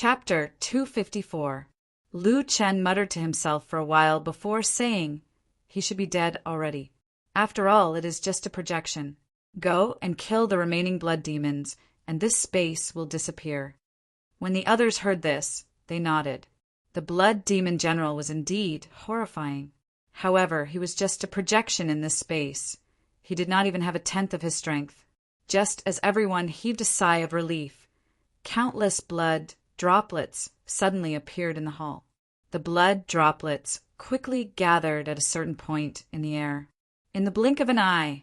Chapter 254. Lu Chen muttered to himself for a while before saying he should be dead already. After all, it is just a projection. Go and kill the remaining blood demons, and this space will disappear. When the others heard this, they nodded. The blood demon general was indeed horrifying. However, he was just a projection in this space. He did not even have a tenth of his strength. Just as everyone heaved a sigh of relief, countless blood droplets suddenly appeared in the hall. The blood droplets quickly gathered at a certain point in the air. In the blink of an eye,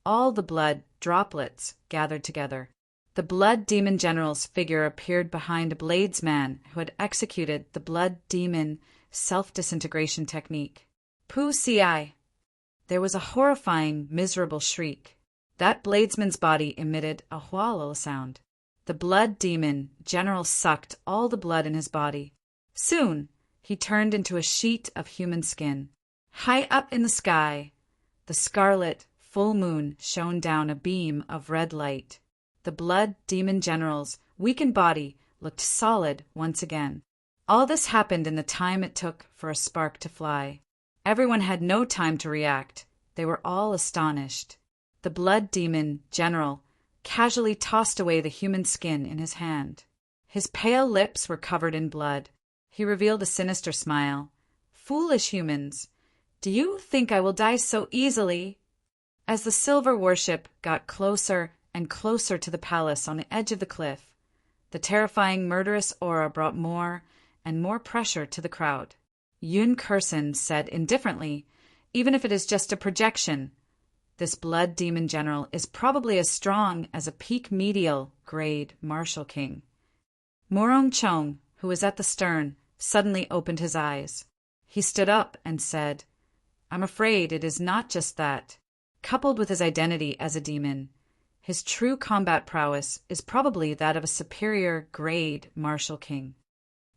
all the blood droplets gathered together. The blood demon general's figure appeared behind a bladesman who had executed the blood demon self-disintegration technique. Pu ci. There was a horrifying, miserable shriek. That bladesman's body emitted a hualal sound. The blood demon general sucked all the blood in his body. Soon, he turned into a sheet of human skin. High up in the sky, the scarlet full moon shone down a beam of red light. The blood demon general's weakened body looked solid once again. All this happened in the time it took for a spark to fly. Everyone had no time to react. They were all astonished. The blood demon general casually tossed away the human skin in his hand. His pale lips were covered in blood. He revealed a sinister smile. "Foolish humans, do you think I will die so easily?" As the silver warship got closer and closer to the palace on the edge of the cliff, the terrifying murderous aura brought more and more pressure to the crowd. Yun Kursen said indifferently, "Even if it is just a projection, this blood demon general is probably as strong as a peak medial grade martial king." Morong Chong, who was at the stern, suddenly opened his eyes. He stood up and said, "I'm afraid it is not just that." Coupled with his identity as a demon, his true combat prowess is probably that of a superior grade martial king.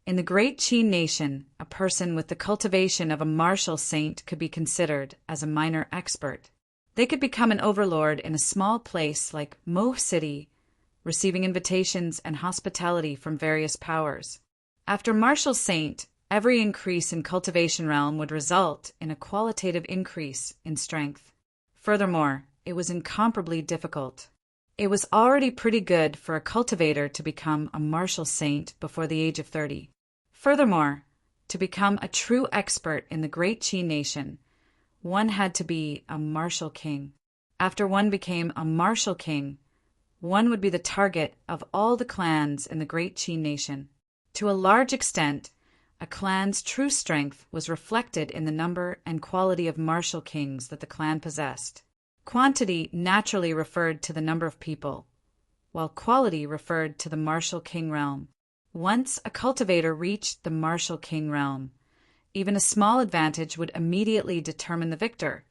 In the great Qin nation, a person with the cultivation of a martial saint could be considered as a minor expert. They could become an overlord in a small place like Mo City, receiving invitations and hospitality from various powers. After martial saint, every increase in cultivation realm would result in a qualitative increase in strength. Furthermore, it was incomparably difficult. It was already pretty good for a cultivator to become a martial saint before the age of 30. Furthermore, to become a true expert in the great Qin nation, one had to be a martial king. After one became a martial king, one would be the target of all the clans in the great Qin nation. To a large extent, a clan's true strength was reflected in the number and quality of martial kings that the clan possessed. Quantity naturally referred to the number of people, while quality referred to the martial king realm. Once a cultivator reached the martial king realm, even a small advantage would immediately determine the victor,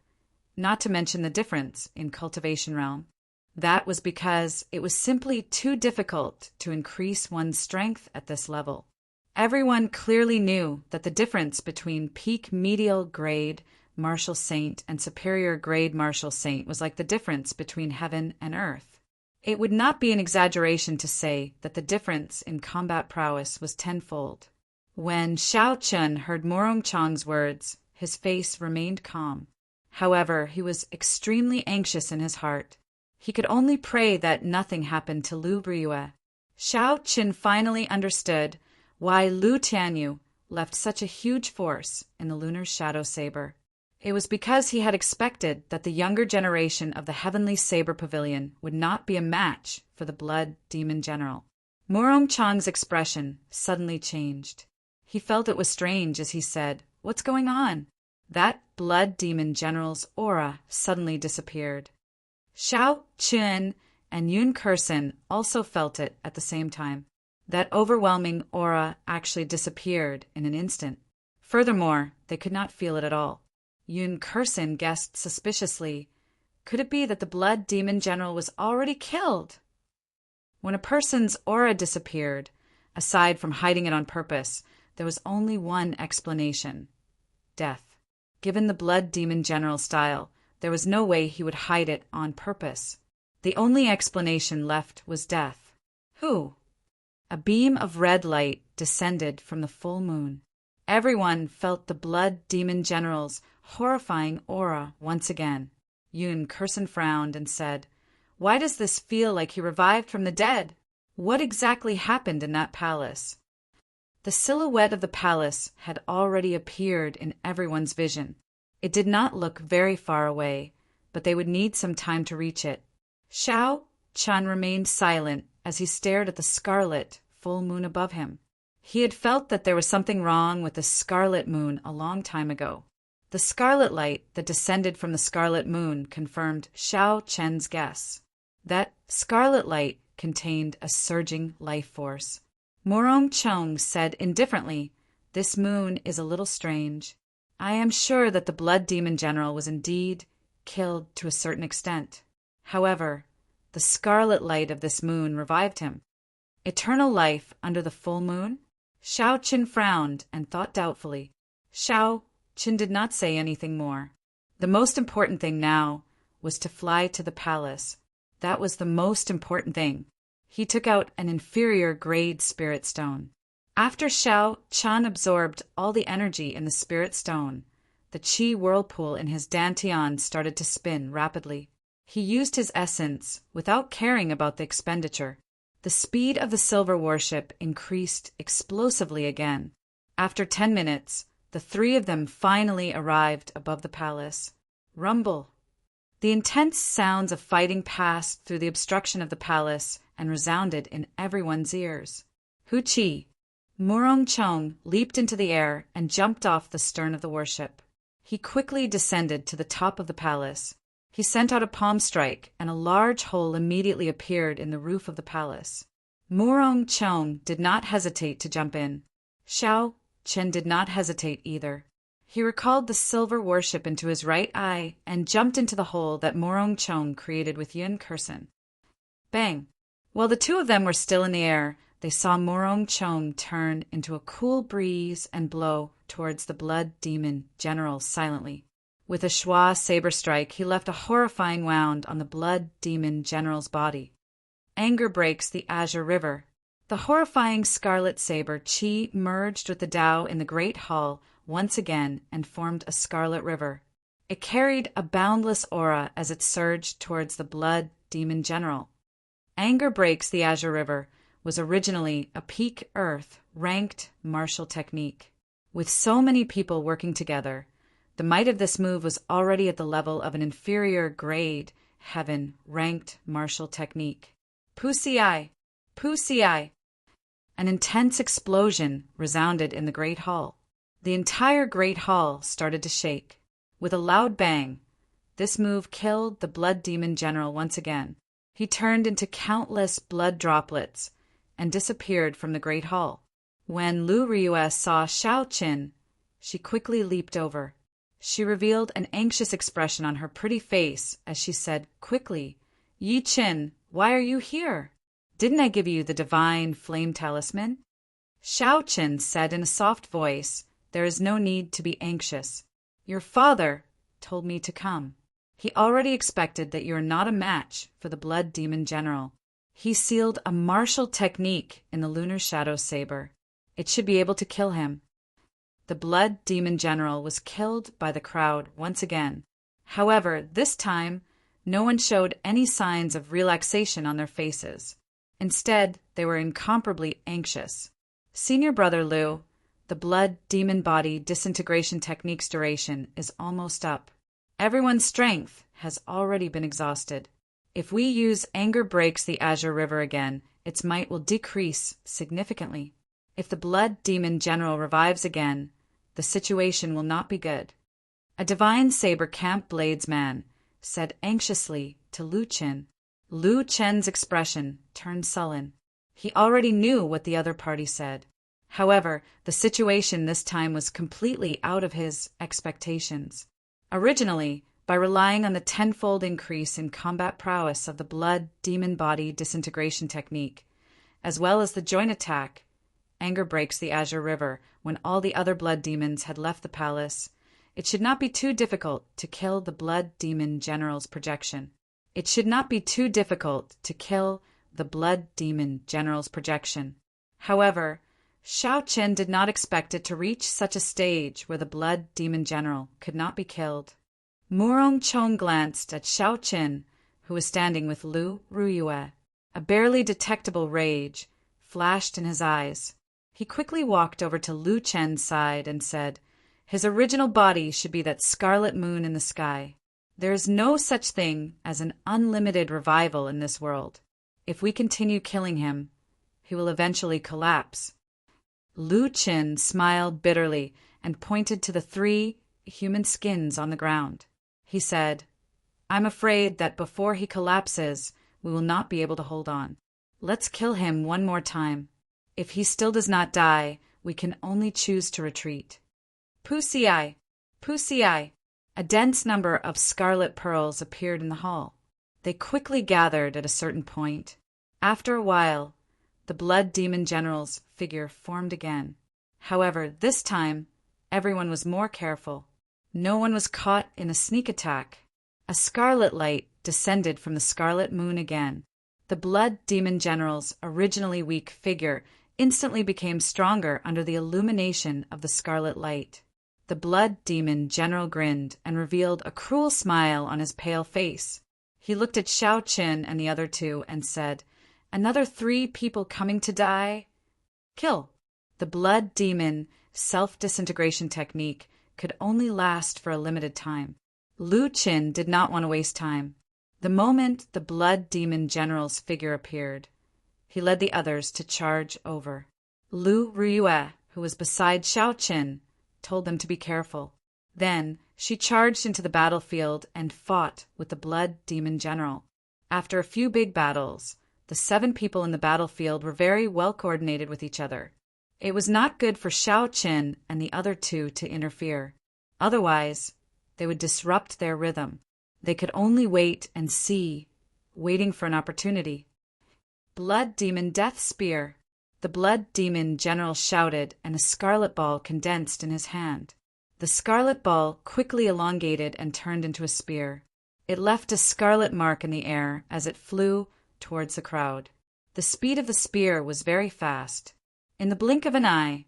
not to mention the difference in cultivation realm. That was because it was simply too difficult to increase one's strength at this level. Everyone clearly knew that the difference between peak medial grade martial saint and superior grade martial saint was like the difference between heaven and earth. It would not be an exaggeration to say that the difference in combat prowess was tenfold. When Xiao Chun heard Morong Chong's words, his face remained calm. However, he was extremely anxious in his heart. He could only pray that nothing happened to Lu Briue. Xiao Chun finally understood why Lu Tianyu left such a huge force in the lunar shadow saber. It was because he had expected that the younger generation of the Heavenly Saber Pavilion would not be a match for the blood demon general. Morong Chong's expression suddenly changed. He felt it was strange as he said, "What's going on?" That blood demon general's aura suddenly disappeared. Xiao Chun and Yun Kursen also felt it at the same time. That overwhelming aura actually disappeared in an instant. Furthermore, they could not feel it at all. Yun Kursen guessed suspiciously, could it be that the blood demon general was already killed? When a person's aura disappeared, aside from hiding it on purpose, there was only one explanation: death. Given the blood demon general style, there was no way he would hide it on purpose. The only explanation left was death. Who? A beam of red light descended from the full moon. Everyone felt the Blood Demon General's horrifying aura once again. Yun Kursen frowned and said, "Why does this feel like he revived from the dead? What exactly happened in that palace?" The silhouette of the palace had already appeared in everyone's vision. It did not look very far away, but they would need some time to reach it. Xiao Chun remained silent as he stared at the scarlet full moon above him. He had felt that there was something wrong with the scarlet moon a long time ago. The scarlet light that descended from the scarlet moon confirmed Xiao Chen's guess. That scarlet light contained a surging life force. Morong Chong said indifferently, "This moon is a little strange. I am sure that the Blood Demon General was indeed killed to a certain extent. However, the scarlet light of this moon revived him. Eternal life under the full moon?" Xiao Qin frowned and thought doubtfully. Xiao Qin did not say anything more. The most important thing now was to fly to the palace. That was the most important thing. He took out an inferior grade spirit stone. After Xiao Chan absorbed all the energy in the spirit stone, the qi whirlpool in his dantian started to spin rapidly. He used his essence without caring about the expenditure. The speed of the silver warship increased explosively again. After 10 minutes, the three of them finally arrived above the palace. Rumble! The intense sounds of fighting passed through the obstruction of the palace and resounded in everyone's ears. Hu Qi! Murong Chong leaped into the air and jumped off the stern of the warship. He quickly descended to the top of the palace. He sent out a palm strike, and a large hole immediately appeared in the roof of the palace. Murong Chong did not hesitate to jump in. Xiao Chen did not hesitate either. He recalled the silver warship into his right eye and jumped into the hole that Morong Chong created with Yun Kursen. Bang! While the two of them were still in the air, they saw Morong Chong turn into a cool breeze and blow towards the Blood Demon General silently. With a schwa saber strike, he left a horrifying wound on the Blood Demon General's body. Anger breaks the Azure River. The horrifying scarlet saber qi merged with the Tao in the Great Hall once again and formed a scarlet river. It carried a boundless aura as it surged towards the Blood Demon General. Anger breaks the Azure River was originally a peak Earth ranked martial technique. With so many people working together, the might of this move was already at the level of an inferior grade heaven ranked martial technique. Pusi-ai! Pusi-ai! An intense explosion resounded in the Great Hall. The entire Great Hall started to shake. With a loud bang, this move killed the Blood Demon General once again. He turned into countless blood droplets and disappeared from the Great Hall. When Lu Ryue saw Xiao Qin, she quickly leaped over. She revealed an anxious expression on her pretty face as she said quickly, "Yi Qin, why are you here? Didn't I give you the divine flame talisman?" Xiao Qin said in a soft voice, "There is no need to be anxious. Your father told me to come. He already expected that you are not a match for the Blood Demon General. He sealed a martial technique in the Lunar Shadow Saber. It should be able to kill him." The Blood Demon General was killed by the crowd once again. However, this time, no one showed any signs of relaxation on their faces. Instead, they were incomparably anxious. Senior Brother Liu, the Blood Demon Body disintegration technique's duration is almost up. Everyone's strength has already been exhausted. If we use Anger Breaks the Azure River again, its might will decrease significantly. If the Blood Demon General revives again, the situation will not be good. A divine saber camp bladesman said anxiously to Lu Chen. Lu Chen's expression turned sullen. He already knew what the other party said. However, the situation this time was completely out of his expectations. Originally, by relying on the tenfold increase in combat prowess of the Blood Demon Body disintegration technique, as well as the joint attack, Anger Breaks the Azure River, when all the other blood demons had left the palace, it should not be too difficult to kill the Blood Demon General's projection. It should not be too difficult to kill the Blood Demon General's projection. However, Shao Chen did not expect it to reach such a stage where the blood demon general could not be killed. Murong Chong glanced at Shao Chen, who was standing with Lu Ruyue. A barely detectable rage flashed in his eyes. He quickly walked over to Lu Chen's side and said, "His original body should be that scarlet moon in the sky. There is no such thing as an unlimited revival in this world. If we continue killing him, he will eventually collapse." Lu Chen smiled bitterly and pointed to the 3 human skins on the ground. He said, "I'm afraid that before he collapses, we will not be able to hold on. Let's kill him one more time. If he still does not die, we can only choose to retreat." Pussy-eye! Pussy-eye! A dense number of scarlet pearls appeared in the hall. They quickly gathered at a certain point. After a while, the blood demon general's figure formed again. However, this time, everyone was more careful. No one was caught in a sneak attack. A scarlet light descended from the scarlet moon again. The blood demon general's originally weak figure instantly became stronger under the illumination of the scarlet light. The blood demon general grinned and revealed a cruel smile on his pale face. He looked at Shao Chen and the other 2 and said, "Another 3 people coming to die? Kill." The blood demon self-disintegration technique could only last for a limited time. Lu Chen did not want to waste time. The moment the blood demon general's figure appeared, he led the others to charge over. Lu Ruyue, who was beside Shao Chen, told them to be careful. Then she charged into the battlefield and fought with the blood demon general. After a few big battles, the 7 people in the battlefield were very well coordinated with each other. It was not good for Shao Chen and the other 2 to interfere. Otherwise, they would disrupt their rhythm. They could only wait and see, waiting for an opportunity. Blood demon death spear! The blood demon general shouted, and a scarlet ball condensed in his hand. The scarlet ball quickly elongated and turned into a spear. It left a scarlet mark in the air as it flew towards the crowd. The speed of the spear was very fast. In the blink of an eye,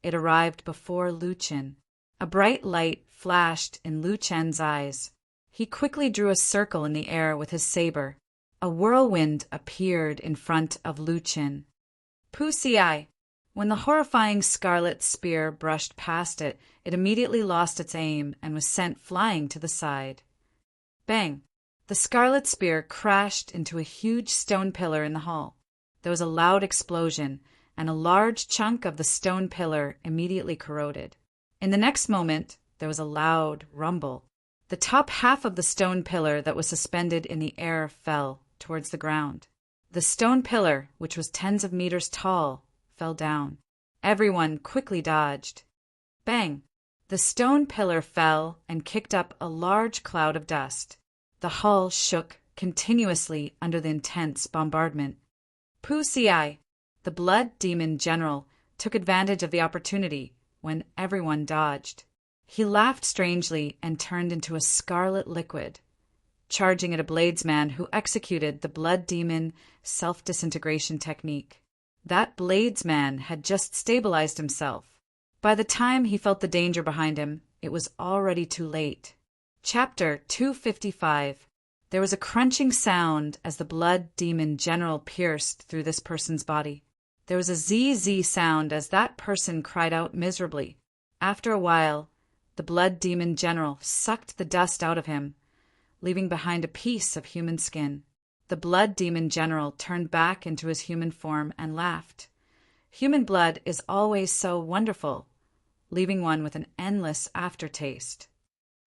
it arrived before Lu Chen. A bright light flashed in Lu Chen's eyes. He quickly drew a circle in the air with his saber. A whirlwind appeared in front of Lu Chen. Pussy-eye! When the horrifying scarlet spear brushed past it, it immediately lost its aim and was sent flying to the side. Bang! The scarlet spear crashed into a huge stone pillar in the hall. There was a loud explosion, and a large chunk of the stone pillar immediately corroded. In the next moment, there was a loud rumble. The top half of the stone pillar that was suspended in the air fell towards the ground. The stone pillar, which was tens of meters tall, fell down. Everyone quickly dodged. Bang! The stone pillar fell and kicked up a large cloud of dust. The hall shook continuously under the intense bombardment. Pussy-eye! The blood demon general took advantage of the opportunity when everyone dodged. He laughed strangely and turned into a scarlet liquid, charging at a bladesman who executed the blood demon self-disintegration technique. That bladesman had just stabilized himself. By the time he felt the danger behind him, it was already too late. Chapter 255. There was a crunching sound as the blood demon general pierced through this person's body. There was a ZZ sound as that person cried out miserably. After a while, the blood demon general sucked the dust out of him, leaving behind a piece of human skin. The blood demon general turned back into his human form and laughed. Human blood is always so wonderful, leaving one with an endless aftertaste.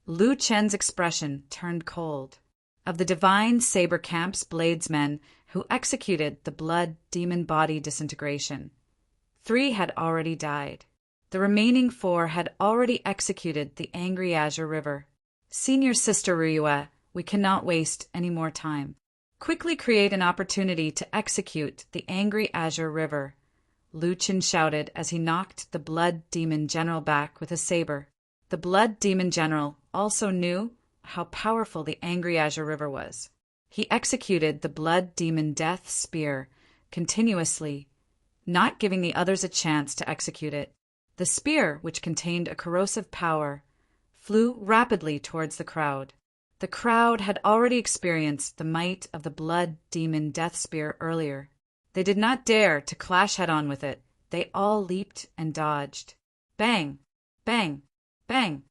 Lu Chen's expression turned cold. Of the divine saber camp's bladesmen who executed the blood demon body disintegration, 3 had already died. The remaining 4 had already executed the angry Azure River. Senior Sister Ryue, we cannot waste any more time. Quickly create an opportunity to execute the angry Azure River, Lu Chen shouted as he knocked the blood demon general back with his saber. The blood demon general also knew how powerful the angry Azure River was. He executed the blood demon death spear continuously, not giving the others a chance to execute it. The spear, which contained a corrosive power, flew rapidly towards the crowd. The crowd had already experienced the might of the blood demon death spear earlier. They did not dare to clash head-on with it. They all leaped and dodged. Bang! Bang! Bang!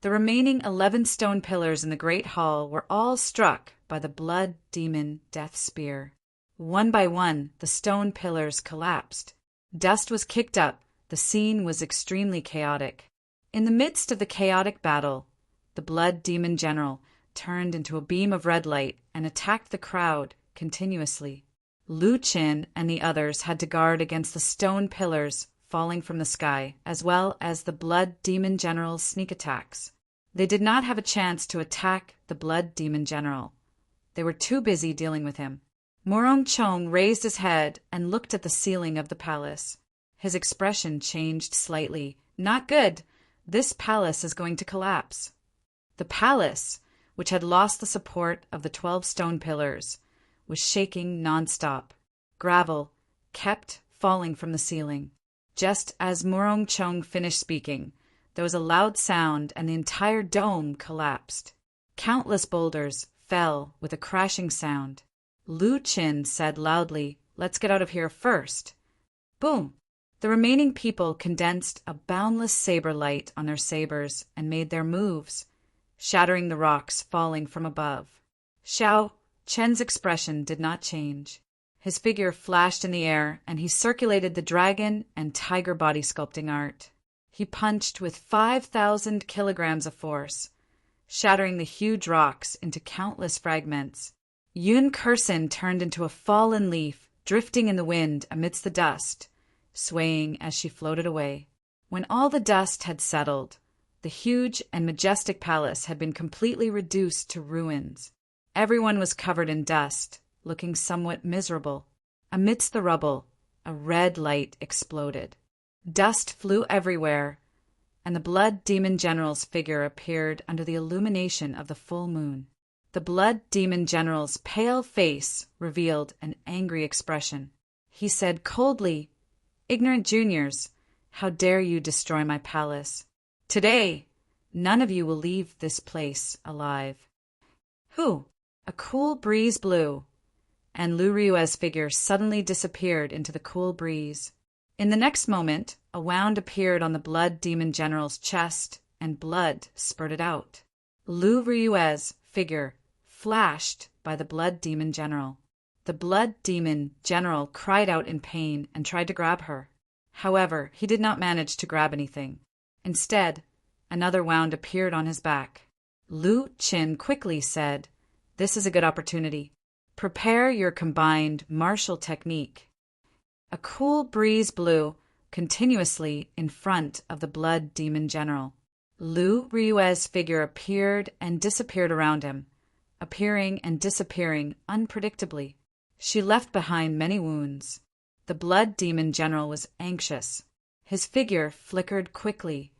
The remaining 11 stone pillars in the great hall were all struck by the blood demon death spear. One by one, the stone pillars collapsed. Dust was kicked up. The scene was extremely chaotic. In the midst of the chaotic battle, the blood demon general turned into a beam of red light and attacked the crowd continuously. Lu Qin and the others had to guard against the stone pillars falling from the sky, as well as the blood demon general's sneak attacks. They did not have a chance to attack the blood demon general. They were too busy dealing with him. Morong Chong raised his head and looked at the ceiling of the palace. His expression changed slightly. Not good. This palace is going to collapse. The palace, which had lost the support of the 12 stone pillars, was shaking nonstop. Gravel kept falling from the ceiling. Just as Morong Chong finished speaking, there was a loud sound and the entire dome collapsed. Countless boulders fell with a crashing sound. Lu Qin said loudly, "Let's get out of here first." Boom! The remaining people condensed a boundless saber light on their sabers and made their moves, shattering the rocks falling from above. Xiao Chen's expression did not change. His figure flashed in the air, and he circulated the dragon and tiger body sculpting art. He punched with 5,000 kilograms of force, shattering the huge rocks into countless fragments. Yun Kursin turned into a fallen leaf, drifting in the wind amidst the dust, swaying as she floated away. When all the dust had settled, the huge and majestic palace had been completely reduced to ruins. Everyone was covered in dust, looking somewhat miserable. Amidst the rubble, a red light exploded. Dust flew everywhere, and the blood demon general's figure appeared under the illumination of the full moon. The blood demon general's pale face revealed an angry expression. He said coldly, "Ignorant juniors, how dare you destroy my palace? Today, none of you will leave this place alive." Who? A cool breeze blew, and Lu Ryue's figure suddenly disappeared into the cool breeze. In the next moment, a wound appeared on the blood demon general's chest, and blood spurted out. Lu Ryue's figure flashed by the blood demon general. The blood demon general cried out in pain and tried to grab her. However, he did not manage to grab anything. Instead, another wound appeared on his back. Lu Qin quickly said, "This is a good opportunity. Prepare your combined martial technique." A cool breeze blew continuously in front of the blood demon general. Lu Ryue's figure appeared and disappeared around him, appearing and disappearing unpredictably. She left behind many wounds. The blood demon general was anxious. His figure flickered quickly,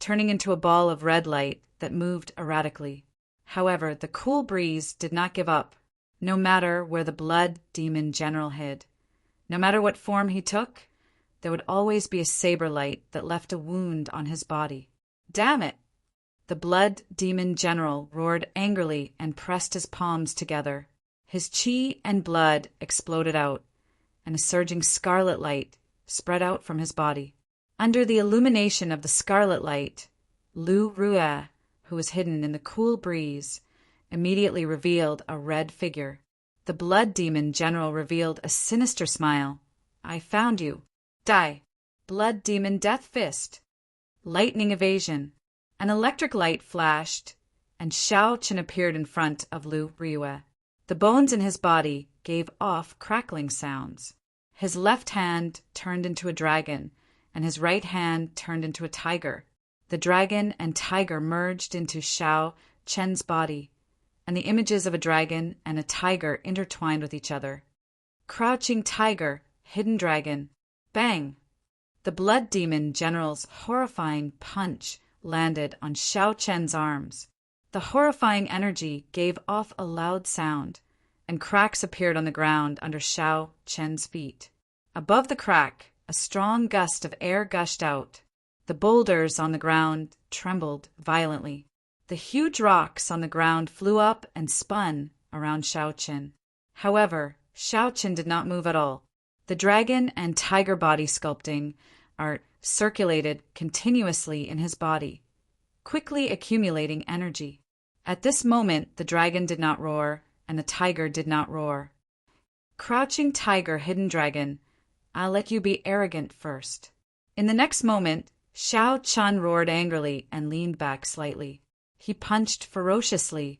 turning into a ball of red light that moved erratically. However, the cool breeze did not give up, no matter where the blood demon general hid. No matter what form he took, there would always be a saber light that left a wound on his body. Damn it! The blood demon general roared angrily and pressed his palms together. His chi and blood exploded out, and a surging scarlet light spread out from his body. Under the illumination of the scarlet light, Lu Rue, who was hidden in the cool breeze, immediately revealed a red figure. The blood demon general revealed a sinister smile. "I found you. Die." Blood demon death fist. Lightning evasion. An electric light flashed, and Xiao Chen appeared in front of Lu Rue. The bones in his body gave off crackling sounds. His left hand turned into a dragon, and his right hand turned into a tiger. The dragon and tiger merged into Xiao Chen's body, and the images of a dragon and a tiger intertwined with each other. Crouching tiger, hidden dragon. Bang! The blood demon general's horrifying punch landed on Xiao Chen's arms. The horrifying energy gave off a loud sound, and cracks appeared on the ground under Xiao Chen's feet. Above the crack, a strong gust of air gushed out. The boulders on the ground trembled violently. The huge rocks on the ground flew up and spun around Xiaoqin. However, Xiaoqin did not move at all. The dragon and tiger body sculpting art circulated continuously in his body, quickly accumulating energy. At this moment, the dragon did not roar, and the tiger did not roar. Crouching tiger, hidden dragon, I'll let you be arrogant first. In the next moment, Xiaoqin roared angrily and leaned back slightly. He punched ferociously,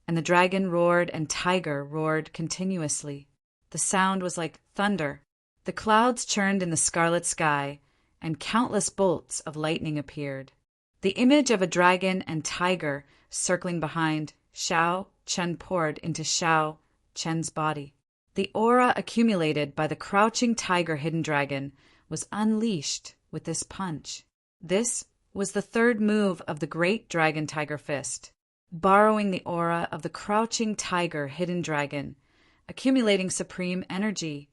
and the dragon roared and tiger roared continuously. The sound was like thunder. The clouds churned in the scarlet sky, and countless bolts of lightning appeared. The image of a dragon and tiger circling behind Xiaoqin poured into Xiaoqin's body. The aura accumulated by the crouching tiger hidden dragon was unleashed with this punch. This was the third move of the great dragon tiger fist, borrowing the aura of the crouching tiger hidden dragon, accumulating supreme energy.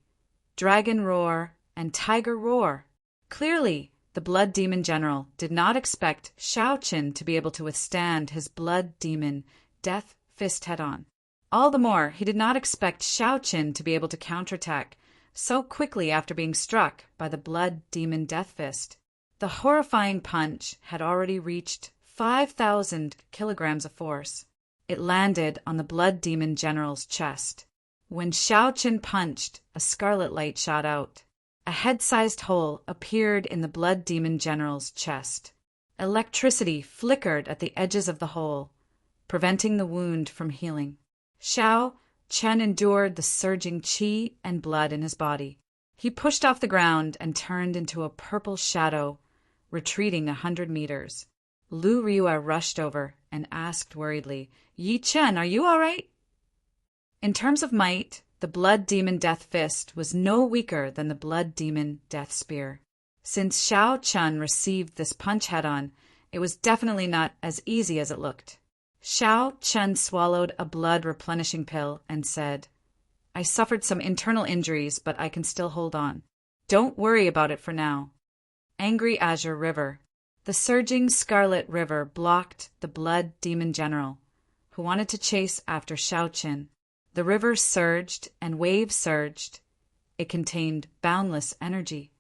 Dragon roar and tiger roar. Clearly, the blood demon general did not expect Xiaoqin to be able to withstand his blood demon death fist head-on. All the more, he did not expect Xiaoqin to be able to counterattack so quickly after being struck by the blood demon death fist. The horrifying punch had already reached 5,000 kilograms of force. It landed on the blood demon general's chest. When Xiaoqin punched, a scarlet light shot out. A head-sized hole appeared in the blood demon general's chest. Electricity flickered at the edges of the hole, preventing the wound from healing. Xiaoqin endured the surging qi and blood in his body. He pushed off the ground and turned into a purple shadow, retreating 100 meters. Lu Riyue rushed over and asked worriedly, "Yi Chen, are you all right?" In terms of might, the blood demon death fist was no weaker than the blood demon death spear. Since Xiaoqin received this punch head-on, it was definitely not as easy as it looked. Xiaoqin swallowed a blood-replenishing pill and said, "I suffered some internal injuries, but I can still hold on. Don't worry about it for now." Angry Azure River. The surging Scarlet River blocked the blood demon general, who wanted to chase after Xiaoqin. The river surged and waves surged. It contained boundless energy.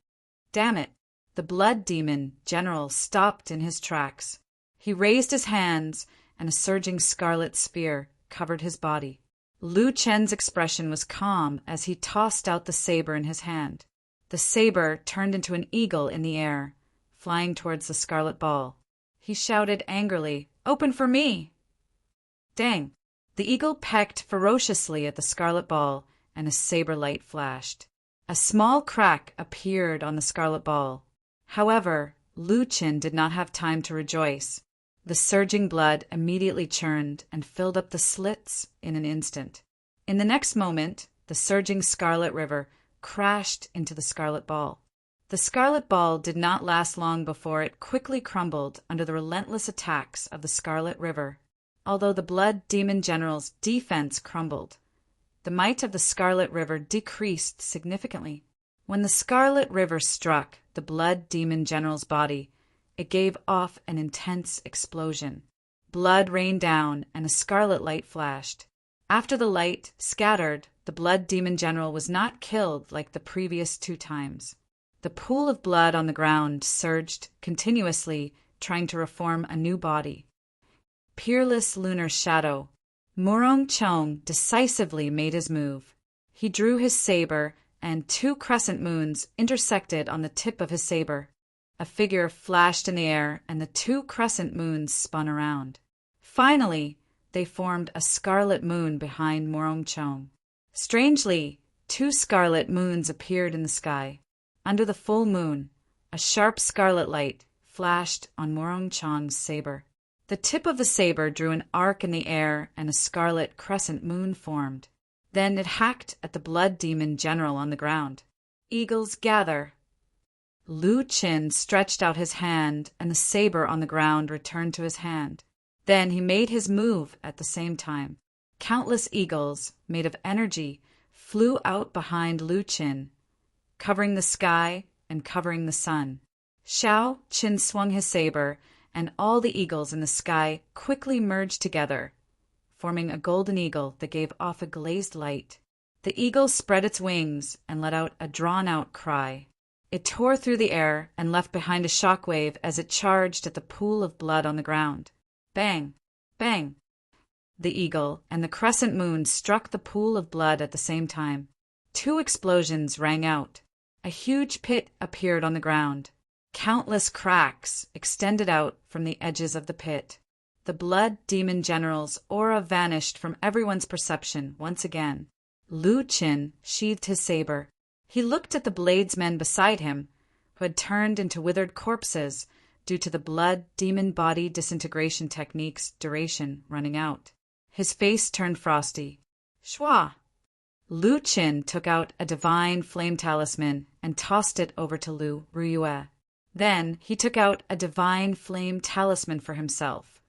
Damn it! The blood demon general stopped in his tracks. He raised his hands, and a surging scarlet sphere covered his body. Lu Chen's expression was calm as he tossed out the saber in his hand. The saber turned into an eagle in the air, flying towards the scarlet ball. He shouted angrily, "Open for me!" Dang! The eagle pecked ferociously at the scarlet ball, and a saber light flashed. A small crack appeared on the scarlet ball. However, Lu Chen did not have time to rejoice. The surging blood immediately churned and filled up the slits in an instant. In the next moment, the surging scarlet river crashed into the scarlet ball. The scarlet ball did not last long before it quickly crumbled under the relentless attacks of the scarlet river. Although the blood demon general's defense crumbled, the might of the scarlet river decreased significantly. When the scarlet river struck the blood demon general's body, it gave off an intense explosion. Blood rained down and a scarlet light flashed. After the light scattered, the blood demon general was not killed like the previous 2 times. The pool of blood on the ground surged continuously, trying to reform a new body. Peerless lunar shadow. Murongchong decisively made his move. He drew his saber, and 2 crescent moons intersected on the tip of his saber. A figure flashed in the air, and the 2 crescent moons spun around. Finally, they formed a scarlet moon behind Murongchong. Strangely, 2 scarlet moons appeared in the sky. Under the full moon, a sharp scarlet light flashed on Murongchong's saber. The tip of the saber drew an arc in the air, and a scarlet crescent moon formed. Then it hacked at the blood demon general on the ground. Eagles gather. Lu Chen stretched out his hand, and the saber on the ground returned to his hand. Then he made his move at the same time. Countless eagles, made of energy, flew out behind Lu Chen. covering the sky and covering the sun. Shao Qin swung his saber, and all the eagles in the sky quickly merged together, forming a golden eagle that gave off a glazed light. The eagle spread its wings and let out a drawn-out cry. It tore through the air and left behind a shockwave as it charged at the pool of blood on the ground. Bang! Bang! The eagle and the crescent moon struck the pool of blood at the same time. 2 explosions rang out. A huge pit appeared on the ground. Countless cracks extended out from the edges of the pit. The blood demon general's aura vanished from everyone's perception once again. Lu Qin sheathed his saber. He looked at the bladesmen beside him, who had turned into withered corpses due to the blood demon body disintegration technique's duration running out. His face turned frosty. Shwa! Lu Qin took out a divine flame talisman and tossed it over to Lu Ruyue. Then he took out a divine flame talisman for himself,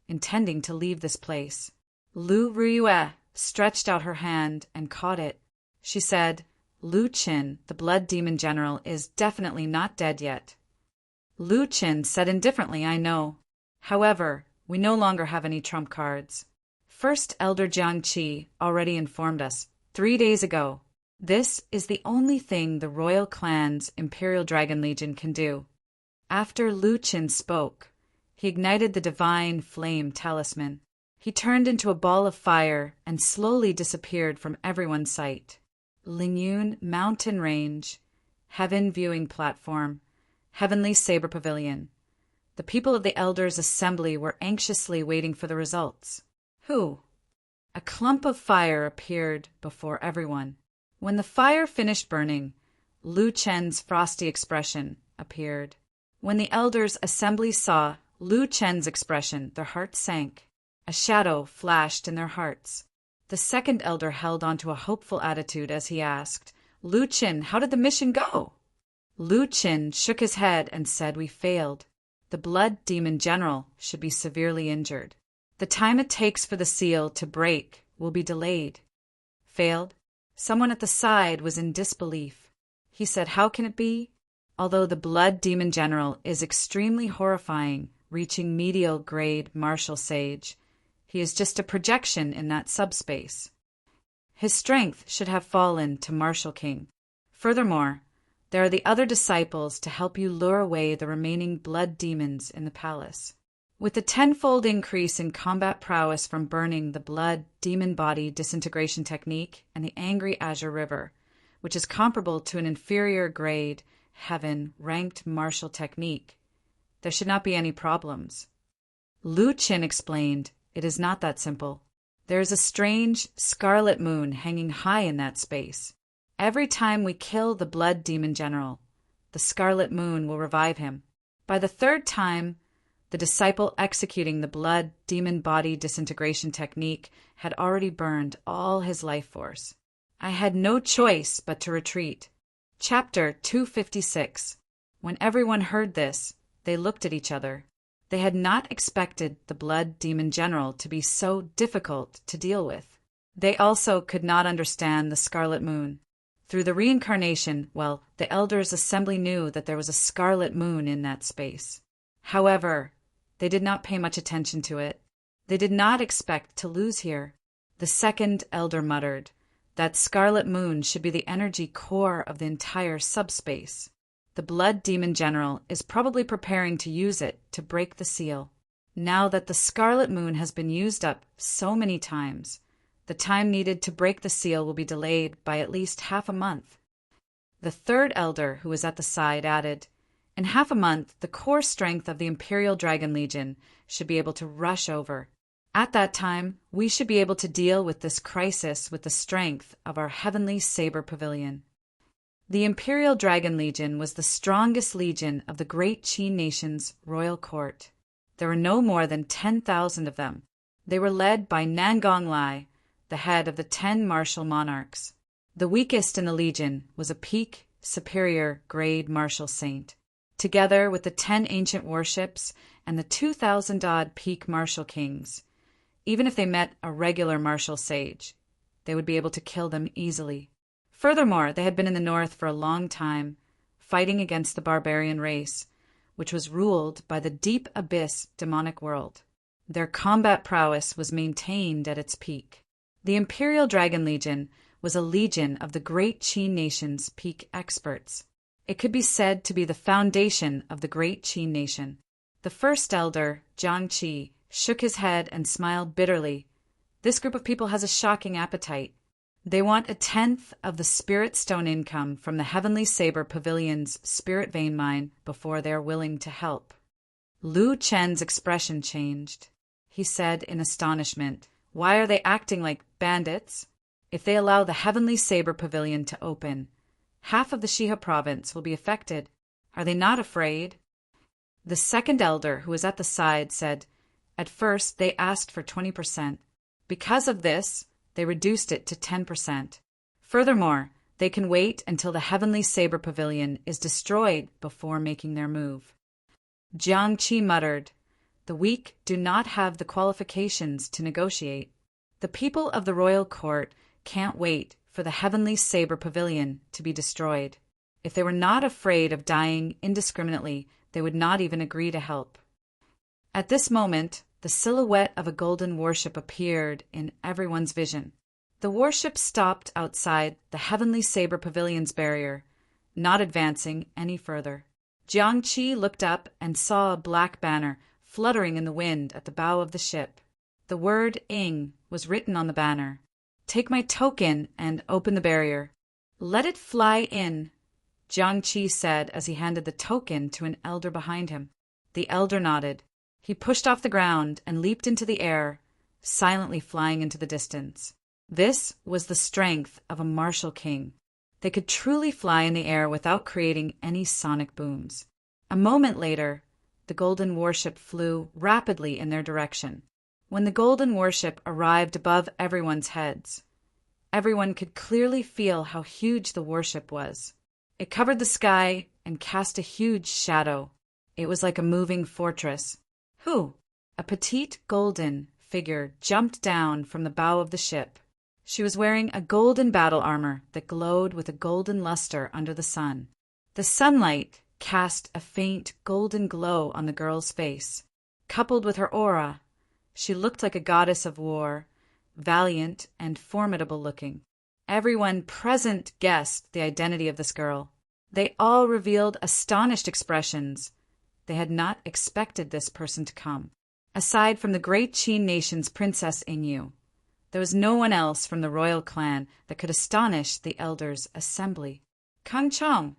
intending to leave this place. Lu Ruyue stretched out her hand and caught it. She said, Lu Qin, the blood demon general, is definitely not dead yet. Lu Qin said indifferently, I know. However, we no longer have any trump cards. First Elder Jiangqi already informed us 3 days ago. This is the only thing the royal clan's Imperial Dragon Legion can do. After Lu Qin spoke, he ignited the divine flame talisman. He turned into a ball of fire and slowly disappeared from everyone's sight. Lingyun Mountain Range, Heaven Viewing Platform, Heavenly Saber Pavilion. The people of the Elders' Assembly were anxiously waiting for the results. Who? A clump of fire appeared before everyone. When the fire finished burning, Lu Chen's frosty expression appeared. When the Elders' Assembly saw Lu Chen's expression, their hearts sank. A shadow flashed in their hearts. The second elder held onto a hopeful attitude as he asked, Lu Qin, how did the mission go? Lu Qin shook his head and said, we failed. The blood demon general should be severely injured. The time it takes for the seal to break will be delayed. Failed? Someone at the side was in disbelief. He said, how can it be? Although the blood demon general is extremely horrifying, reaching medial grade martial sage, he is just a projection in that subspace. His strength should have fallen to Martial King. Furthermore, there are the other disciples to help you lure away the remaining blood demons in the palace. With the tenfold increase in combat prowess from burning the blood demon body disintegration technique and the angry Azure River, which is comparable to an inferior grade heaven ranked martial technique, there should not be any problems. Lu Qin explained, it is not that simple. There is a strange scarlet moon hanging high in that space. Every time we kill the blood demon general, the scarlet moon will revive him. By the 3rd time, the disciple executing the blood demon body disintegration technique had already burned all his life force. I had no choice but to retreat. Chapter 256. When everyone heard this, they looked at each other. They had not expected the blood demon general to be so difficult to deal with. They also could not understand the scarlet moon. Through the reincarnation, the Elders' Assembly knew that there was a scarlet moon in that space. However, they did not pay much attention to it. They did not expect to lose here. The second elder muttered, that scarlet moon should be the energy core of the entire subspace. The blood demon general is probably preparing to use it to break the seal. Now that the scarlet moon has been used up so many times, the time needed to break the seal will be delayed by at least half a month. The third elder, who was at the side, added, in half a month, the core strength of the Imperial Dragon Legion should be able to rush over. At that time, we should be able to deal with this crisis with the strength of our Heavenly Saber Pavilion. The Imperial Dragon Legion was the strongest legion of the great Qi nation's royal court. There were no more than 10,000 of them. They were led by Nangong Lai, the head of the 10 martial monarchs. The weakest in the legion was a peak, superior grade martial saint. Together with the 10 ancient warships and the 2,000-odd peak martial kings, even if they met a regular martial sage, they would be able to kill them easily. Furthermore, they had been in the north for a long time, fighting against the barbarian race, which was ruled by the deep abyss demonic world. Their combat prowess was maintained at its peak. The Imperial Dragon Legion was a legion of the great Qi nation's peak experts. It could be said to be the foundation of the great Qi nation. The first elder, Jiang Qi, shook his head and smiled bitterly. This group of people has a shocking appetite. They want 1/10 of the spirit stone income from the Heavenly Saber Pavilion's spirit vein mine before they are willing to help. Lu Chen's expression changed. He said in astonishment, "Why are they acting like bandits? If they allow the Heavenly Saber Pavilion to open, half of the Shiha province will be affected. Are they not afraid?" The second elder, who was at the side, said, "At first they asked for 20%. Because of this, they reduced it to 10%. Furthermore, they can wait until the Heavenly Saber Pavilion is destroyed before making their move." Jiang Qi muttered, "The weak do not have the qualifications to negotiate. The people of the royal court can't wait for the Heavenly Saber Pavilion to be destroyed. If they were not afraid of dying indiscriminately, they would not even agree to help." At this moment, the silhouette of a golden warship appeared in everyone's vision. The warship stopped outside the Heavenly Saber Pavilion's barrier, not advancing any further. Jiang Qi looked up and saw a black banner fluttering in the wind at the bow of the ship. The word "Ing" was written on the banner. "Take my token and open the barrier." "Let it fly in," Jiang Qi said as he handed the token to an elder behind him. The elder nodded. He pushed off the ground and leaped into the air, silently flying into the distance. This was the strength of a martial king. They could truly fly in the air without creating any sonic booms. A moment later, the golden warship flew rapidly in their direction. When the golden warship arrived above everyone's heads, everyone could clearly feel how huge the warship was. It covered the sky and cast a huge shadow. It was like a moving fortress. Who? A petite golden figure jumped down from the bow of the ship. She was wearing a golden battle armor that glowed with a golden luster under the sun. The sunlight cast a faint golden glow on the girl's face. Coupled with her aura, she looked like a goddess of war, valiant and formidable looking. Everyone present guessed the identity of this girl. They all revealed astonished expressions. They had not expected this person to come. Aside from the great Qi nation's Princess Ingyu, there was no one else from the royal clan that could astonish the elders' assembly. "Kang Chong!"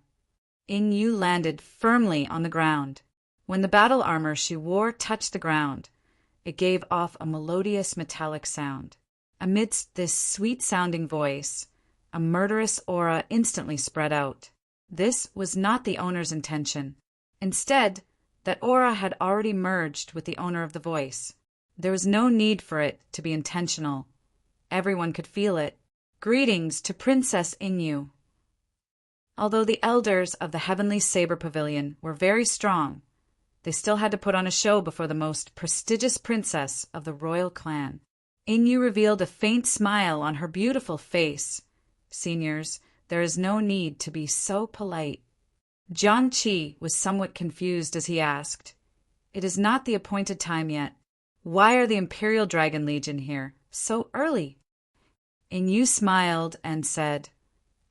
Ingyu landed firmly on the ground. When the battle armor she wore touched the ground, it gave off a melodious metallic sound. Amidst this sweet-sounding voice, a murderous aura instantly spread out. This was not the owner's intention. Instead, that aura had already merged with the owner of the voice. There was no need for it to be intentional. Everyone could feel it. "Greetings to Princess Ingyu." Although the elders of the Heavenly Saber Pavilion were very strong, they still had to put on a show before the most prestigious princess of the royal clan. Ingyu revealed a faint smile on her beautiful face. "Seniors, there is no need to be so polite." Jiang Qi was somewhat confused as he asked, "It is not the appointed time yet. Why are the Imperial Dragon Legion here so early?" Ingyu smiled and said,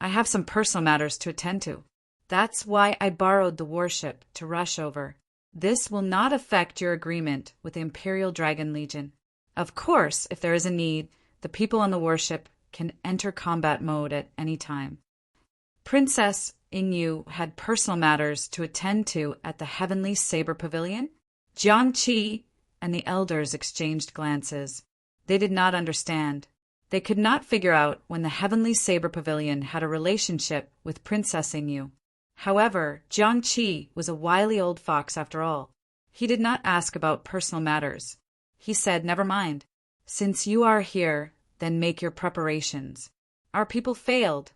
"I have some personal matters to attend to. That's why I borrowed the warship to rush over. This will not affect your agreement with the Imperial Dragon Legion. Of course, if there is a need, the people on the warship can enter combat mode at any time." Princess Ingyu had personal matters to attend to at the Heavenly Saber Pavilion. Jiang Qi and the elders exchanged glances. They did not understand. They could not figure out when the Heavenly Saber Pavilion had a relationship with Princess Ingyu. However, Jiang Qi was a wily old fox after all. He did not ask about personal matters. He said, "Never mind. Since you are here, then make your preparations. Our people failed.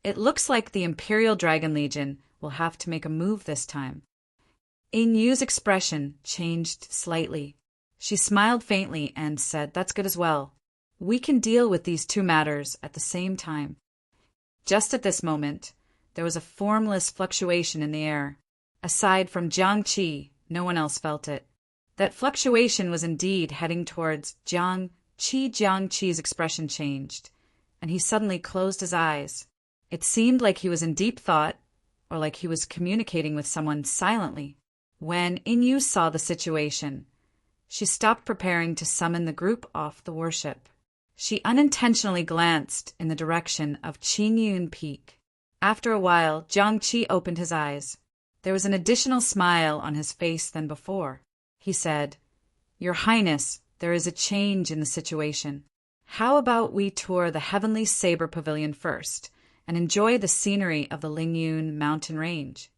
It looks like the Imperial Dragon Legion will have to make a move this time." Ingyu's expression changed slightly. She smiled faintly and said, "That's good as well. We can deal with these two matters at the same time." Just at this moment, there was a formless fluctuation in the air. Aside from Jiang Qi, no one else felt it. That fluctuation was indeed heading towards Jiang Qi. Jiang Qi's expression changed, and he suddenly closed his eyes. It seemed like he was in deep thought, or like he was communicating with someone silently. When Inyu saw the situation, she stopped preparing to summon the group off the warship. She unintentionally glanced in the direction of Qingyun Peak. After a while, Jiang Qi opened his eyes. There was an additional smile on his face than before. He said, "Your Highness, there is a change in the situation. How about we tour the Heavenly Saber Pavilion first and enjoy the scenery of the Lingyun mountain range?"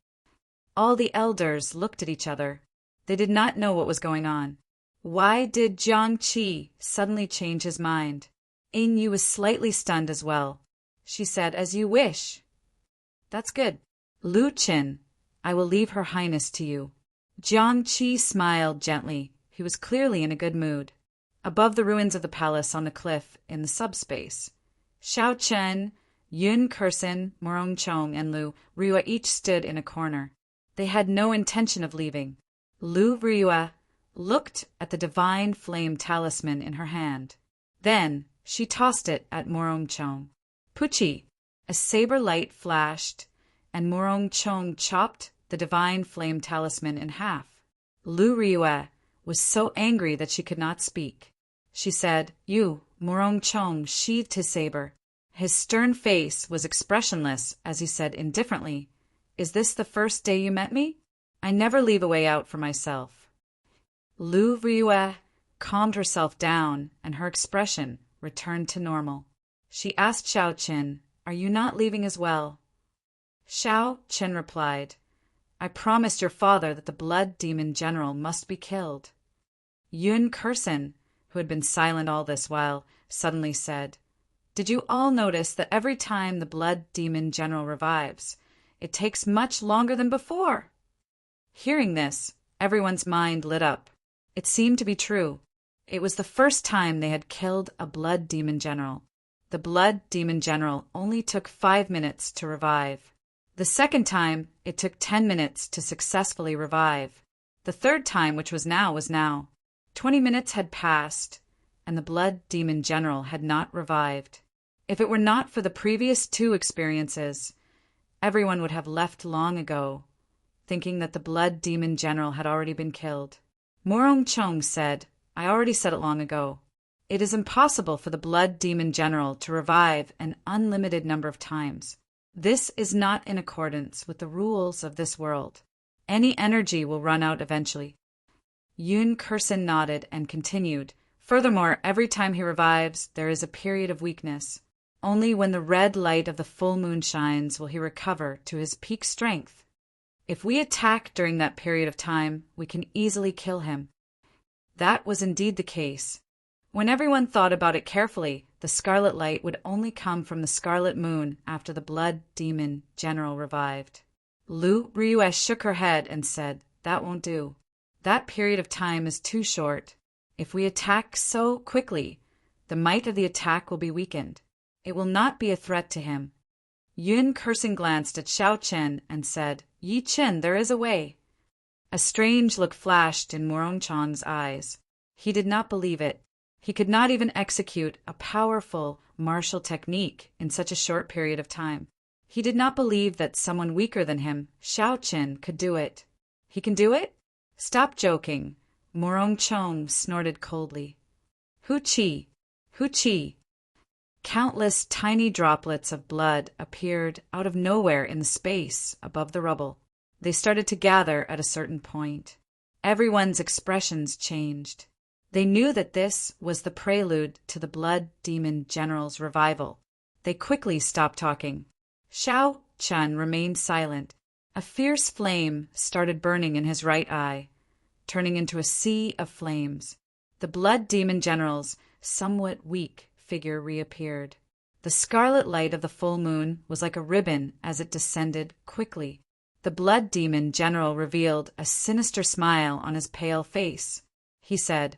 All the elders looked at each other. They did not know what was going on. Why did Jiang Qi suddenly change his mind? Inyu was slightly stunned as well. She said, "As you wish." "That's good. Lu Qin, I will leave Her Highness to you." Jiang Qi smiled gently. He was clearly in a good mood. Above the ruins of the palace on the cliff in the subspace, Xiao Chen, Yun Kursin, Morong Chong, and Lu Rua each stood in a corner. They had no intention of leaving. Lu Rua looked at the divine flame talisman in her hand. Then she tossed it at Morong Chong. Puchi! A saber light flashed, and Morong Chong chopped the divine flame talisman in half. Lu Rua was so angry that she could not speak. She said, "You," Morong Chong sheathed his saber. His stern face was expressionless as he said indifferently, "Is this the first day you met me? I never leave a way out for myself." Lu Rua calmed herself down, and her expression returned to normal. She asked Xiao Qin, "Are you not leaving as well?" Xiao Qin replied, "I promised your father that the blood demon general must be killed." Yun Kursin, who had been silent all this while, suddenly said, "Did you all notice that every time the blood demon general revives, it takes much longer than before?" Hearing this, everyone's mind lit up. It seemed to be true. It was the first time they had killed a blood demon general. The blood demon general only took 5 minutes to revive. The second time, it took 10 minutes to successfully revive. The third time, which was now. 20 minutes had passed, and the blood demon general had not revived. If it were not for the previous 2 experiences, everyone would have left long ago, thinking that the blood demon general had already been killed. Morong Chong said, "I already said it long ago. It is impossible for the blood demon general to revive an unlimited number of times. This is not in accordance with the rules of this world. Any energy will run out eventually." Yun Kursin nodded and continued, "Furthermore, every time he revives, there is a period of weakness. Only when the red light of the full moon shines will he recover to his peak strength. If we attack during that period of time, we can easily kill him." That was indeed the case. When everyone thought about it carefully, the scarlet light would only come from the scarlet moon after the blood demon general revived. Lu Rua shook her head and said, "That won't do. That period of time is too short. If we attack so quickly, the might of the attack will be weakened. It will not be a threat to him." Yun Kursin glanced at Xiao Chen and said, "Yi Chen, there is a way." A strange look flashed in Morong Chong's eyes. He did not believe it. He could not even execute a powerful martial technique in such a short period of time. He did not believe that someone weaker than him, Xiao Chen, could do it. "He can do it? Stop joking," Morong Chong snorted coldly. "Hu Qi! Hu Qi!" Countless tiny droplets of blood appeared out of nowhere in the space above the rubble. They started to gather at a certain point. Everyone's expressions changed. They knew that this was the prelude to the blood demon general's revival. They quickly stopped talking. Xiao Chen remained silent. A fierce flame started burning in his right eye, turning into a sea of flames. The blood demon general's somewhat weak figure reappeared. The scarlet light of the full moon was like a ribbon as it descended quickly. The blood demon general revealed a sinister smile on his pale face. He said,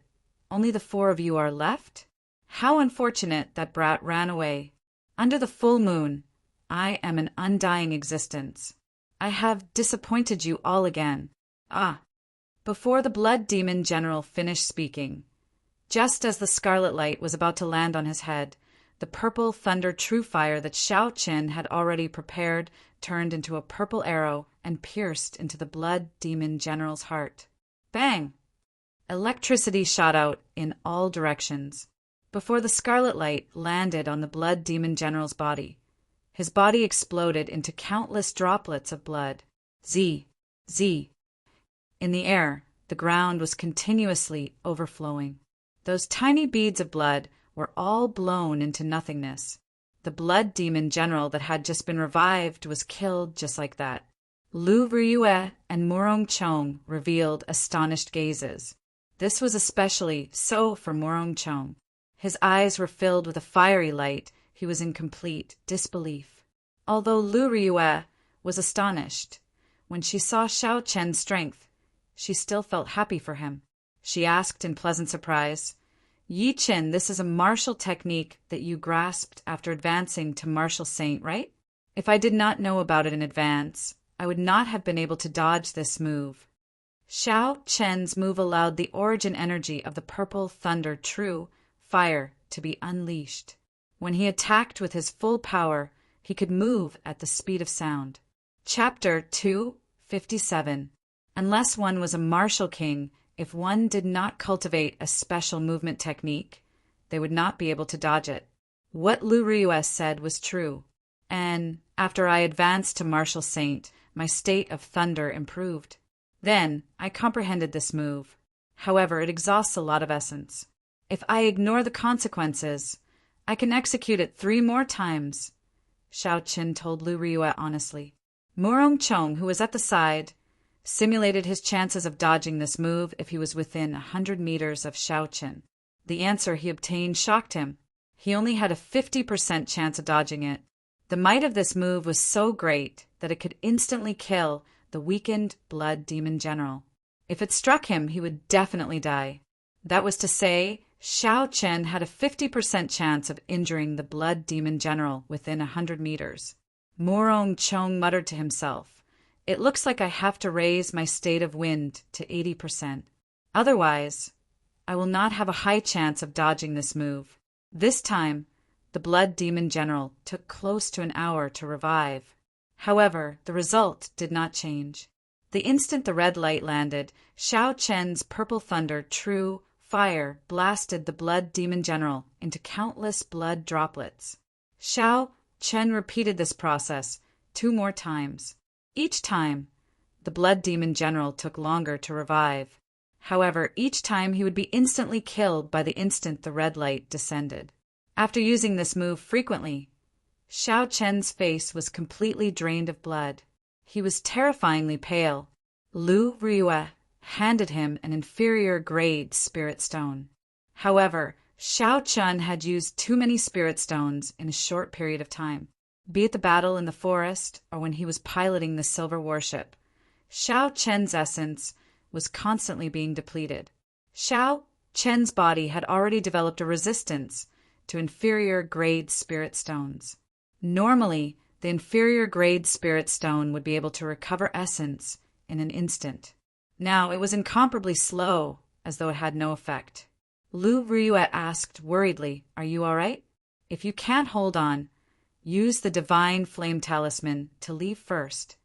"Only the 4 of you are left? How unfortunate that brat ran away. Under the full moon, I am an undying existence. I have disappointed you all again. Ah!" Before the blood demon general finished speaking, just as the scarlet light was about to land on his head, the purple thunder true fire that Shao Chen had already prepared turned into a purple arrow and pierced into the blood demon general's heart. Bang! Electricity shot out in all directions. Before the scarlet light landed on the blood demon general's body, his body exploded into countless droplets of blood. Z. Z. In the air, the ground was continuously overflowing. Those tiny beads of blood were all blown into nothingness. The blood demon general that had just been revived was killed just like that. Lu Riyue and Murong Chong revealed astonished gazes. This was especially so for Murong Chong. His eyes were filled with a fiery light. He was in complete disbelief. Although Lu Riyue was astonished, when she saw Shao Chen's strength, she still felt happy for him. She asked in pleasant surprise, "Yi Qin, this is a martial technique that you grasped after advancing to martial saint, right? If I did not know about it in advance, I would not have been able to dodge this move." Shao Chen's move allowed the origin energy of the purple thunder true fire to be unleashed. When he attacked with his full power, he could move at the speed of sound. Chapter 257. Unless one was a martial king, if one did not cultivate a special movement technique, they would not be able to dodge it. What Lu Riyue said was true, and after I advanced to martial saint, my state of thunder improved. Then I comprehended this move. However, it exhausts a lot of essence. If I ignore the consequences, I can execute it 3 more times, Shao Chen told Lu Riyue honestly. Murong Chong, who was at the side, simulated his chances of dodging this move if he was within 100 meters of Shao Chen. The answer he obtained shocked him. He only had a 50% chance of dodging it. The might of this move was so great that it could instantly kill the weakened blood demon general. If it struck him, he would definitely die. That was to say, Shao Chen had a 50% chance of injuring the blood demon general within 100 meters. Murong Chong muttered to himself, "It looks like I have to raise my state of wind to 80%. Otherwise, I will not have a high chance of dodging this move." This time, the blood demon general took close to an hour to revive. However, the result did not change. The instant the red light landed, Shao Chen's purple thunder true fire blasted the blood demon general into countless blood droplets. Shao Chen repeated this process 2 more times. Each time, the blood demon general took longer to revive. However, each time he would be instantly killed by the instant the red light descended. After using this move frequently, Shao Chen's face was completely drained of blood. He was terrifyingly pale. Lu Riyue handed him an inferior grade spirit stone. However, Shao Chen had used too many spirit stones in a short period of time. Be it the battle in the forest or when he was piloting the silver warship, Shao Chen's essence was constantly being depleted. Shao Chen's body had already developed a resistance to inferior grade spirit stones. Normally, the inferior grade spirit stone would be able to recover essence in an instant. Now it was incomparably slow, as though it had no effect. Lu Riyue asked worriedly, "Are you all right? If you can't hold on, use the divine flame talisman to leave first."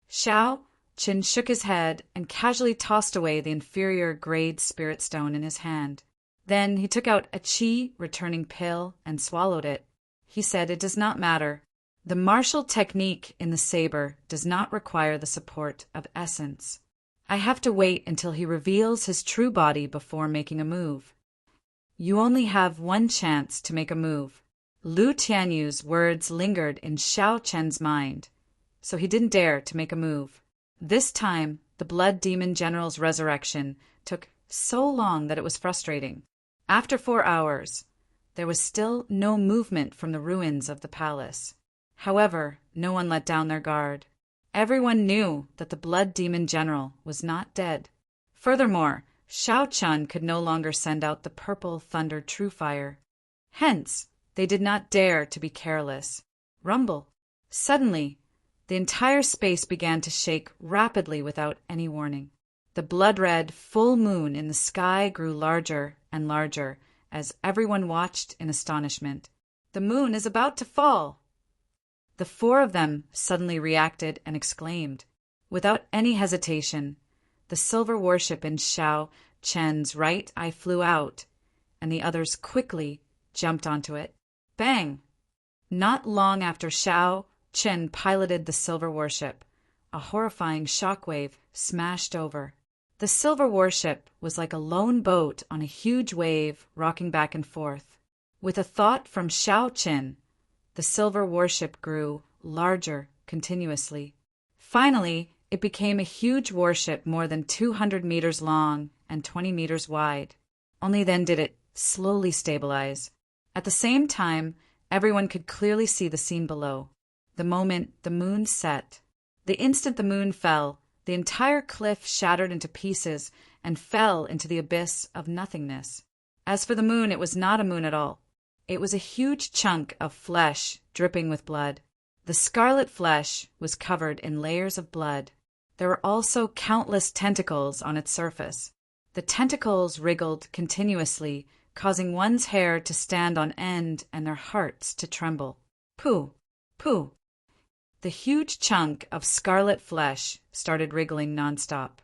Shao Chen shook his head and casually tossed away the inferior grade spirit stone in his hand. Then he took out a qi returning pill and swallowed it. He said, "It does not matter. The martial technique in the saber does not require the support of essence. I have to wait until he reveals his true body before making a move. You only have 1 chance to make a move." Lu Tianyu's words lingered in Shao Chen's mind, so he didn't dare to make a move. This time, the blood demon general's resurrection took so long that it was frustrating. After 4 hours, there was still no movement from the ruins of the palace. However, no one let down their guard. Everyone knew that the blood demon general was not dead. Furthermore, Shao Chen could no longer send out the purple thunder true fire. Hence, they did not dare to be careless. Rumble. Suddenly, the entire space began to shake rapidly without any warning. The blood-red full moon in the sky grew larger and larger as everyone watched in astonishment. "The moon is about to fall!" The four of them suddenly reacted and exclaimed. Without any hesitation, the silver warship in Xiao Chen's right eye flew out, and the others quickly jumped onto it. Bang! Not long after Xiao Chen piloted the silver warship, a horrifying shockwave smashed over. The silver warship was like a lone boat on a huge wave rocking back and forth. With a thought from Xiao Chen, the silver warship grew larger continuously. Finally, it became a huge warship more than 200 meters long and 20 meters wide. Only then did it slowly stabilize. At the same time, everyone could clearly see the scene below. The moment the moon set, the instant the moon fell, the entire cliff shattered into pieces and fell into the abyss of nothingness. As for the moon, it was not a moon at all. It was a huge chunk of flesh dripping with blood. The scarlet flesh was covered in layers of blood. There were also countless tentacles on its surface. The tentacles wriggled continuously, causing one's hair to stand on end and their hearts to tremble. Pooh! Pooh! The huge chunk of scarlet flesh started wriggling nonstop.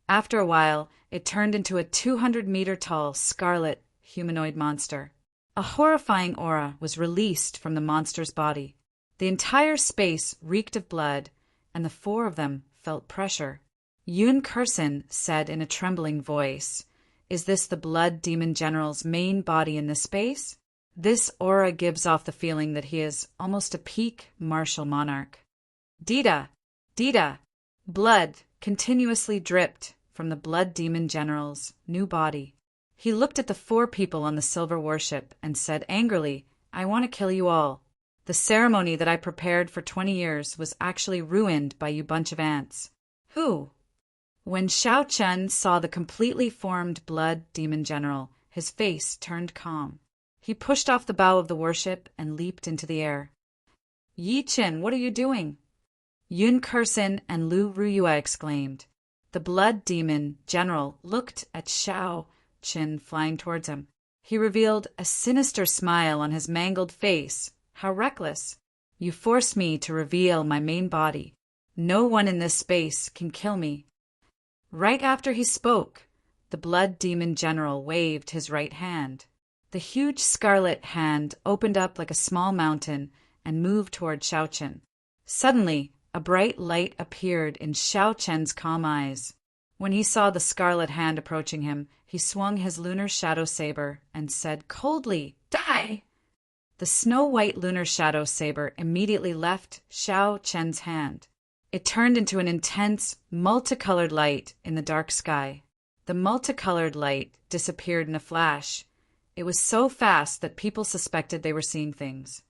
After a while, it turned into a 200-meter-tall scarlet humanoid monster. A horrifying aura was released from the monster's body. The entire space reeked of blood, and the four of them felt pressure. Yun Kursen said in a trembling voice, "Is this the Blood Demon General's main body in this space?" This aura gives off the feeling that he is almost a peak martial monarch. Dita! Dita! Blood continuously dripped from the Blood Demon General's new body. He looked at the four people on the silver warship and said angrily, "I want to kill you all. The ceremony that I prepared for 20 years was actually ruined by you bunch of ants." "Who?" When Xiao Chen saw the completely formed Blood Demon General, his face turned calm. He pushed off the bow of the warship and leaped into the air. "Yi Qin, what are you doing?" Yun Kursen and Lu Ruyue exclaimed. The Blood Demon General looked at Xiao Chen flying towards him. He revealed a sinister smile on his mangled face. "How reckless! You forced me to reveal my main body. No one in this space can kill me." Right after he spoke, the Blood Demon General waved his right hand. The huge scarlet hand opened up like a small mountain and moved toward Xiao Chen. Suddenly, a bright light appeared in Xiao Chen's calm eyes. When he saw the scarlet hand approaching him, he swung his lunar shadow saber and said coldly, "Die!" The snow-white lunar shadow saber immediately left Xiao Chen's hand. It turned into an intense, multicolored light in the dark sky. The multicolored light disappeared in a flash. It was so fast that people suspected they were seeing things.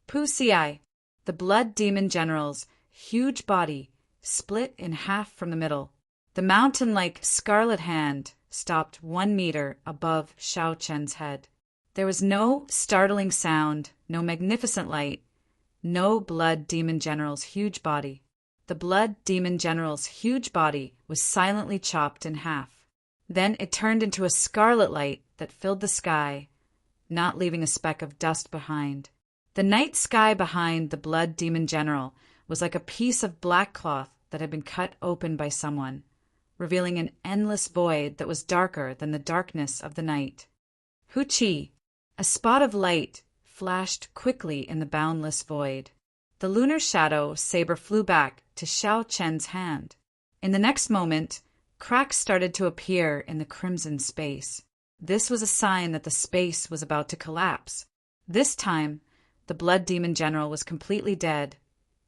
Pu Xi, the Blood Demon General's huge body, split in half from the middle. The mountain-like scarlet hand stopped 1 meter above Xiao Chen's head. There was no startling sound, no magnificent light, no Blood Demon General's huge body. The Blood Demon General's huge body was silently chopped in half. Then it turned into a scarlet light that filled the sky, not leaving a speck of dust behind. The night sky behind the Blood Demon General was like a piece of black cloth that had been cut open by someone, revealing an endless void that was darker than the darkness of the night. Hu Qi, a spot of light, flashed quickly in the boundless void. The lunar shadow saber flew back to Xiao Chen's hand. In the next moment, cracks started to appear in the crimson space. This was a sign that the space was about to collapse. This time, the Blood Demon General was completely dead.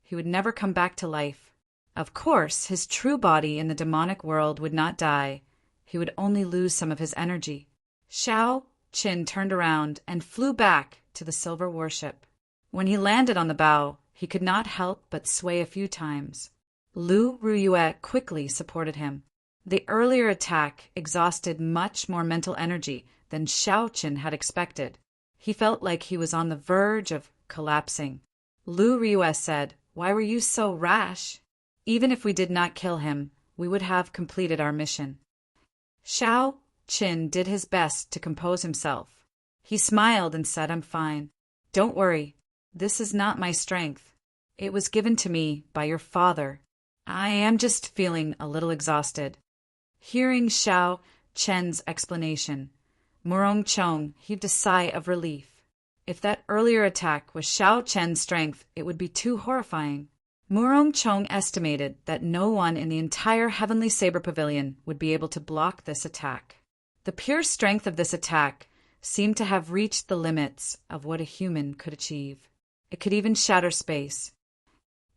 He would never come back to life. Of course, his true body in the demonic world would not die. He would only lose some of his energy. Xiao Chen turned around and flew back to the silver warship. When he landed on the bow, he could not help but sway a few times. Lu Ruyue quickly supported him. The earlier attack exhausted much more mental energy than Xiao Chen had expected. He felt like he was on the verge of collapsing. Lu Ryue said, "Why were you so rash? Even if we did not kill him, we would have completed our mission." Shao Qin did his best to compose himself. He smiled and said, "I'm fine. Don't worry. This is not my strength. It was given to me by your father. I am just feeling a little exhausted." Hearing Shao Chen's explanation, Murong Chong heaved a sigh of relief. If that earlier attack was Shao Chen's strength, it would be too horrifying. Murong Chong estimated that no one in the entire Heavenly Saber Pavilion would be able to block this attack. The pure strength of this attack seemed to have reached the limits of what a human could achieve. It could even shatter space.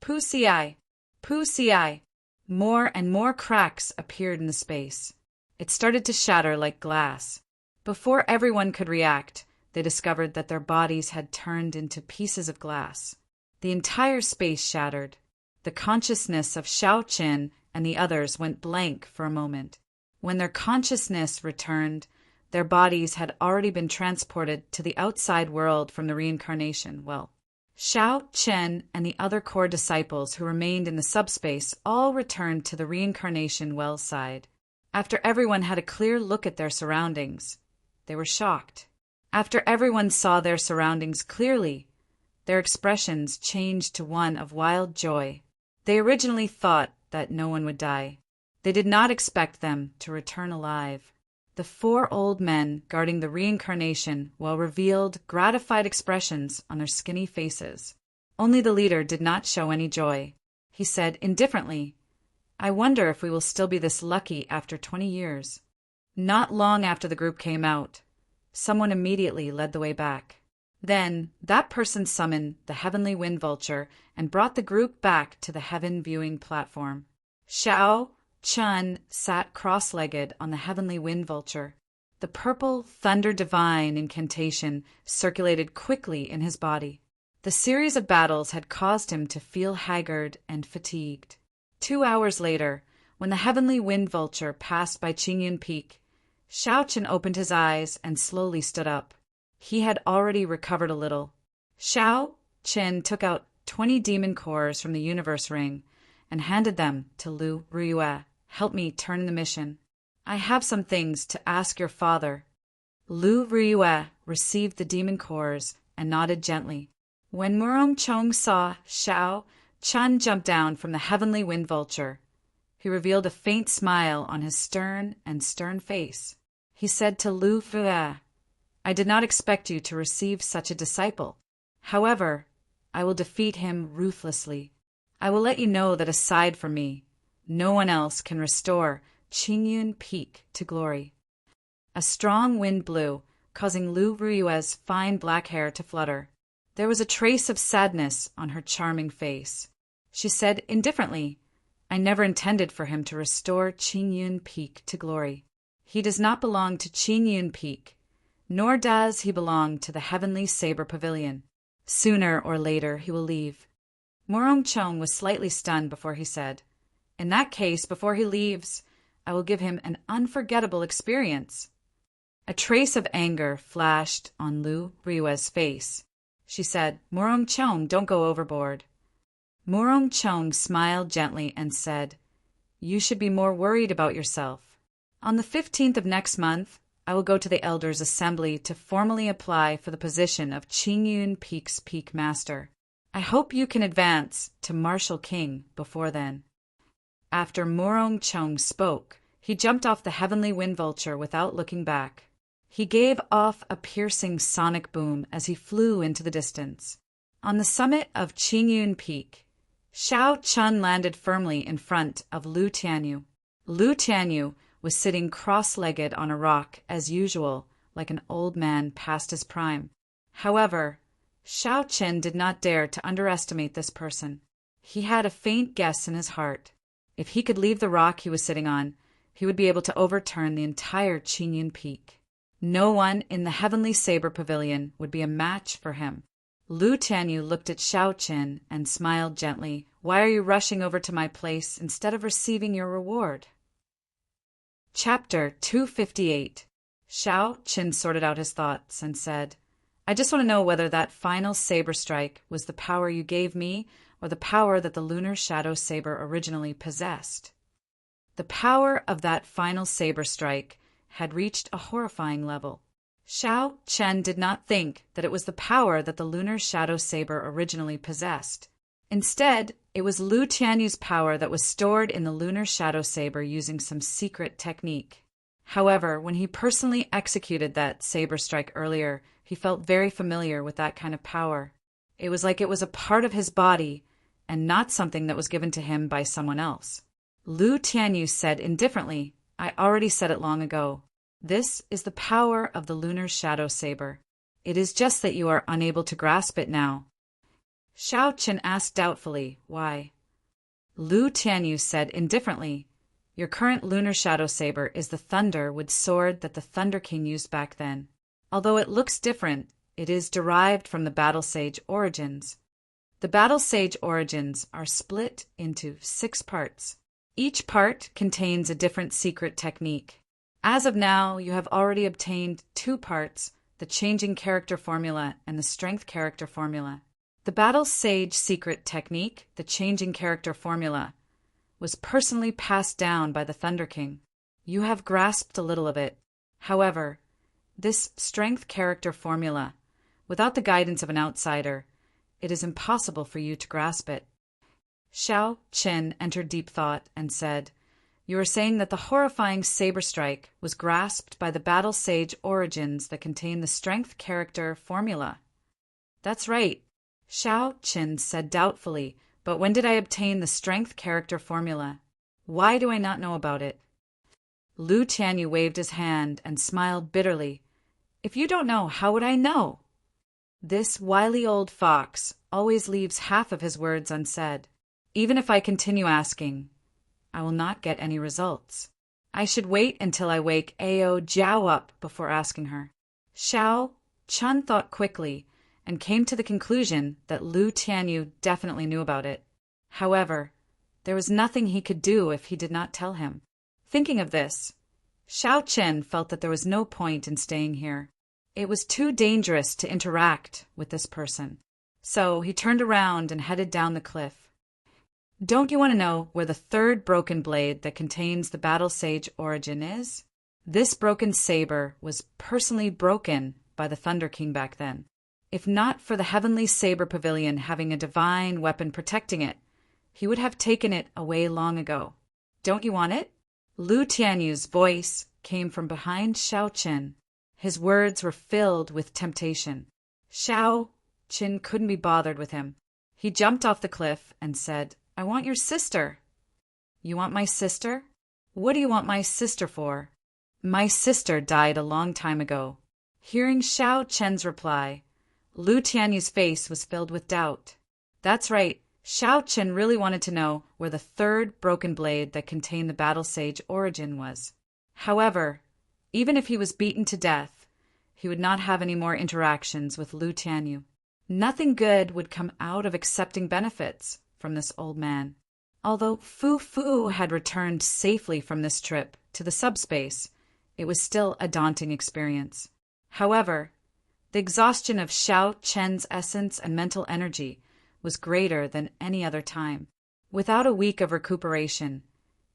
Pu-ci! Pu-ci! More and more cracks appeared in the space. It started to shatter like glass. Before everyone could react, they discovered that their bodies had turned into pieces of glass. The entire space shattered. The consciousness of Shao Qin and the others went blank for a moment. When their consciousness returned, their bodies had already been transported to the outside world from the reincarnation well. Shao Qin and the other core disciples who remained in the subspace all returned to the reincarnation well side. After everyone had a clear look at their surroundings, they were shocked. After everyone saw their surroundings clearly, their expressions changed to one of wild joy. They originally thought that no one would die. They did not expect them to return alive. The four old men guarding the reincarnation well revealed gratified expressions on their skinny faces. Only the leader did not show any joy. He said indifferently, "I wonder if we will still be this lucky after 20 years. Not long after the group came out, someone immediately led the way back. Then that person summoned the heavenly wind vulture and brought the group back to the heaven viewing platform. Shao Chun sat cross-legged on the heavenly wind vulture. The purple thunder divine incantation circulated quickly in his body. The series of battles had caused him to feel haggard and fatigued. 2 hours later, when the heavenly wind vulture passed by Qingyun Peak, Shao Qin opened his eyes and slowly stood up. He had already recovered a little. Shao Qin took out 20 demon cores from the universe ring and handed them to Lu Ryue. "Help me turn in the mission. I have some things to ask your father." Lu Ryue received the demon cores and nodded gently. When Murong Chong saw Shao Chun jump down from the heavenly wind vulture, he revealed a faint smile on his stern face. He said to Lu Ryue, "I did not expect you to receive such a disciple. However, I will defeat him ruthlessly. I will let you know that aside from me, no one else can restore Qingyun Peak to glory." A strong wind blew, causing Lu Ryue's fine black hair to flutter. There was a trace of sadness on her charming face. She said indifferently, "I never intended for him to restore Qingyun Peak to glory. He does not belong to Qingyun Peak, nor does he belong to the Heavenly Saber Pavilion. Sooner or later he will leave." Murong Chong was slightly stunned before he said, "In that case, before he leaves, I will give him an unforgettable experience." A trace of anger flashed on Lu Ryue's face. She said, "Murong Chong, don't go overboard." Murong Chong smiled gently and said, "You should be more worried about yourself. On the 15th of next month, I will go to the Elders' Assembly to formally apply for the position of Qingyun Peak's Peak Master. I hope you can advance to Martial King before then." After Murong Chong spoke, he jumped off the heavenly wind vulture without looking back. He gave off a piercing sonic boom as he flew into the distance. On the summit of Qingyun Peak, Shao Chun landed firmly in front of Lu Tianyu. Lu Tianyu was sitting cross-legged on a rock as usual, like an old man past his prime. However, Shao Qin did not dare to underestimate this person. He had a faint guess in his heart. If he could leave the rock he was sitting on, he would be able to overturn the entire Qingyun Peak. No one in the Heavenly Saber Pavilion would be a match for him. Lu Tianyu looked at Shao Qin and smiled gently. "Why are you rushing over to my place instead of receiving your reward?" Chapter 258. Shao Qin sorted out his thoughts and said, I just want to know whether that final saber strike was the power you gave me or the power that the lunar shadow saber originally possessed. The power of that final saber strike had reached a horrifying level. Xiao Chen did not think that it was the power that the lunar shadow saber originally possessed. Instead, it was Lu Tianyu's power that was stored in the lunar shadow saber using some secret technique. However, when he personally executed that saber strike earlier, he felt very familiar with that kind of power. It was like it was a part of his body and not something that was given to him by someone else. Lu Tianyu said indifferently, "I already said it long ago. This is the power of the lunar shadow saber. It is just that you are unable to grasp it now." Xiao Chen asked doubtfully, "Why?" Lu Tianyu said indifferently, "Your current lunar shadow saber is the thunder-wood sword that the Thunder King used back then. Although it looks different, it is derived from the Battle Sage origins. The Battle Sage origins are split into 6 parts. Each part contains a different secret technique. As of now, you have already obtained 2 parts, the Changing Character Formula and the Strength Character Formula. The Battle Sage secret technique, the Changing Character Formula, was personally passed down by the Thunder King. You have grasped a little of it. However, this Strength Character Formula, without the guidance of an outsider, it is impossible for you to grasp it." Xiao Chen entered deep thought and said, "You are saying that the horrifying saber strike was grasped by the Battle Sage origins that contain the Strength Character Formula." "That's right," Xiao Chen said doubtfully, "but when did I obtain the Strength Character Formula? Why do I not know about it?" Lu Tianyu waved his hand and smiled bitterly. "If you don't know, how would I know? This wily old fox always leaves half of his words unsaid. Even if I continue asking, I will not get any results. I should wait until I wake Ao Jiao up before asking her." Xiao Chen thought quickly and came to the conclusion that Lu Tianyu definitely knew about it. However, there was nothing he could do if he did not tell him. Thinking of this, Xiao Chen felt that there was no point in staying here. It was too dangerous to interact with this person. So he turned around and headed down the cliff. "Don't you want to know where the 3rd broken blade that contains the Battle Sage origin is? This broken saber was personally broken by the Thunder King back then. If not for the Heavenly Saber Pavilion having a divine weapon protecting it, he would have taken it away long ago. Don't you want it?" Lu Tianyu's voice came from behind Xiao Chen. His words were filled with temptation. Xiao Chen couldn't be bothered with him. He jumped off the cliff and said, "I want your sister." "You want my sister? What do you want my sister for?" "My sister died a long time ago." Hearing Xiao Chen's reply, Lu Tianyu's face was filled with doubt. That's right, Xiao Chen really wanted to know where the 3rd broken blade that contained the Battle Sage origin was. However, even if he was beaten to death, he would not have any more interactions with Lu Tianyu. Nothing good would come out of accepting benefits from this old man. Although Fu Fu had returned safely from this trip to the subspace, it was still a daunting experience. However, the exhaustion of Xiao Chen's essence and mental energy was greater than any other time. Without a week of recuperation,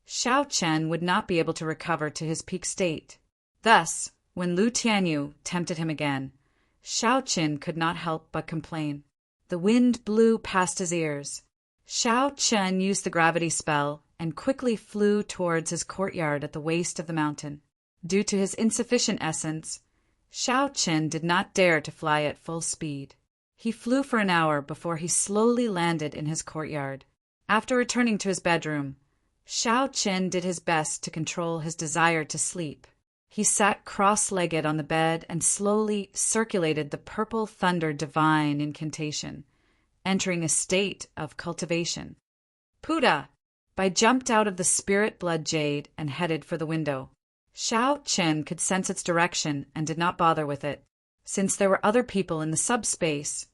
Xiao Chen would not be able to recover to his peak state. Thus, when Lu Tianyu tempted him again, Xiao Chen could not help but complain. The wind blew past his ears. Xiao Chen used the gravity spell and quickly flew towards his courtyard at the waist of the mountain. Due to his insufficient essence, Xiao Chen did not dare to fly at full speed. He flew for an hour before he slowly landed in his courtyard. After returning to his bedroom, Xiao Chen did his best to control his desire to sleep. He sat cross-legged on the bed and slowly circulated the purple thunder divine incantation, entering a state of cultivation. "Puda!" I jumped out of the spirit blood jade and headed for the window. Xiao Chen could sense its direction and did not bother with it. Since there were other people in the subspace,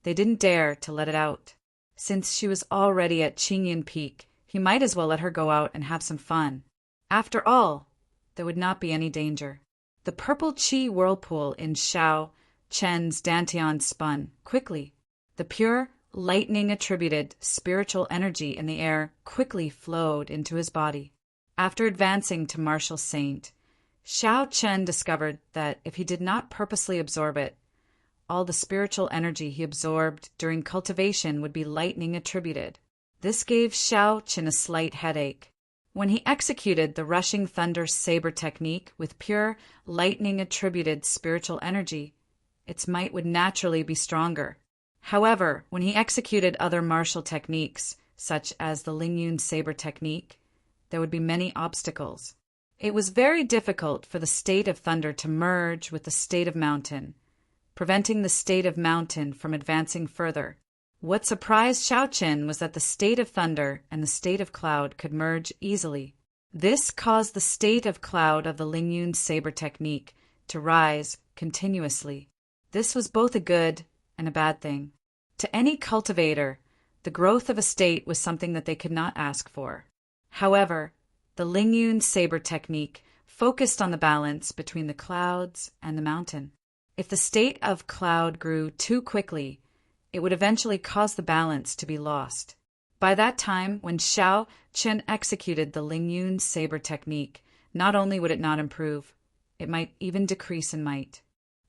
they didn't dare to let it out. Since she was already at Qingyan Peak, he might as well let her go out and have some fun. After all, there would not be any danger. The purple chi whirlpool in Xiao Chen's dantian spun quickly. The pure, lightning-attributed spiritual energy in the air quickly flowed into his body. After advancing to martial saint, Xiao Chen discovered that if he did not purposely absorb it, all the spiritual energy he absorbed during cultivation would be lightning-attributed. This gave Xiao Chen a slight headache. When he executed the rushing thunder saber technique with pure, lightning-attributed spiritual energy, its might would naturally be stronger. However, when he executed other martial techniques, such as the Lingyun saber technique, there would be many obstacles. It was very difficult for the state of thunder to merge with the state of mountain, preventing the state of mountain from advancing further. What surprised Xiao Chen was that the state of thunder and the state of cloud could merge easily. This caused the state of cloud of the Lingyun saber technique to rise continuously. This was both a good and a bad thing. To any cultivator, the growth of a state was something that they could not ask for. However, the Lingyun saber technique focused on the balance between the clouds and the mountain. If the state of cloud grew too quickly, it would eventually cause the balance to be lost. By that time, when Xiao Chen executed the Lingyun saber technique, not only would it not improve, it might even decrease in might.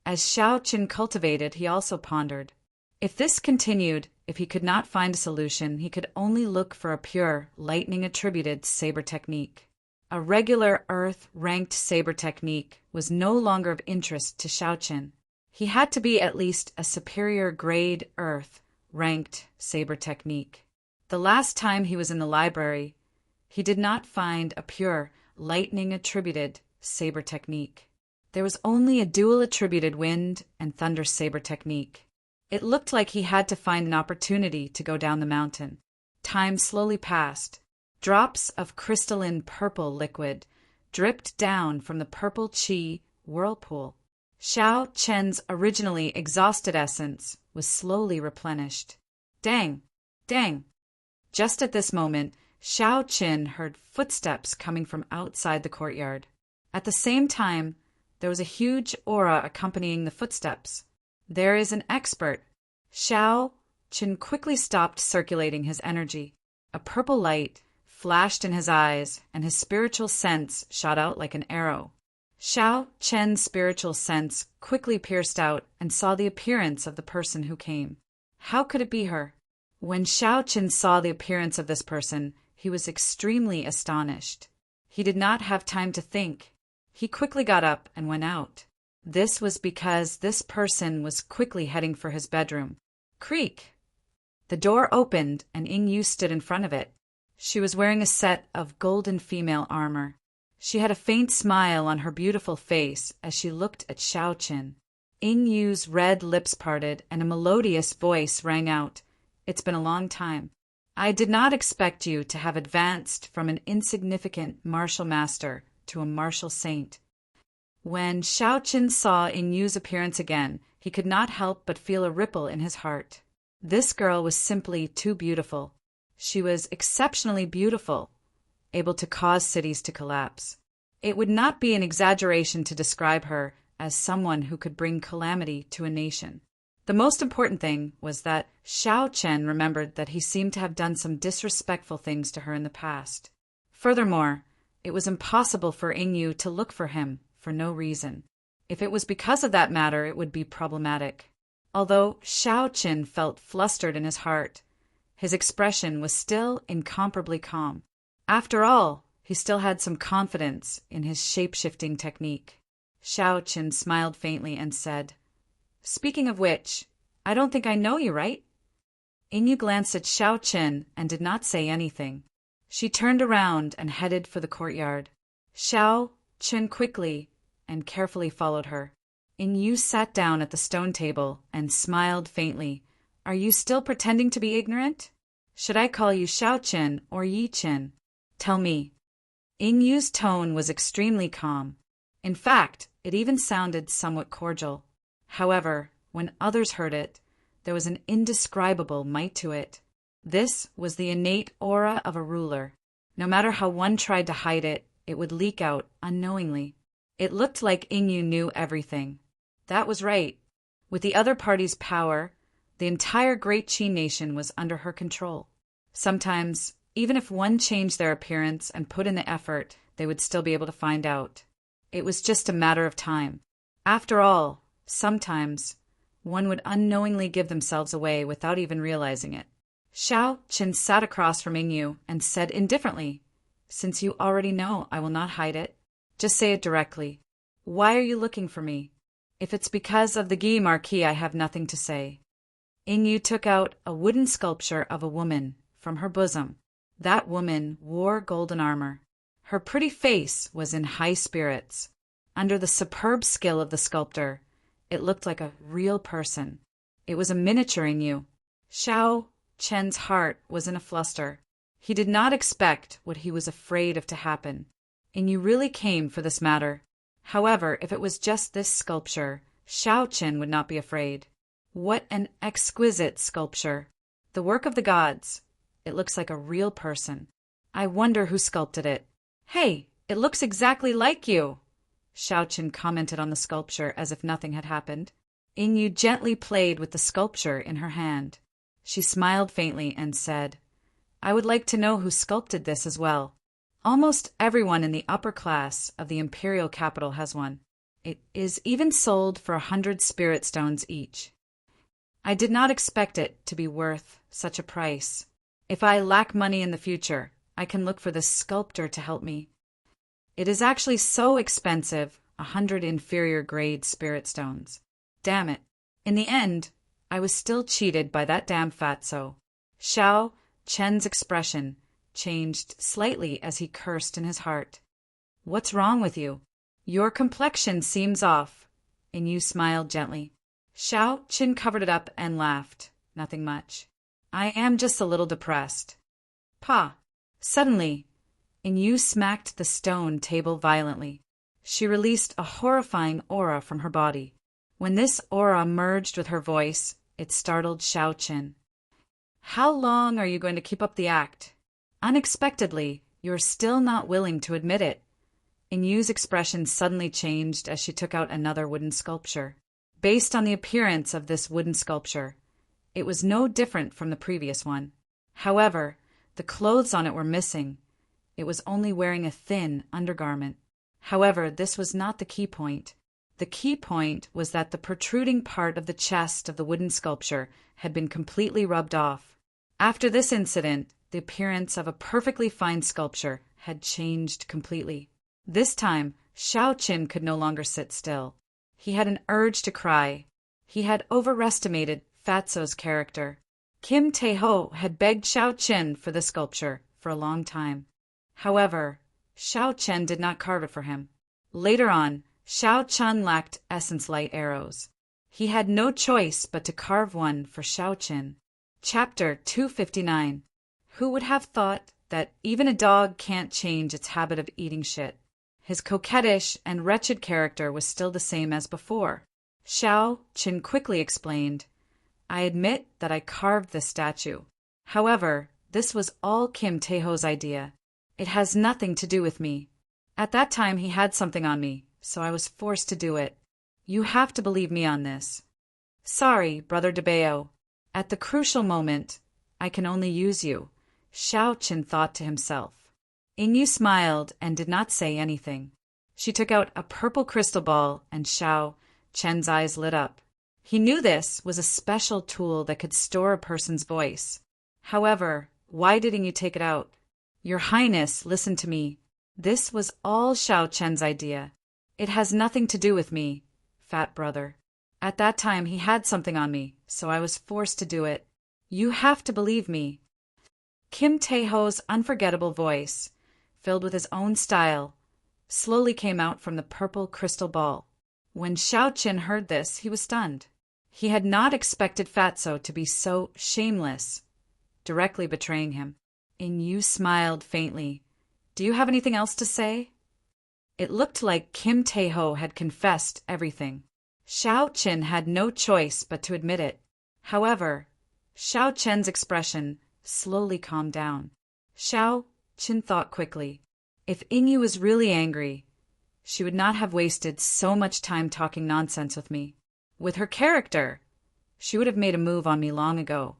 As Xiao Chen cultivated, he also pondered. If this continued, if he could not find a solution, he could only look for a pure, lightning-attributed saber technique. A regular earth-ranked saber technique was no longer of interest to Xiao Chen. He had to be at least a superior grade earth-ranked saber technique. The last time he was in the library, he did not find a pure, lightning-attributed saber technique. There was only a dual-attributed wind and thunder saber technique. It looked like he had to find an opportunity to go down the mountain. Time slowly passed. Drops of crystalline purple liquid dripped down from the purple qi whirlpool. Xiao Chen's originally exhausted essence was slowly replenished. Dang! Dang! Just at this moment, Xiao Chen heard footsteps coming from outside the courtyard. At the same time, there was a huge aura accompanying the footsteps. There is an expert. Xiao Chen quickly stopped circulating his energy. A purple light flashed in his eyes, and his spiritual sense shot out like an arrow. Xiao Chen's spiritual sense quickly pierced out and saw the appearance of the person who came. How could it be her? When Xiao Chen saw the appearance of this person, he was extremely astonished. He did not have time to think. He quickly got up and went out. This was because this person was quickly heading for his bedroom. Creak! The door opened and Ying Yu stood in front of it. She was wearing a set of golden female armor. She had a faint smile on her beautiful face as she looked at Xiao Chen. Ying Yu's red lips parted and a melodious voice rang out. It's been a long time. I did not expect you to have advanced from an insignificant martial master to a martial saint. When Xiao Chen saw Ying Yu's appearance again, he could not help but feel a ripple in his heart. This girl was simply too beautiful. She was exceptionally beautiful, able to cause cities to collapse. It would not be an exaggeration to describe her as someone who could bring calamity to a nation. The most important thing was that Xiao Chen remembered that he seemed to have done some disrespectful things to her in the past. Furthermore, it was impossible for Ying Yu to look for him for no reason. If it was because of that matter, it would be problematic. Although Xiao Chen felt flustered in his heart, his expression was still incomparably calm. After all, he still had some confidence in his shape-shifting technique. Xiao Chen smiled faintly and said, "Speaking of which, I don't think I know you, right?" Ying Yu glanced at Xiao Chen and did not say anything. She turned around and headed for the courtyard. Xiao Chen quickly and carefully followed her. Ying Yu sat down at the stone table and smiled faintly. "Are you still pretending to be ignorant? Should I call you Xiao Chen or Yi Chen? Tell me." Ying Yu's tone was extremely calm. In fact, it even sounded somewhat cordial. However, when others heard it, there was an indescribable might to it. This was the innate aura of a ruler. No matter how one tried to hide it, it would leak out unknowingly. It looked like Ying Yu knew everything. That was right. With the other party's power, the entire Great Qi nation was under her control. Sometimes, even if one changed their appearance and put in the effort, they would still be able to find out. It was just a matter of time. After all, sometimes, one would unknowingly give themselves away without even realizing it. Xiao Qin sat across from Yingyu and said indifferently, "Since you already know, I will not hide it. Just say it directly. Why are you looking for me? If it's because of the Guy Marquis, I have nothing to say." Yingyu took out a wooden sculpture of a woman from her bosom. That woman wore golden armor. Her pretty face was in high spirits. Under the superb skill of the sculptor, it looked like a real person. It was a miniature Yingyu. Xiao Chen's heart was in a fluster. He did not expect what he was afraid of to happen. Yingyu really came for this matter. However, if it was just this sculpture, Xiao Chen would not be afraid. What an exquisite sculpture! The work of the gods. It looks like a real person. I wonder who sculpted it. "Hey, it looks exactly like you!" Xiao Chen commented on the sculpture as if nothing had happened. Yingyu gently played with the sculpture in her hand. She smiled faintly and said, "I would like to know who sculpted this as well. Almost everyone in the upper class of the imperial capital has one. It is even sold for 100 spirit stones each. I did not expect it to be worth such a price. If I lack money in the future, I can look for this sculptor to help me. It is actually so expensive, 100 inferior grade spirit stones. Damn it. In the end, I was still cheated by that damn fatso." Xiao Chen's expression changed slightly as he cursed in his heart. "What's wrong with you? Your complexion seems off." Yingyu smiled gently. Xiao Chen covered it up and laughed. "Nothing much. I am just a little depressed." "Pa!" Suddenly, Yingyu smacked the stone table violently. She released a horrifying aura from her body. When this aura merged with her voice, it startled Xiao Chen. "How long are you going to keep up the act? Unexpectedly, you're still not willing to admit it." Yinyu's expression suddenly changed as she took out another wooden sculpture. Based on the appearance of this wooden sculpture, it was no different from the previous one. However, the clothes on it were missing. It was only wearing a thin undergarment. However, this was not the key point. The key point was that the protruding part of the chest of the wooden sculpture had been completely rubbed off. After this incident, the appearance of a perfectly fine sculpture had changed completely. This time, Xiao Qin could no longer sit still. He had an urge to cry. He had overestimated Fatso's character. Kim Tae-ho had begged Xiao Qin for the sculpture for a long time. However, Xiao Chen did not carve it for him. Later on, Xiao Chen lacked essence light arrows. He had no choice but to carve one for Xiao Qin. Chapter 259. Who would have thought that even a dog can't change its habit of eating shit? His coquettish and wretched character was still the same as before. Xiao Qin quickly explained, "I admit that I carved this statue. However, this was all Kim Tae-ho's idea. It has nothing to do with me. At that time he had something on me, so I was forced to do it. You have to believe me on this." "Sorry, Brother DeBeo. At the crucial moment, I can only use you," Xiao Qin thought to himself. Yingyu smiled and did not say anything. She took out a purple crystal ball and Xiao Chen's eyes lit up. He knew this was a special tool that could store a person's voice. However, why didn't you take it out? "Your Highness, listen to me. This was all Xiao Chen's idea. It has nothing to do with me, fat brother. At that time he had something on me, so I was forced to do it. You have to believe me." Kim Tae-ho's unforgettable voice, filled with his own style, slowly came out from the purple crystal ball. When Xiao Qin heard this, he was stunned. He had not expected Fatso to be so shameless, directly betraying him. Yingyu smiled faintly. "Do you have anything else to say?" It looked like Kim Tae-ho had confessed everything. Xiao Qin had no choice but to admit it. However, Xiao Chen's expression slowly calmed down. Xiao Qin thought quickly. If Yingyu was really angry, she would not have wasted so much time talking nonsense with me. With her character, she would have made a move on me long ago.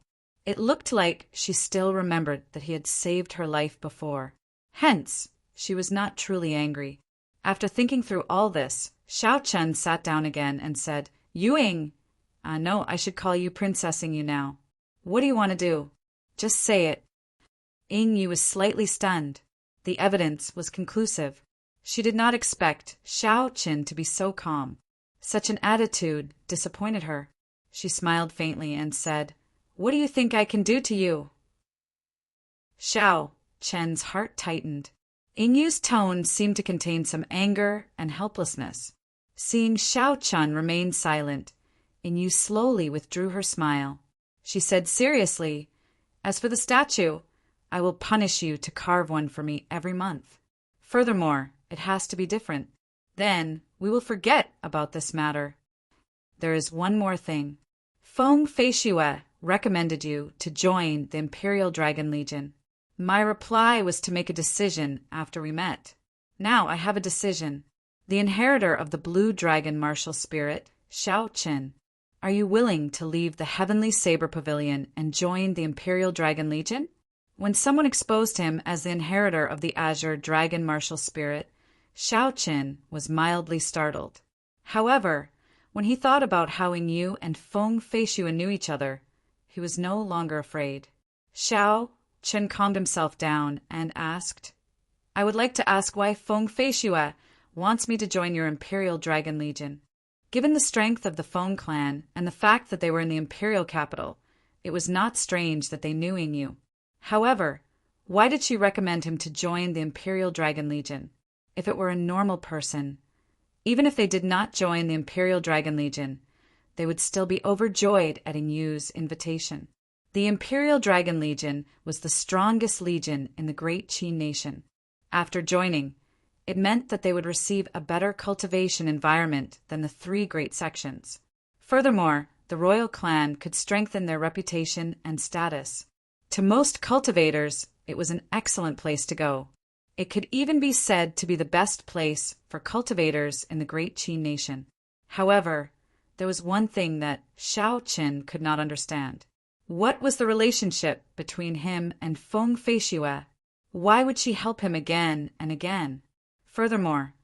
It looked like she still remembered that he had saved her life before. Hence, she was not truly angry. After thinking through all this, Xiao Chen sat down again and said, Yuing. No, I should call you princessing you now. What do you want to do? Just say it. Ying Yu was slightly stunned. The evidence was conclusive. She did not expect Xiao Chen to be so calm. Such an attitude disappointed her. She smiled faintly and said, What do you think I can do to you? Xiao Chen's heart tightened. Ying Yu's tone seemed to contain some anger and helplessness. Seeing Xiao Chen remain silent, Ying Yu slowly withdrew her smile. She said seriously, As for the statue, I will punish you to carve one for me every month. Furthermore, it has to be different. Then we will forget about this matter. There is one more thing. Feng Feishue recommended you to join the Imperial Dragon Legion. My reply was to make a decision after we met. Now I have a decision. The inheritor of the Blue Dragon martial spirit, Xiao Chen. Are you willing to leave the Heavenly Saber Pavilion and join the Imperial Dragon Legion? When someone exposed him as the inheritor of the Azure Dragon martial spirit, Xiao Chen was mildly startled. However, when he thought about how Ying Yu and Feng Feishue knew each other, he was no longer afraid. Xiao Chen calmed himself down and asked, I would like to ask why Feng Feishue wants me to join your Imperial Dragon Legion. Given the strength of the Feng clan and the fact that they were in the Imperial capital, it was not strange that they knew Ying Yu. However, why did she recommend him to join the Imperial Dragon Legion? If it were a normal person, even if they did not join the Imperial Dragon Legion, they would still be overjoyed at Ying Yu's invitation. The Imperial Dragon Legion was the strongest legion in the Great Qin nation. After joining, it meant that they would receive a better cultivation environment than the 3 great sections. Furthermore, the royal clan could strengthen their reputation and status. To most cultivators, it was an excellent place to go. It could even be said to be the best place for cultivators in the Great Qin nation. However, there was one thing that Xiao Chen could not understand. What was the relationship between him and Feng Feishue? Why would she help him again and again? Furthermore,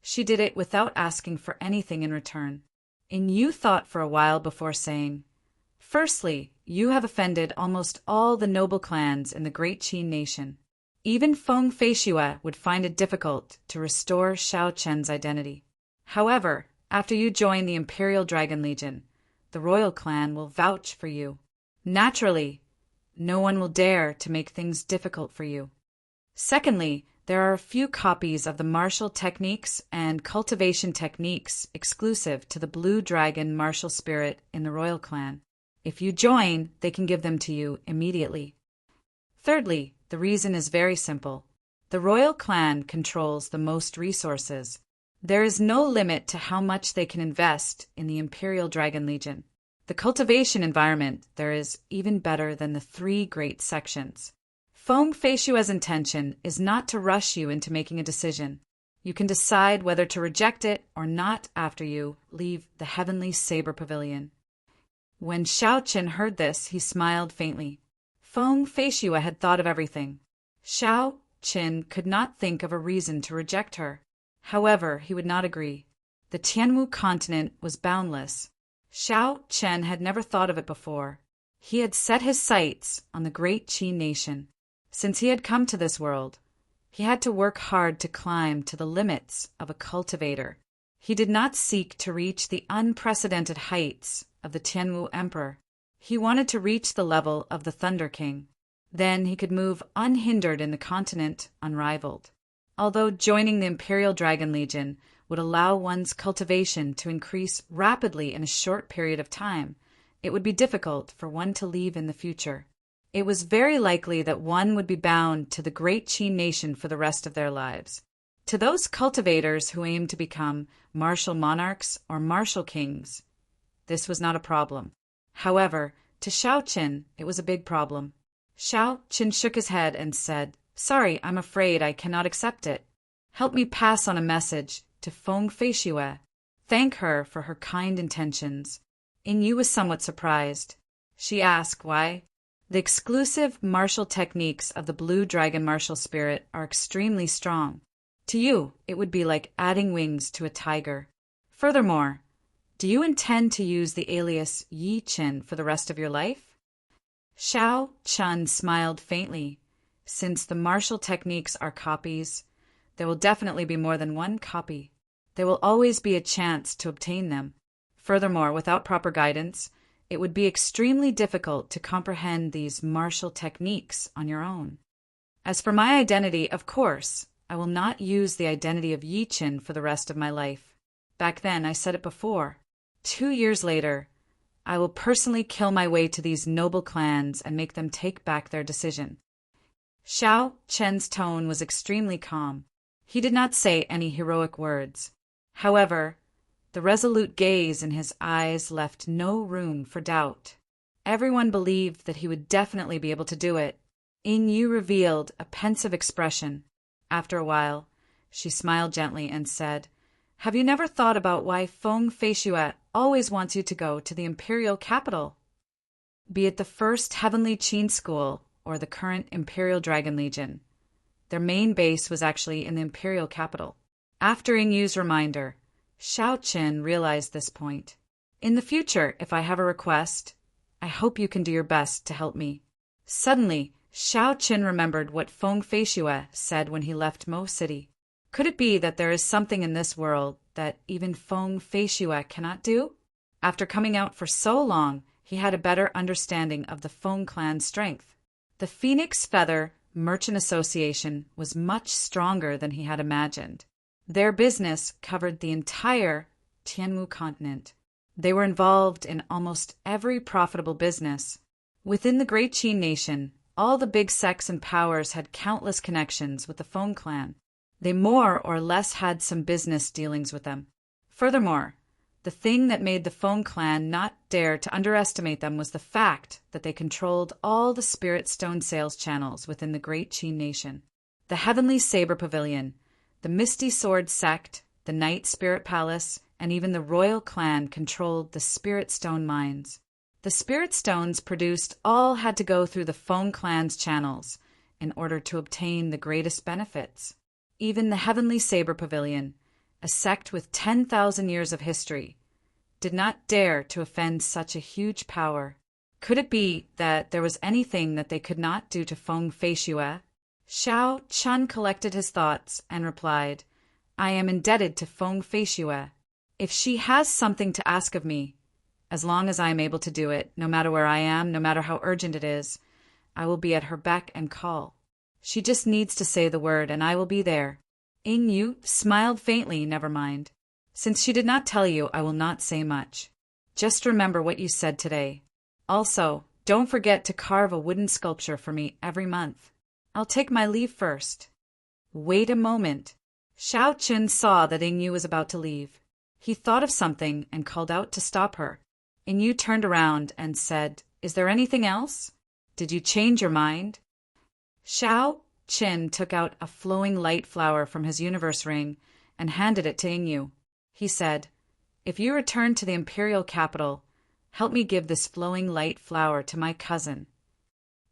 she did it without asking for anything in return. Ying Yu thought for a while before saying, Firstly, you have offended almost all the noble clans in the Great Qin nation. Even Feng Feishue would find it difficult to restore Xiao Chen's identity. However, after you join the Imperial Dragon Legion, the royal clan will vouch for you. Naturally, no one will dare to make things difficult for you. Secondly, there are a few copies of the martial techniques and cultivation techniques exclusive to the Blue Dragon martial spirit in the royal clan. If you join, they can give them to you immediately. Thirdly, the reason is very simple. The royal clan controls the most resources. There is no limit to how much they can invest in the Imperial Dragon Legion. The cultivation environment there is even better than the 3 great sections. Feng Feishue's intention is not to rush you into making a decision. You can decide whether to reject it or not after you leave the Heavenly Saber Pavilion. When Xiao Chen heard this, he smiled faintly. Feng Feishue had thought of everything. Xiao Chen could not think of a reason to reject her. However, he would not agree. The Tianwu continent was boundless. Xiao Chen had never thought of it before. He had set his sights on the Great Qin nation. Since he had come to this world, he had to work hard to climb to the limits of a cultivator. He did not seek to reach the unprecedented heights of the Tianwu Emperor. He wanted to reach the level of the Thunder King. Then he could move unhindered in the continent unrivaled. Although joining the Imperial Dragon Legion would allow one's cultivation to increase rapidly in a short period of time, it would be difficult for one to leave in the future. It was very likely that one would be bound to the Great Qin nation for the rest of their lives. To those cultivators who aimed to become martial monarchs or martial kings, this was not a problem. However, to Xiao Chen, it was a big problem. Xiao Chen shook his head and said, "Sorry, I'm afraid I cannot accept it. Help me pass on a message to Feng Feishue." thank her for her kind intentions. Yu was somewhat surprised. She asked why. The exclusive martial techniques of the blue dragon martial spirit are extremely strong. To you, it would be like adding wings to a tiger. Furthermore, do you intend to use the alias Yi Qin for the rest of your life? Xiao Chun smiled faintly. Since the martial techniques are copies, there will definitely be more than one copy. There will always be a chance to obtain them. Furthermore, without proper guidance, it would be extremely difficult to comprehend these martial techniques on your own. As for my identity, of course, I will not use the identity of Yi Qin for the rest of my life. Back then, I said it before. 2 years later, I will personally kill my way to these noble clans and make them take back their decision. Xiao Chen's tone was extremely calm. He did not say any heroic words. However, the resolute gaze in his eyes left no room for doubt. Everyone believed that he would definitely be able to do it. Yu revealed a pensive expression. After a while, she smiled gently and said, "Have you never thought about why Feng Feishue always wants you to go to the imperial capital? Be it the first Heavenly Qin School or the current Imperial Dragon Legion. Their main base was actually in the imperial capital." After Yu's reminder, Xiao Qin realized this point. "In the future, if I have a request, I hope you can do your best to help me." Suddenly, Xiao Qin remembered what Feng Feishue said when he left Mo City. Could it be that there is something in this world that even Feng Feishue cannot do? After coming out for so long, he had a better understanding of the Feng clan's strength. The Phoenix Feather Merchant Association was much stronger than he had imagined. Their business covered the entire Tianmu continent. They were involved in almost every profitable business. Within the Great Qin Nation, all the big sects and powers had countless connections with the Feng clan. They more or less had some business dealings with them. Furthermore, the thing that made the Feng clan not dare to underestimate them was the fact that they controlled all the spirit stone sales channels within the Great Qin Nation. The Heavenly Saber Pavilion, the Misty Sword Sect, the Night Spirit Palace, and even the royal clan controlled the spirit stone mines. The spirit stones produced all had to go through the Feng clan's channels in order to obtain the greatest benefits. Even the Heavenly Saber Pavilion, a sect with 10,000 years of history, did not dare to offend such a huge power. Could it be that there was anything that they could not do to Feng Feishue? Xiao Chun collected his thoughts and replied, "I am indebted to Feng Feishue. If she has something to ask of me, as long as I am able to do it, no matter where I am, no matter how urgent it is, I will be at her beck and call. She just needs to say the word and I will be there." Yu smiled faintly. "Never mind. Since she did not tell you, I will not say much. Just remember what you said today. Also, don't forget to carve a wooden sculpture for me every month. I'll take my leave first." "Wait a moment." Xiao Chun saw that Yu was about to leave. He thought of something and called out to stop her. Yu turned around and said, "Is there anything else? Did you change your mind?" Xiao Chun took out a flowing light flower from his universe ring and handed it to Yu. He said, "If you return to the imperial capital, help me give this flowing light flower to my cousin."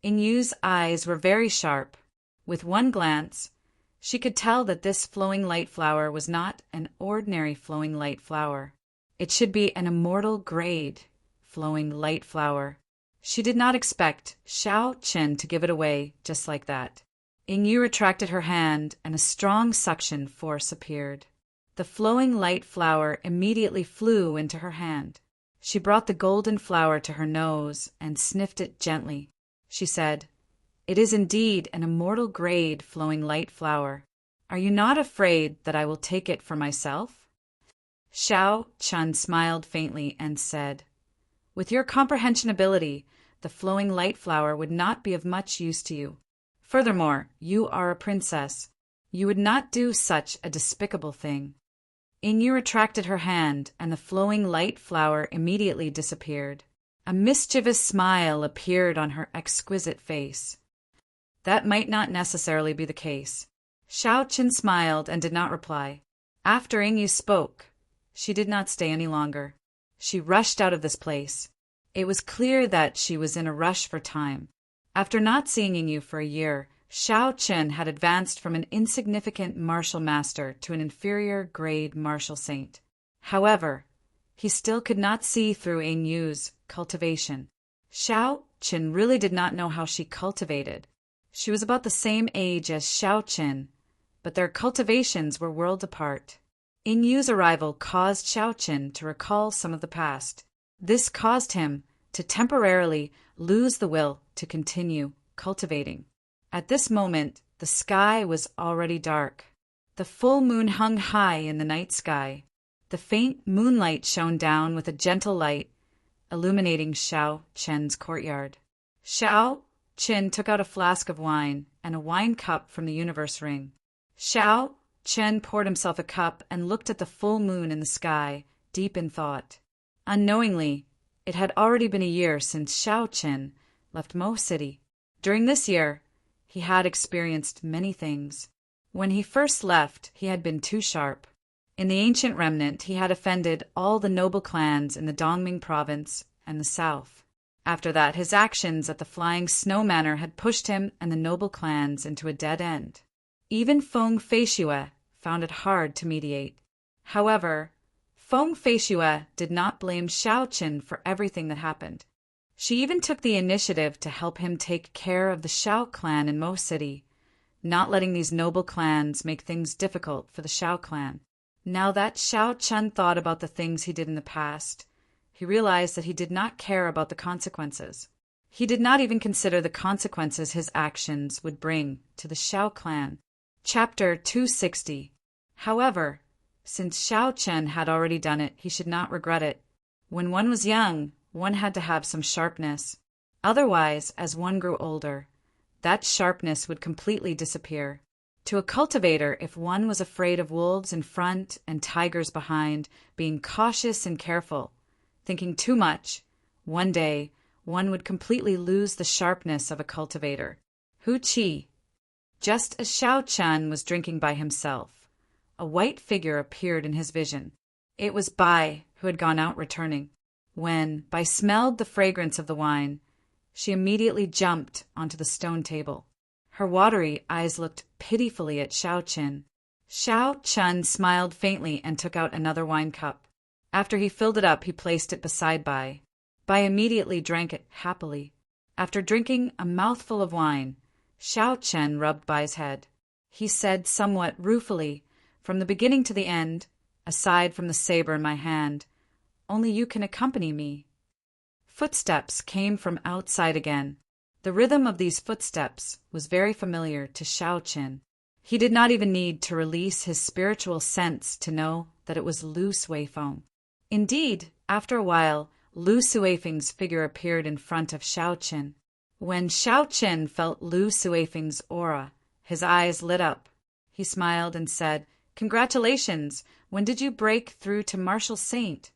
Yu's eyes were very sharp. With one glance, she could tell that this flowing light flower was not an ordinary flowing light flower. It should be an immortal grade flowing light flower. She did not expect Xiao Chun to give it away just like that. Yu retracted her hand and a strong suction force appeared. The flowing light flower immediately flew into her hand. She brought the golden flower to her nose and sniffed it gently. She said, "It is indeed an immortal grade flowing light flower. Are you not afraid that I will take it for myself?" Xiao Chun smiled faintly and said, "With your comprehension ability, the flowing light flower would not be of much use to you. Furthermore, you are a princess. You would not do such a despicable thing." Yu retracted her hand, and the flowing light flower immediately disappeared. A mischievous smile appeared on her exquisite face. That might not necessarily be the case. Xiao Chun smiled and did not reply. After Yu spoke, She did not stay any longer. She rushed out of this place. It was clear that she was in a rush for time. After not seeing you for a year, Xiao Chen had advanced from an insignificant martial master to an inferior grade martial saint. However, he still could not see through Yin Yu's cultivation. Xiao Chen really did not know how she cultivated. She was about the same age as Xiao Chen, but their cultivations were worlds apart. Yin Yu's arrival caused Xiao Chen to recall some of the past. This caused him to temporarily lose the will to continue cultivating. At this moment, the sky was already dark. The full moon hung high in the night sky. The faint moonlight shone down with a gentle light, illuminating Xiao Chen's courtyard. Xiao Chen took out a flask of wine and a wine cup from the universe ring. Xiao Chen poured himself a cup and looked at the full moon in the sky, deep in thought. Unknowingly, it had already been a year since Xiao Chen left Mo City. During this year, he had experienced many things. When he first left, he had been too sharp. In the ancient remnant, he had offended all the noble clans in the Dongming province and the south. After that, his actions at the Flying Snow Manor had pushed him and the noble clans into a dead end. Even Feng Feishue found it hard to mediate. However, Feng Feishue did not blame Xiao Chen for everything that happened. She even took the initiative to help him take care of the Xiao clan in Mo City, not letting these noble clans make things difficult for the Xiao clan. Now that Xiao Chen thought about the things he did in the past, he realized that he did not care about the consequences. He did not even consider the consequences his actions would bring to the Xiao clan. Chapter 260. However, since Xiao Chen had already done it, he should not regret it. When one was young, one had to have some sharpness. Otherwise, as one grew older, that sharpness would completely disappear. To a cultivator, if one was afraid of wolves in front and tigers behind, being cautious and careful, thinking too much, one day one would completely lose the sharpness of a cultivator. Hu Qi. Just as Xiao Chen was drinking by himself, a white figure appeared in his vision. It was Bai, who had gone out returning. When Bai smelled the fragrance of the wine, she immediately jumped onto the stone table. Her watery eyes looked pitifully at Xiao Chen. Xiao Chen smiled faintly and took out another wine cup. After he filled it up, he placed it beside Bai. Bai immediately drank it happily. After drinking a mouthful of wine, Xiao Chen rubbed Bai's head. He said somewhat ruefully, "From the beginning to the end, aside from the saber in my hand, only you can accompany me." Footsteps came from outside again. The rhythm of these footsteps was very familiar to Xiao Chen. He did not even need to release his spiritual sense to know that it was Lu Suifeng. Indeed, after a while, Lu Suifeng's figure appeared in front of Xiao Chen. When Xiao Chen felt Lu Suifeng's aura, his eyes lit up. He smiled and said, "Congratulations! When did you break through to Martial Saint?"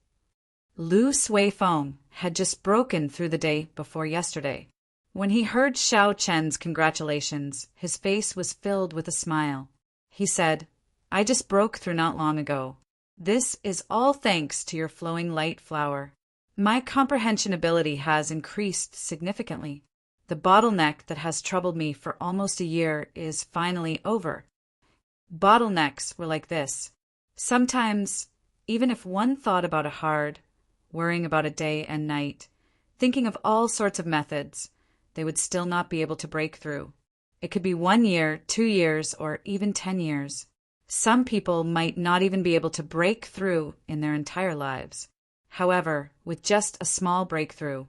Lu Suifeng had just broken through the day before yesterday. When he heard Xiao Chen's congratulations, his face was filled with a smile. He said, "I just broke through not long ago. This is all thanks to your flowing light flower. My comprehension ability has increased significantly. The bottleneck that has troubled me for almost a year is finally over." Bottlenecks were like this. Sometimes, even if one thought about it hard, worrying about it day and night, thinking of all sorts of methods, they would still not be able to break through. It could be 1 year, 2 years, or even 10 years. Some people might not even be able to break through in their entire lives. However, with just a small breakthrough,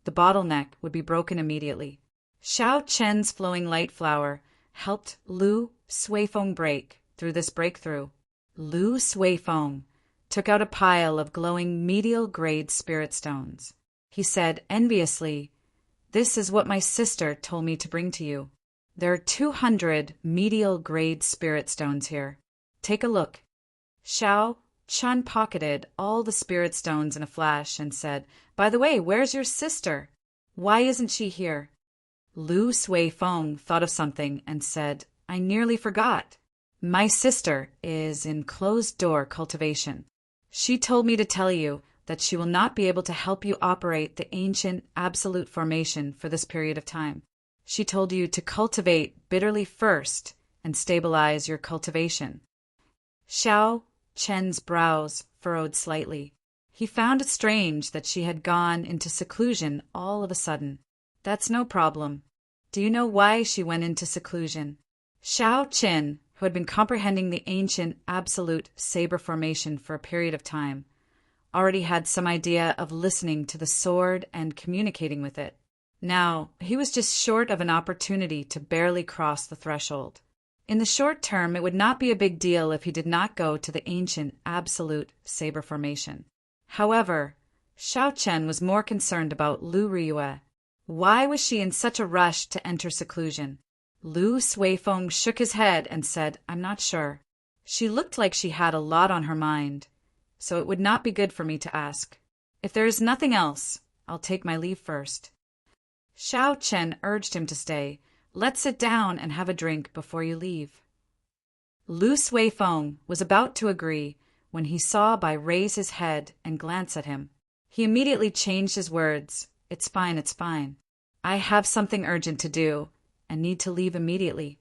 the bottleneck would be broken immediately. Xiao Chen's flowing light flower helped Lu Suifeng break through this breakthrough. Lu Suifeng took out a pile of glowing medial-grade spirit stones. He said enviously, "This is what my sister told me to bring to you. There are 200 medial-grade spirit stones here. Take a look." Xiao Chen pocketed all the spirit stones in a flash and said, "By the way, where's your sister? Why isn't she here?" Lu Suifeng thought of something and said, "I nearly forgot. My sister is in closed-door cultivation. She told me to tell you that she will not be able to help you operate the ancient absolute formation for this period of time. She told you to cultivate bitterly first and stabilize your cultivation. Xiao Chen's brows furrowed slightly. He found it strange that she had gone into seclusion all of a sudden. That's no problem. Do you know why she went into seclusion? Xiao Chen, who had been comprehending the ancient absolute saber formation for a period of time, already had some idea of listening to the sword and communicating with it. Now, he was just short of an opportunity to barely cross the threshold. In the short term, it would not be a big deal if he did not go to the ancient absolute saber formation. However, Xiao Chen was more concerned about Lu Riyue. Why was she in such a rush to enter seclusion? Lu Suifeng shook his head and said, I'm not sure. She looked like she had a lot on her mind, so it would not be good for me to ask. If there is nothing else, I'll take my leave first. Xiao Chen urged him to stay. Let's sit down and have a drink before you leave. Lu Suifeng was about to agree when he saw Bai raise his head and glance at him. He immediately changed his words. It's fine, it's fine. I have something urgent to do and need to leave immediately.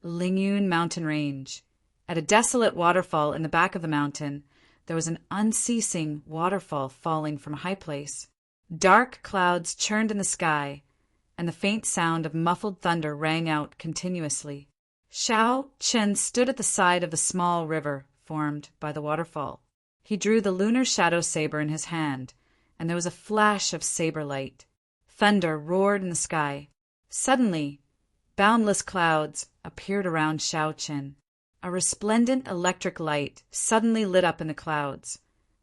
Lingyun Mountain Range. At a desolate waterfall in the back of the mountain, there was an unceasing waterfall falling from a high place. Dark clouds churned in the sky, and the faint sound of muffled thunder rang out continuously. Xiao Chen stood at the side of the small river formed by the waterfall. He drew the lunar shadow saber in his hand, and there was a flash of saber light. Thunder roared in the sky. Suddenly, boundless clouds appeared around Xiao Chen. A resplendent electric light suddenly lit up in the clouds,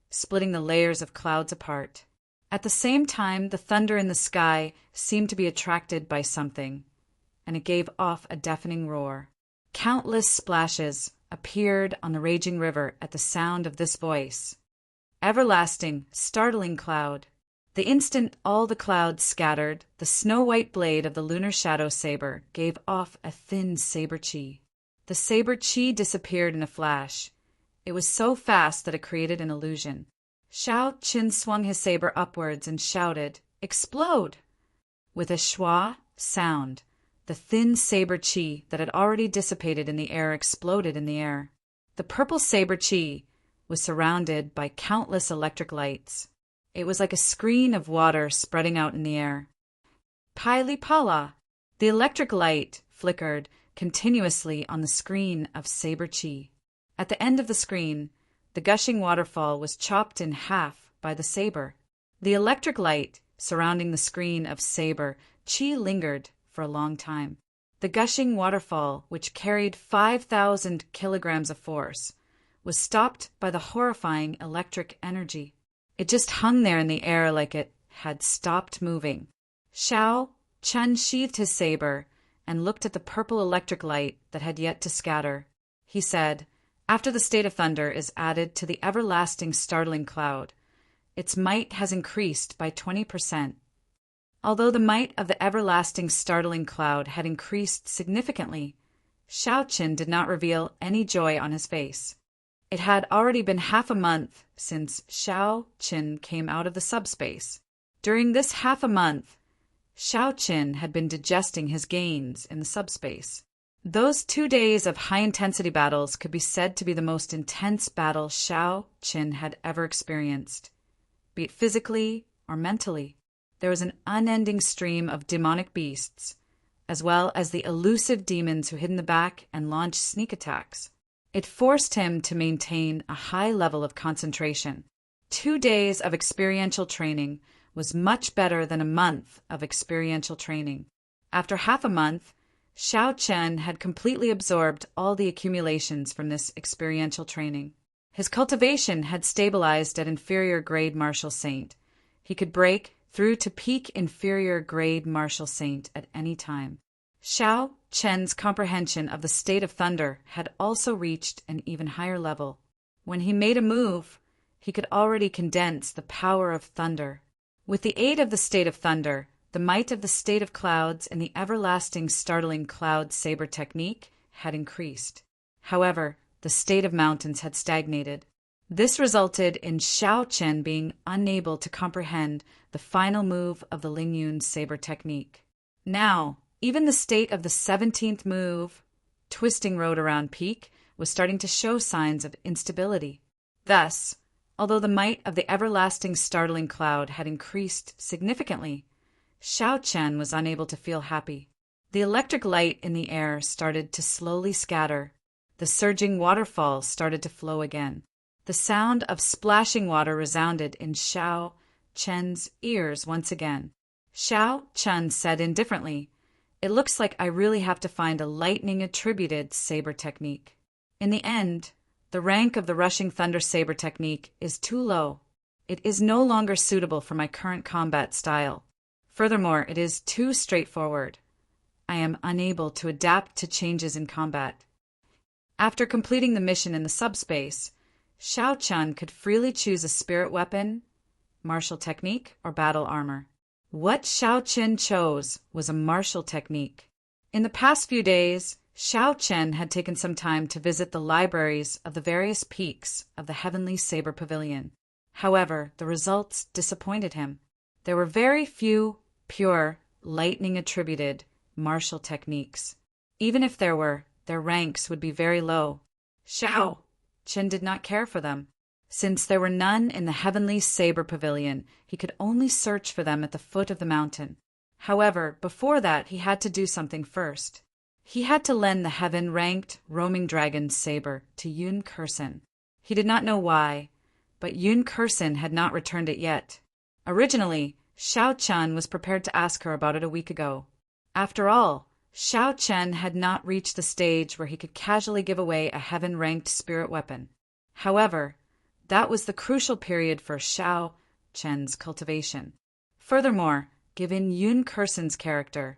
splitting the layers of clouds apart. At the same time, the thunder in the sky seemed to be attracted by something, and it gave off a deafening roar. Countless splashes appeared on the raging river at the sound of this voice. Everlasting, startling cloud. The instant all the clouds scattered, the snow-white blade of the lunar shadow saber gave off a thin saber chi. The saber chi disappeared in a flash. It was so fast that it created an illusion. Xiao Chen swung his saber upwards and shouted, "Explode!" With a schwa sound, the thin saber chi that had already dissipated in the air exploded in the air. The purple saber chi was surrounded by countless electric lights. It was like a screen of water spreading out in the air. Pili Pala! The electric light flickered continuously on the screen of saber chi. At the end of the screen, the gushing waterfall was chopped in half by the saber. The electric light surrounding the screen of saber chi lingered for a long time. The gushing waterfall, which carried 5,000 kilograms of force, was stopped by the horrifying electric energy. It just hung there in the air like it had stopped moving. Xiao Chen sheathed his saber and looked at the purple electric light that had yet to scatter. He said, "After the state of thunder is added to the everlasting startling cloud, its might has increased by 20%. Although the might of the everlasting startling cloud had increased significantly, Xiao Chen did not reveal any joy on his face. It had already been half a month since Xiao Chen came out of the subspace. During this half a month, Xiao Chen had been digesting his gains in the subspace. Those 2 days of high-intensity battles could be said to be the most intense battle Xiao Chen had ever experienced, be it physically or mentally. There was an unending stream of demonic beasts, as well as the elusive demons who hid in the back and launched sneak attacks. It forced him to maintain a high level of concentration. 2 days of experiential training was much better than a month of experiential training. After half a month, Xiao Chen had completely absorbed all the accumulations from this experiential training. His cultivation had stabilized at inferior grade martial saint. He could break through to peak inferior grade martial saint at any time. Xiao Chen's comprehension of the state of thunder had also reached an even higher level. When he made a move, he could already condense the power of thunder. With the aid of the state of thunder, the might of the state of clouds and the everlasting startling cloud saber technique had increased. However, the state of mountains had stagnated. This resulted in Xiao Chen being unable to comprehend the final move of the Ling Yun's saber technique. Now, even the state of the 17th move, twisting road around peak, was starting to show signs of instability. Thus, although the might of the everlasting startling cloud had increased significantly, Xiao Chen was unable to feel happy. The electric light in the air started to slowly scatter. The surging waterfall started to flow again. The sound of splashing water resounded in Xiao Chen's ears once again. Xiao Chen said indifferently, "It looks like I really have to find a lightning-attributed saber technique. In the end, the rank of the rushing thunder saber technique is too low. It is no longer suitable for my current combat style. Furthermore, it is too straightforward. I am unable to adapt to changes in combat." After completing the mission in the subspace, Xiao Chen could freely choose a spirit weapon, martial technique, or battle armor. What Xiao Chen chose was a martial technique. In the past few days, Xiao Chen had taken some time to visit the libraries of the various peaks of the Heavenly Saber Pavilion. However, the results disappointed him. There were very few pure, lightning-attributed martial techniques. Even if there were, their ranks would be very low. Xiao Chen did not care for them. Since there were none in the Heavenly Saber Pavilion, he could only search for them at the foot of the mountain. However, before that, he had to do something first. He had to lend the heaven-ranked roaming dragon's saber to Yun Kursen. He did not know why, but Yun Kursen had not returned it yet. Originally, Xiao Chen was prepared to ask her about it a week ago. After all, Xiao Chen had not reached the stage where he could casually give away a heaven-ranked spirit weapon. However, that was the crucial period for Xiao Chen's cultivation. Furthermore, given Yun Kursen's character,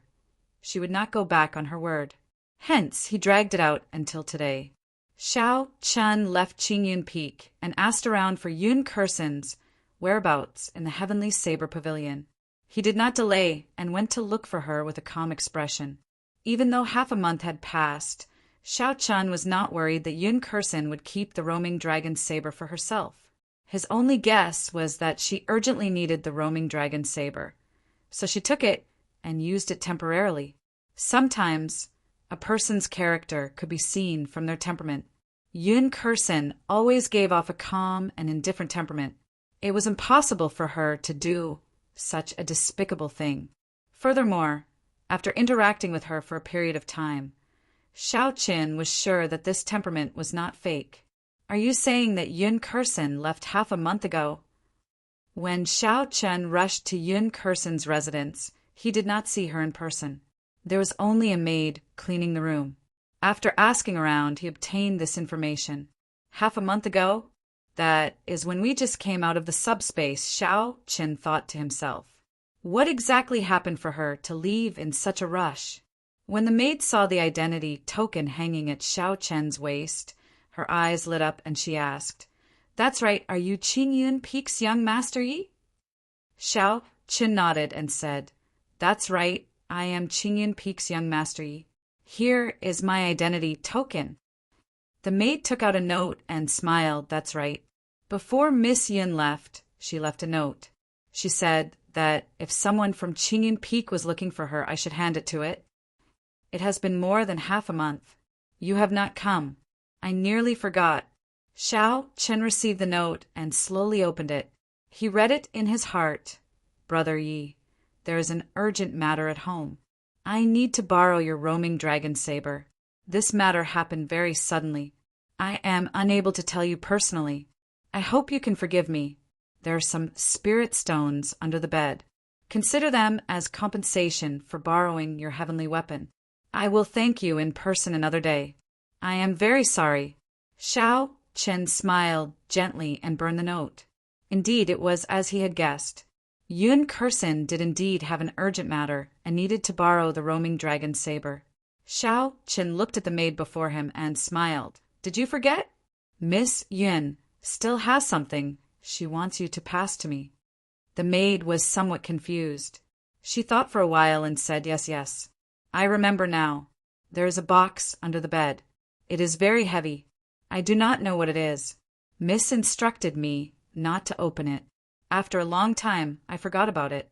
she would not go back on her word. Hence, he dragged it out until today. Xiao Chen left Qingyun Peak and asked around for Yun Kursen's whereabouts in the Heavenly Saber Pavilion. He did not delay and went to look for her with a calm expression. Even though half a month had passed, Xiao Chen was not worried that Yun Kursen would keep the roaming dragon saber for herself. His only guess was that she urgently needed the roaming dragon saber, so she took it and used it temporarily. Sometimes, a person's character could be seen from their temperament. Yun Kursen always gave off a calm and indifferent temperament. It was impossible for her to do such a despicable thing. Furthermore, after interacting with her for a period of time, Xiao Chen was sure that this temperament was not fake. "Are you saying that Yun Kursen left half a month ago?" When Xiao Chen rushed to Yun Kursen's residence, he did not see her in person. There was only a maid cleaning the room. After asking around, he obtained this information. "Half a month ago? That is when we just came out of the subspace," Xiao Chen thought to himself. What exactly happened for her to leave in such a rush? When the maid saw the identity token hanging at Xiao Chen's waist, her eyes lit up and she asked, "That's right, are you Qingyun Peak's young master Yi?" Xiao Chen nodded and said, "That's right, I am Qingyun Peak's young master Yi. Here is my identity token." The maid took out a note and smiled. "That's right." Before Miss Yun left, she left a note. She said that if someone from Qingyun Peak was looking for her, I should hand it to it. "It has been more than half a month. You have not come. I nearly forgot." Xiao Chen received the note and slowly opened it. He read it in his heart. "Brother Yi, there is an urgent matter at home. I need to borrow your roaming dragon saber. This matter happened very suddenly. I am unable to tell you personally. I hope you can forgive me. There are some spirit stones under the bed. Consider them as compensation for borrowing your heavenly weapon. I will thank you in person another day. I am very sorry." Xiao Chen smiled gently and burned the note. Indeed, it was as he had guessed. Yun Kursen did indeed have an urgent matter and needed to borrow the roaming dragon saber. Xiao Chen looked at the maid before him and smiled. "Did you forget? Miss Yun still has something she wants you to pass to me." The maid was somewhat confused. She thought for a while and said, Yes, I remember now. There is a box under the bed. It is very heavy. I do not know what it is. misinstructed me not to open it. After a long time, I forgot about it.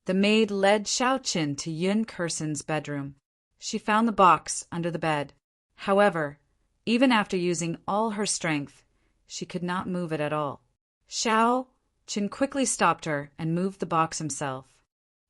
The maid led Xiaoqin to Yun Kursen's bedroom. She found the box under the bed. However, even after using all her strength, she could not move it at all. Xiaoqin quickly stopped her and moved the box himself.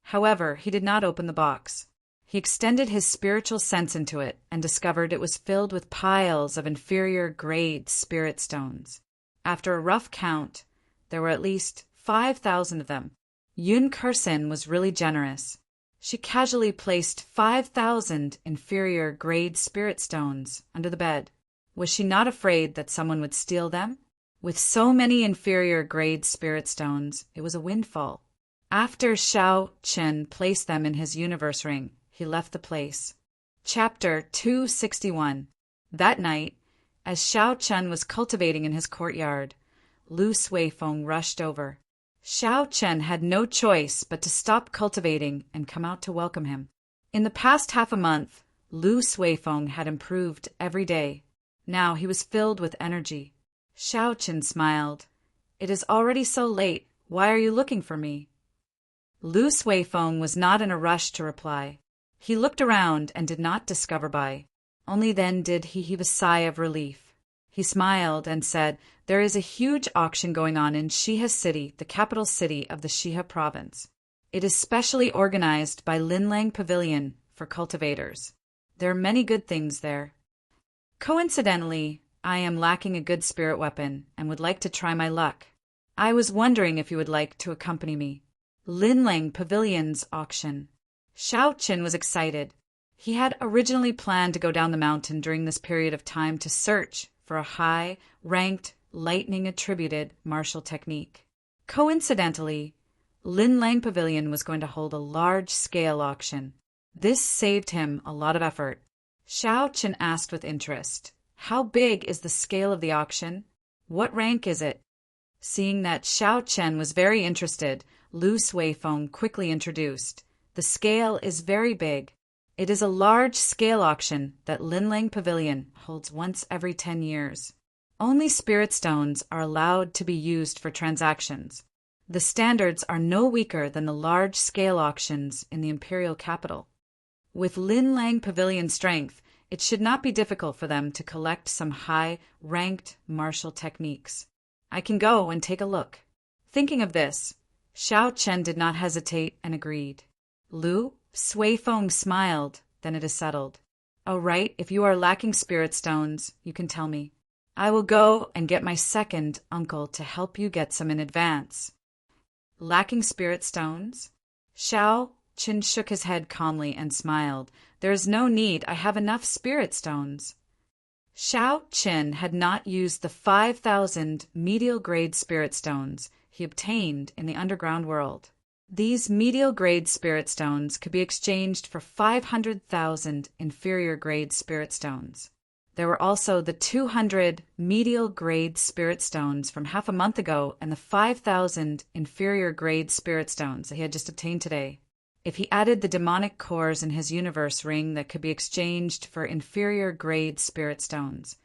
However, he did not open the box. He extended his spiritual sense into it and discovered it was filled with piles of inferior-grade spirit stones. After a rough count, there were at least 5,000 of them. Yun Kursen was really generous. She casually placed 5,000 inferior-grade spirit stones under the bed. Was she not afraid that someone would steal them? With so many inferior-grade spirit stones, it was a windfall. After Xiaoqin placed them in his universe ring, he left the place. Chapter 261. That night, as Xiaoqin was cultivating in his courtyard, Lu Suifeng rushed over. Xiaoqin had no choice but to stop cultivating and come out to welcome him. In the past half a month, Lu Suifeng had improved every day. Now he was filled with energy. Xiaoqin smiled. "It is already so late. Why are you looking for me?" Lu Suifeng was not in a rush to reply. He looked around and did not discover Bai. Only then did he heave a sigh of relief. He smiled and said, "There is a huge auction going on in Shihe City, the capital city of the Shihe province. It is specially organized by Linlang Pavilion for cultivators. There are many good things there. Coincidentally, I am lacking a good spirit weapon and would like to try my luck. I was wondering if you would like to accompany me." Linlang Pavilion's auction. Xiaoqin was excited. He had originally planned to go down the mountain during this period of time to search for a high-ranked, lightning-attributed martial technique. Coincidentally, Linlang Pavilion was going to hold a large-scale auction. This saved him a lot of effort. Xiaoqin asked with interest, "How big is the scale of the auction? What rank is it?" Seeing that Xiaoqin was very interested, Lu Suifeng quickly introduced, "The scale is very big. It is a large-scale auction that Linlang Pavilion holds once every 10 years. Only spirit stones are allowed to be used for transactions. The standards are no weaker than the large-scale auctions in the imperial capital. With Linlang Pavilion's strength, it should not be difficult for them to collect some high-ranked martial techniques. I can go and take a look." Thinking of this, Xiaoqin did not hesitate and agreed. Lu Suifeng smiled, "Then it is settled. Oh, right, if you are lacking spirit stones, you can tell me. I will go and get my second uncle to help you get some in advance." Lacking spirit stones? Xiaoqin shook his head calmly and smiled. "There is no need. I have enough spirit stones." Xiaoqin had not used the 5,000 medial-grade spirit stones he obtained in the underground world. These medial-grade spirit stones could be exchanged for 500,000 inferior-grade spirit stones. There were also the 200 medial-grade spirit stones from half a month ago and the 5,000 inferior-grade spirit stones that he had just obtained today. If he added the demonic cores in his universe ring that could be exchanged for inferior-grade spirit stones,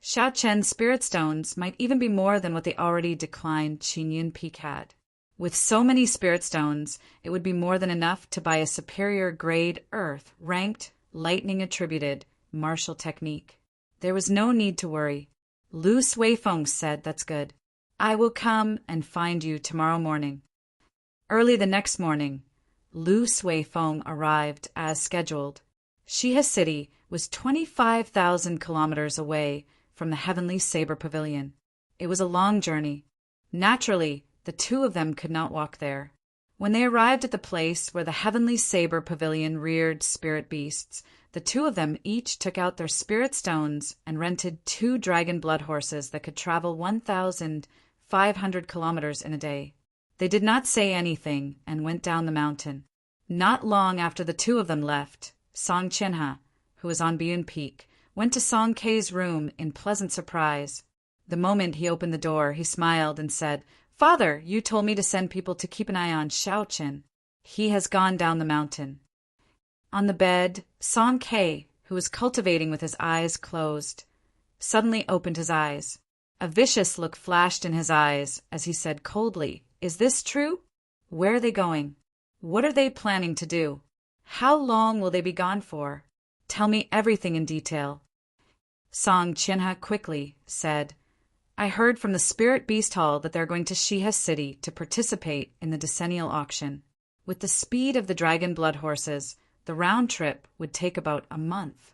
Xiaoqian's spirit stones might even be more than what the already declined Qingyun Peak had. With so many spirit stones, it would be more than enough to buy a superior-grade Earth-ranked, lightning-attributed martial technique. There was no need to worry. Lu Suifeng said, "That's good. I will come and find you tomorrow morning." Early the next morning, Lu Suifeng arrived as scheduled. Shihe City was 25,000 kilometers away from the Heavenly Saber Pavilion. It was a long journey. Naturally, the two of them could not walk there. When they arrived at the place where the Heavenly Saber Pavilion reared spirit beasts, the two of them each took out their spirit stones and rented 2 dragon blood horses that could travel 1,500 kilometers in a day. They did not say anything and went down the mountain. Not long after the two of them left, Song Qianhe, who was on Biyun Peak, went to Song Kei's room in pleasant surprise. The moment he opened the door, he smiled and said, "Father, you told me to send people to keep an eye on Xiaoqin. He has gone down the mountain." On the bed, Song Kei, who was cultivating with his eyes closed, suddenly opened his eyes. A vicious look flashed in his eyes as he said coldly, "Is this true? Where are they going? What are they planning to do? How long will they be gone for? Tell me everything in detail." Song Chinha quickly said, "I heard from the Spirit Beast Hall that they're going to Shiha City to participate in the decennial auction. With the speed of the dragon blood horses, the round trip would take about a month.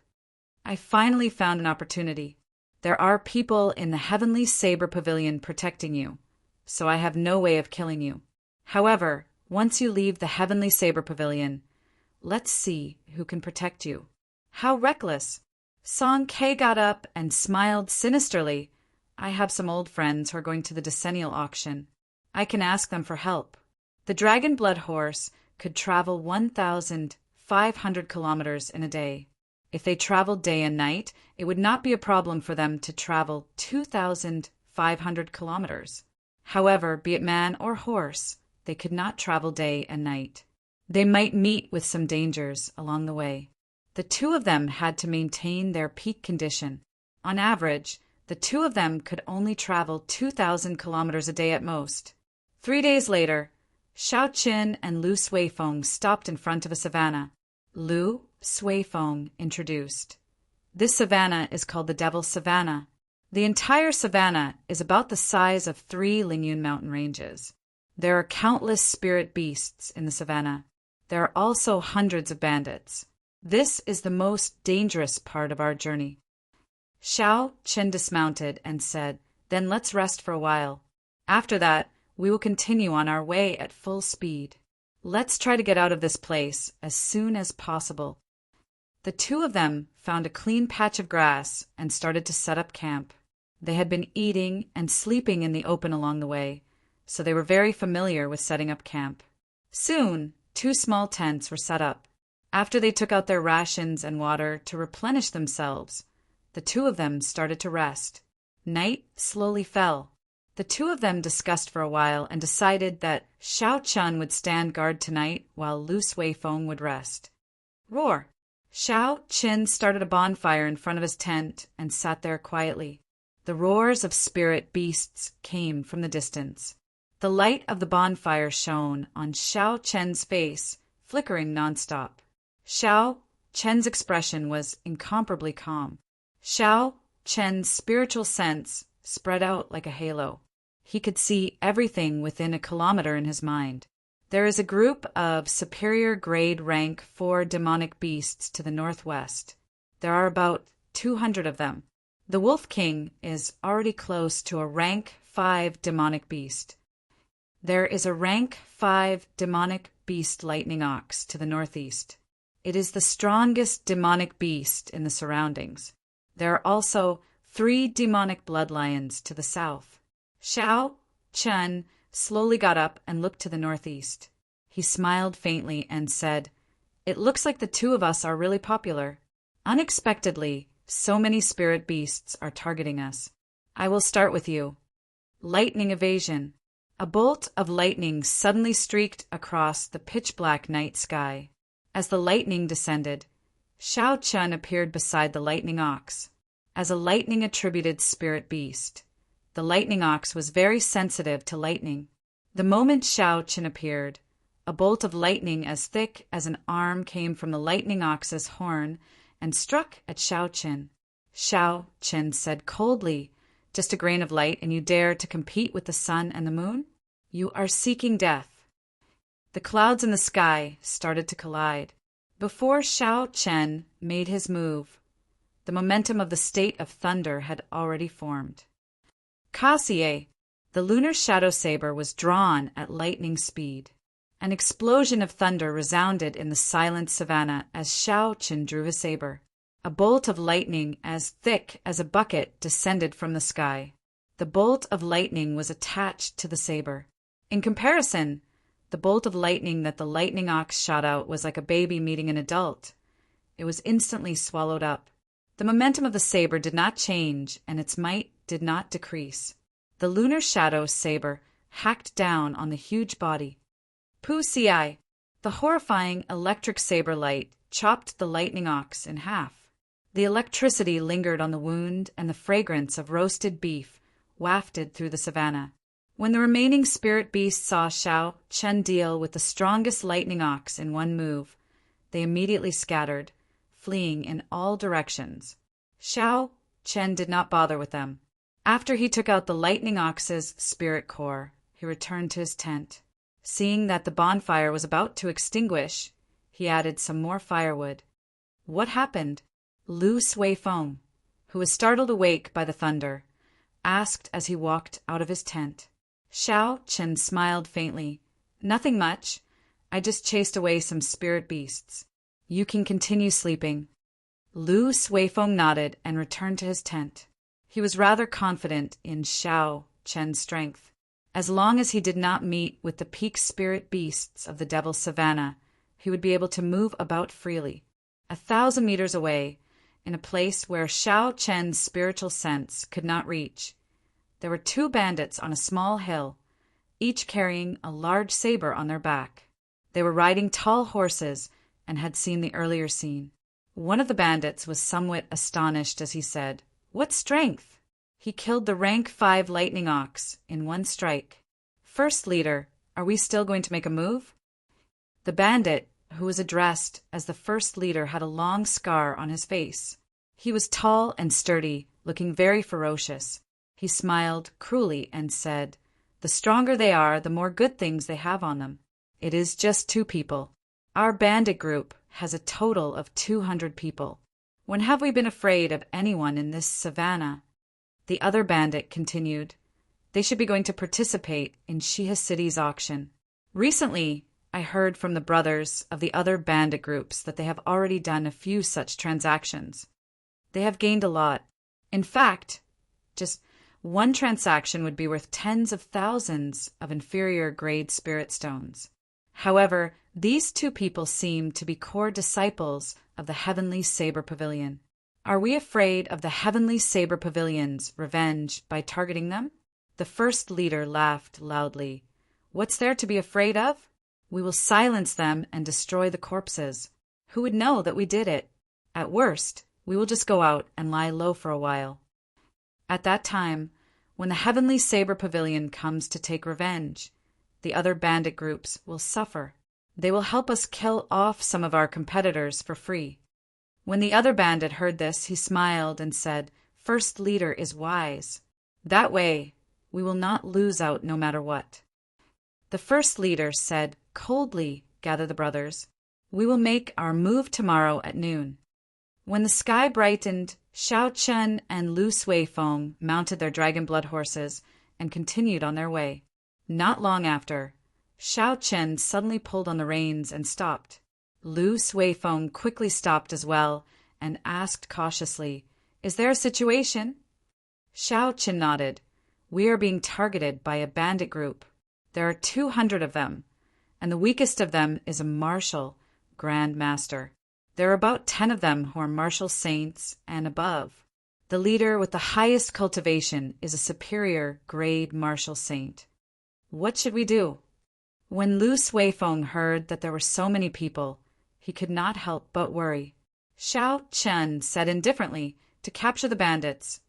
I finally found an opportunity. There are people in the Heavenly Saber Pavilion protecting you, so I have no way of killing you. However, once you leave the Heavenly Saber Pavilion, let's see who can protect you." "How reckless!" Song K got up and smiled sinisterly. "I have some old friends who are going to the decennial auction. I can ask them for help." The dragon blood horse could travel 1,500 kilometers in a day. If they traveled day and night, it would not be a problem for them to travel 2,500 kilometers. However, be it man or horse, they could not travel day and night. They might meet with some dangers along the way. The two of them had to maintain their peak condition. On average, the two of them could only travel 2,000 kilometers a day at most. 3 days later, Xiao Qin and Lu Suifeng stopped in front of a savanna. Lu Suifeng introduced. "This savanna is called the Devil's Savanna. The entire savanna is about the size of 3 Lingyun mountain ranges. There are countless spirit beasts in the savanna. There are also hundreds of bandits. This is the most dangerous part of our journey." Xiao Qin dismounted and said, "Then let's rest for a while. After that, we will continue on our way at full speed. Let's try to get out of this place as soon as possible." The two of them found a clean patch of grass and started to set up camp. They had been eating and sleeping in the open along the way, so they were very familiar with setting up camp. Soon, 2 small tents were set up. After they took out their rations and water to replenish themselves, the two of them started to rest. Night slowly fell. The two of them discussed for a while and decided that Xiao Chun would stand guard tonight while Lu Suifeng would rest. Roar! Xiao Qin started a bonfire in front of his tent and sat there quietly. The roars of spirit beasts came from the distance. The light of the bonfire shone on Xiao Chen's face, flickering nonstop. Xiao Chen's expression was incomparably calm. Xiao Chen's spiritual sense spread out like a halo. He could see everything within a kilometer in his mind. There is a group of superior grade rank 4 demonic beasts to the northwest. There are about 200 of them. The Wolf King is already close to a rank 5 demonic beast. There is a rank 5 demonic beast lightning ox to the northeast. It is the strongest demonic beast in the surroundings. There are also 3 demonic blood lions to the south. Xiao Chen slowly got up and looked to the northeast. He smiled faintly and said, "It looks like the two of us are really popular. Unexpectedly, so many spirit beasts are targeting us. I will start with you." Lightning evasion. A bolt of lightning suddenly streaked across the pitch-black night sky. As the lightning descended, Xiao Chun appeared beside the lightning ox. As a lightning-attributed spirit beast, the lightning ox was very sensitive to lightning. The moment Xiao Qin appeared, a bolt of lightning as thick as an arm came from the lightning ox's horn and struck at Xiao Qin. Xiao Qin said coldly, "Just a grain of light and you dare to compete with the sun and the moon? You are seeking death." The clouds in the sky started to collide. Before Xiao Chen made his move, the momentum of the state of thunder had already formed. Kassier, the lunar shadow saber, was drawn at lightning speed. An explosion of thunder resounded in the silent savanna as Xiao Qin drew his saber. A bolt of lightning as thick as a bucket descended from the sky. The bolt of lightning was attached to the saber. In comparison, the bolt of lightning that the lightning ox shot out was like a baby meeting an adult. It was instantly swallowed up. The momentum of the saber did not change, and its might did not decrease. The lunar shadow saber hacked down on the huge body. Pu Ci, the horrifying electric saber light, chopped the lightning ox in half. The electricity lingered on the wound, and the fragrance of roasted beef wafted through the savannah. When the remaining spirit beasts saw Xiao Chen deal with the strongest lightning ox in one move, they immediately scattered, fleeing in all directions. Xiao Chen did not bother with them. After he took out the lightning ox's spirit core, he returned to his tent. Seeing that the bonfire was about to extinguish, he added some more firewood. What happened? Lu Suifeng, who was startled awake by the thunder, asked as he walked out of his tent. Xiao Chen smiled faintly. Nothing much. I just chased away some spirit beasts. You can continue sleeping. Lu Suifeng nodded and returned to his tent. He was rather confident in Xiao Chen's strength. As long as he did not meet with the peak spirit beasts of the Devil's Savannah, he would be able to move about freely. 1,000 meters away, in a place where Xiao Chen's spiritual sense could not reach, there were 2 bandits on a small hill, each carrying a large saber on their back. They were riding tall horses and had seen the earlier scene. One of the bandits was somewhat astonished as he said, "What strength!" He killed the rank 5 lightning ox in one strike. "First leader, are we still going to make a move?" The bandit, who was addressed as the first leader, had a long scar on his face. He was tall and sturdy, looking very ferocious. He smiled cruelly and said, "The stronger they are, the more good things they have on them. It is just 2 people. Our bandit group has a total of 200 people. When have we been afraid of anyone in this savannah?" The other bandit continued, "They should be going to participate in Shiha City's auction. Recently, I heard from the brothers of the other bandit groups that they have already done a few such transactions. They have gained a lot. In fact, just one transaction would be worth tens of thousands of inferior grade spirit stones. However, these 2 people seem to be core disciples of the Heavenly Saber Pavilion. Are we afraid of the Heavenly Saber Pavilion's revenge by targeting them?" The first leader laughed loudly. "What's there to be afraid of? We will silence them and destroy the corpses. Who would know that we did it? At worst, we will just go out and lie low for a while. At that time, when the Heavenly Saber Pavilion comes to take revenge, the other bandit groups will suffer. They will help us kill off some of our competitors for free." When the other bandit heard this, he smiled and said, "First leader is wise. That way, we will not lose out no matter what." The first leader said coldly, "Gather the brothers. We will make our move tomorrow at noon." When the sky brightened, Xiao Chen and Lu Suifeng mounted their dragon blood horses and continued on their way. Not long after, Xiao Chen suddenly pulled on the reins and stopped. Lu Suifeng quickly stopped as well and asked cautiously, "Is there a situation?" Xiao Chen nodded. "We are being targeted by a bandit group. There are 200 of them, and the weakest of them is a martial Grand Master. There are about 10 of them who are martial saints and above. The leader with the highest cultivation is a superior grade martial saint. What should we do?" When Lu Suifeng heard that there were so many people, he could not help but worry. Xiao Chen said indifferently, "To capture the bandits,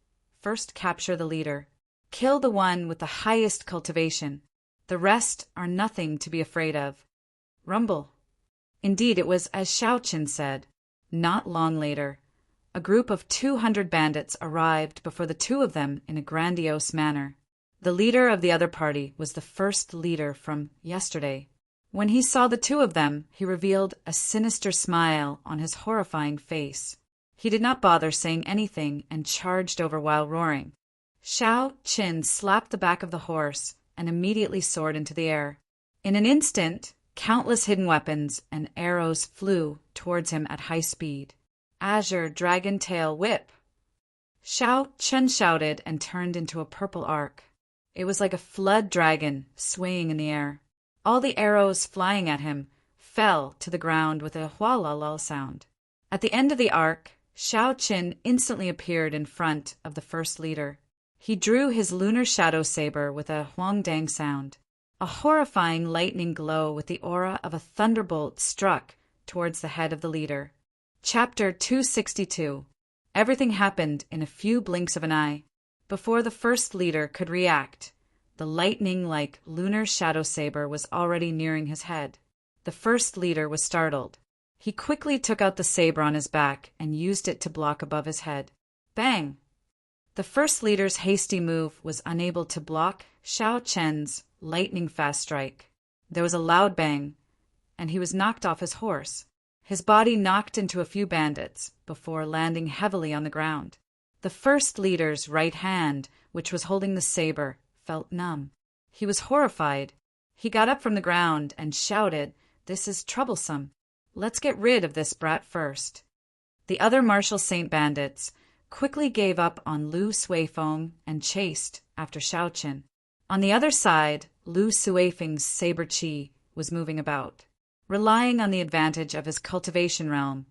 first capture the leader. Kill the one with the highest cultivation. The rest are nothing to be afraid of." Rumble. Indeed, it was as Xiao Chen said. Not long later, a group of 200 bandits arrived before the 2 of them in a grandiose manner. The leader of the other party was the first leader from yesterday. When he saw the 2 of them, he revealed a sinister smile on his horrifying face. He did not bother saying anything and charged over while roaring. Xiao Chen slapped the back of the horse and immediately soared into the air. In an instant, countless hidden weapons and arrows flew towards him at high speed. "Azure Dragon Tail Whip!" Xiao Chen shouted and turned into a purple arc. It was like a flood dragon swaying in the air. All the arrows flying at him fell to the ground with a hualalal sound. At the end of the arc, Xiao Chen instantly appeared in front of the first leader. He drew his lunar shadow saber with a huangdang sound. A horrifying lightning glow with the aura of a thunderbolt struck towards the head of the leader. Chapter 262. Everything happened in a few blinks of an eye. Before the first leader could react, the lightning-like lunar shadow saber was already nearing his head. The first leader was startled. He quickly took out the saber on his back and used it to block above his head. Bang! The first leader's hasty move was unable to block Xiao Chen's lightning-fast strike. There was a loud bang, and he was knocked off his horse. His body knocked into a few bandits before landing heavily on the ground. The first leader's right hand, which was holding the saber, felt numb. He was horrified. He got up from the ground and shouted, "This is troublesome. Let's get rid of this brat first." The other martial saint bandits quickly gave up on Lu Suifeng and chased after Xiao Qin. On the other side, Lu Suifeng's saber chi was moving about. Relying on the advantage of his cultivation realm,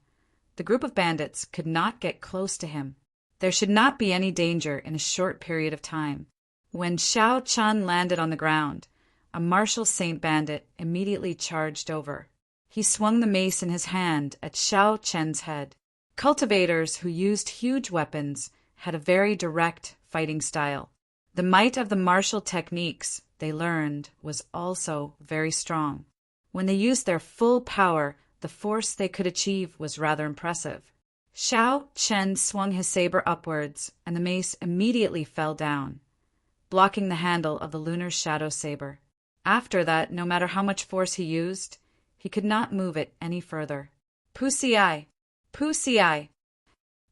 the group of bandits could not get close to him. There should not be any danger in a short period of time. When Xiao Chen landed on the ground, a martial saint bandit immediately charged over. He swung the mace in his hand at Xiao Chen's head. Cultivators who used huge weapons had a very direct fighting style. The might of the martial techniques they learned was also very strong. When they used their full power, the force they could achieve was rather impressive. Xiao Chen swung his saber upwards, and the mace immediately fell down, blocking the handle of the lunar shadow saber. After that, no matter how much force he used, he could not move it any further. Pusiai! Pusiai!